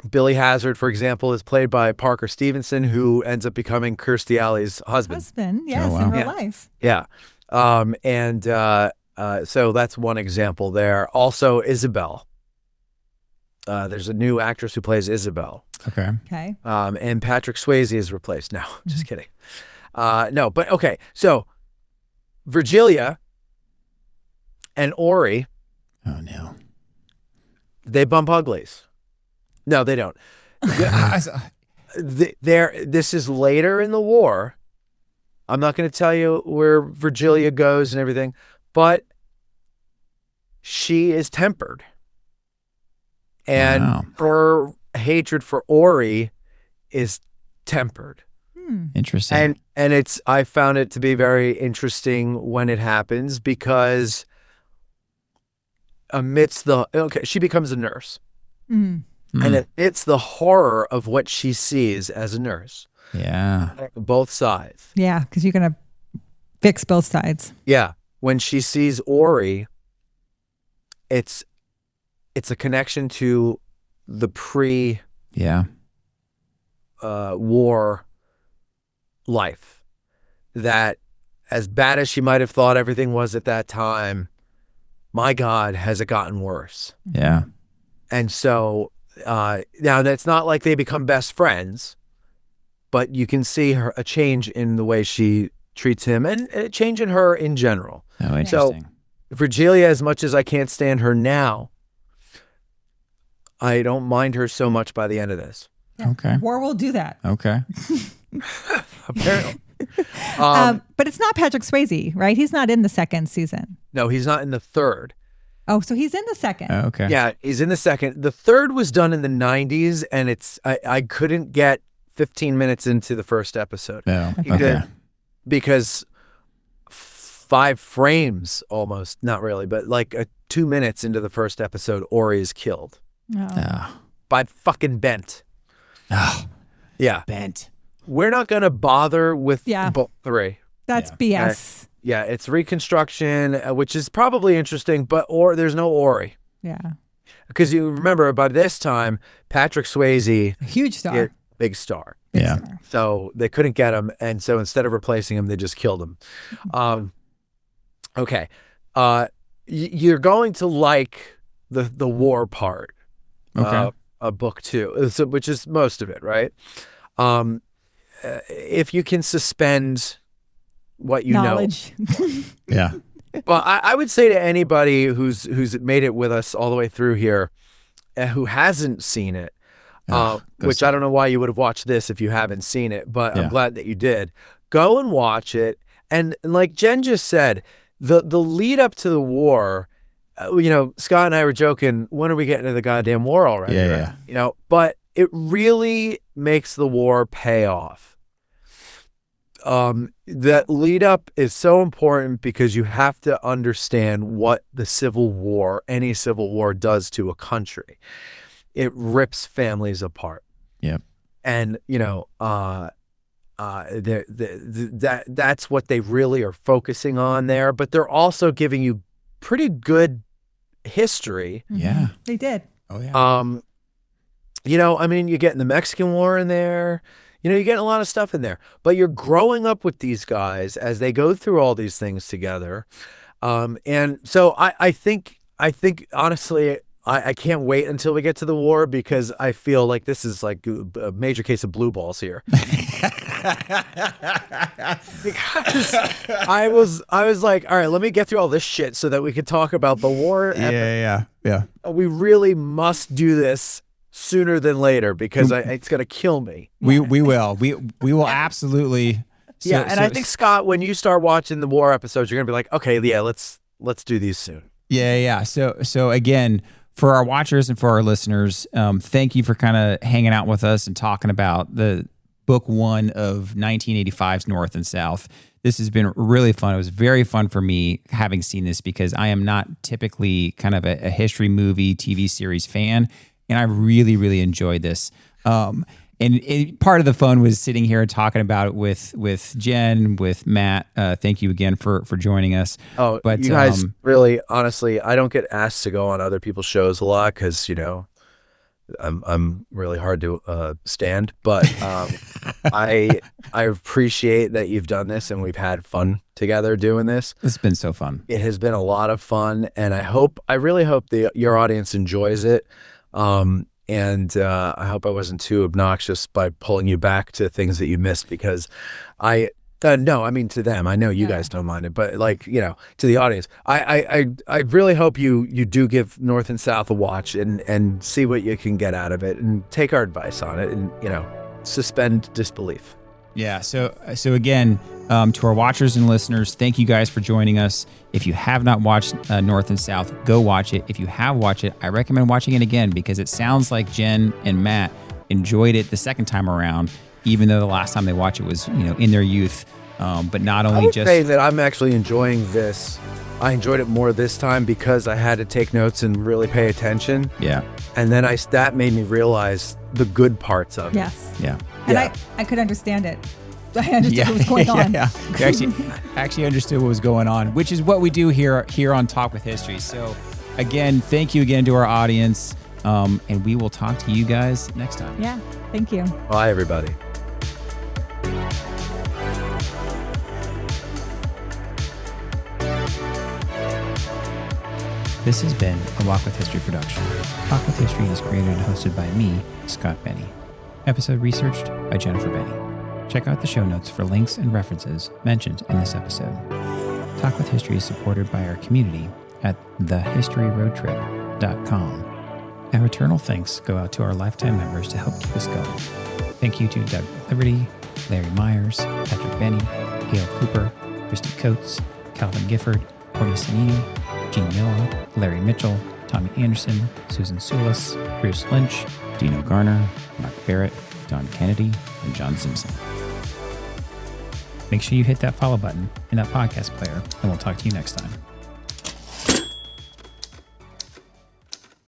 Billy Hazard, for example, is played by Parker Stevenson, who ends up becoming Kirstie Alley's husband. Yes, wow. in real Yeah. life. Yeah. So that's one example there. Also, Isabel. There's a new actress who plays Isabel. Okay. Okay. And Patrick Swayze is replaced. No, just kidding. No, but okay. So Virgilia and Orry, Oh no. they bump uglies. No, they don't. This is later in the war. I'm not going to tell you where Virgilia goes and everything, but she is tempered. And Wow. her hatred for Orry is tempered. Interesting. And I found it to be very interesting when it happens because she becomes a nurse. Mm. And it's the horror of what she sees as a nurse. Yeah. Both sides. Yeah, because you're going to fix both sides. Yeah. When she sees Orry, it's a connection to the Yeah. war life. That as bad as she might have thought everything was at that time, my God, has it gotten worse? Yeah. And so now that's not like they become best friends, but you can see a change in the way she treats him and a change in her in general. Oh, interesting. Virgilia, as much as I can't stand her now, I don't mind her so much by the end of this. Okay. War will do that. Okay. Apparently. But it's not Patrick Swayze, right? He's not in the second season. No, he's not in the third. Oh, so he's in the second. Okay. Yeah, he's in the second. The third was done in the 90s, and I couldn't get 15 minutes into the first episode. No. Okay. Because 5 frames almost, not really, but like 2 minutes into the first episode, Orry is killed Oh. by fucking Bent. Oh. Yeah. Bent. We're not going to bother with both 3. That's BS. Yeah, it's reconstruction, which is probably interesting, but there's no Orry. Yeah. Because you remember, by this time, Patrick Swayze, A huge star. big star. Big Yeah. star. So they couldn't get him, and so instead of replacing him, they just killed him. Okay. You're going to like the war part Okay. of book 2, which is most of it, right? If you can suspend what you Knowledge. Yeah. know. Well, I would say to anybody who's made it with us all the way through here, who hasn't seen it, which I don't know why you would have watched this if you haven't seen it, but I'm glad that you did. Go and watch it. And like Jen just said, the lead up to the war, Scott and I were joking, when are we getting to the goddamn war already? Yeah, right? But it really makes the war pay off. That lead up is so important because you have to understand what the any civil war does to a country. It rips families apart. Yep. And, that's what they really are focusing on there, but they're also giving you pretty good history. Yeah. They did. Oh yeah. You're getting the Mexican War in there. You're getting a lot of stuff in there, but you're growing up with these guys as they go through all these things together. And so I think honestly, I can't wait until we get to the war because I feel like this is like a major case of blue balls here. Because I was like, all right, let me get through all this shit so that we can talk about the war. Yeah. We really must do this sooner than later because it's going to kill me. We will. We will absolutely. I think, Scott, when you start watching the war episodes, you're going to be like, okay, yeah, let's do these soon. Yeah. So again, for our watchers and for our listeners, thank you for kind of hanging out with us and talking about the book 1 of 1985's North and South. This has been really fun. It was very fun for me having seen this because I am not typically kind of a history movie, TV series fan. And I really, really enjoyed this. And part of the fun was sitting here and talking about it with Jen, with Matt. Thank you again for joining us. Oh, but you guys, really, honestly, I don't get asked to go on other people's shows a lot because, I'm really hard to stand, but I appreciate that you've done this and we've had fun together doing this. It's been so fun. It has been a lot of fun, and I really hope your audience enjoys it. And I hope I wasn't too obnoxious by pulling you back to things that you missed, because no, I mean to them. I know you guys don't mind it, but like, to the audience, I really hope you do give North and South a watch and see what you can get out of it, and take our advice on it, and suspend disbelief. Yeah. So again, to our watchers and listeners, thank you guys for joining us. If you have not watched North and South, go watch it. If you have watched it, I recommend watching it again, because it sounds like Jen and Matt enjoyed it the second time around, even though the last time they watched it was, in their youth. But not only I would just say that I'm actually enjoying this. I enjoyed it more this time because I had to take notes and really pay attention. Yeah. And then that made me realize the good parts of it. Yes. Yeah. And I could understand it. I understood what was going on. Yeah. You actually understood what was going on, which is what we do here on Talk with History. So again, thank you again to our audience. And we will talk to you guys next time. Yeah. Thank you. Bye, everybody. This has been a Walk with History production. Talk with History is created and hosted by me, Scott Benny. Episode researched by Jennifer Benny. Check out the show notes for links and references mentioned in this episode. Talk with History is supported by our community at thehistoryroadtrip.com. Our eternal thanks go out to our lifetime members to help keep us going. Thank you to Doug Liberty, Larry Myers, Patrick Benny, Gail Cooper, Christy Coates, Calvin Gifford, Courtney Sanini, Gene Miller, Larry Mitchell, Tommy Anderson, Susan Sulis, Bruce Lynch, Dino Garner, Mark Barrett, Don Kennedy, and John Simpson. Make sure you hit that follow button in that podcast player, and we'll talk to you next time.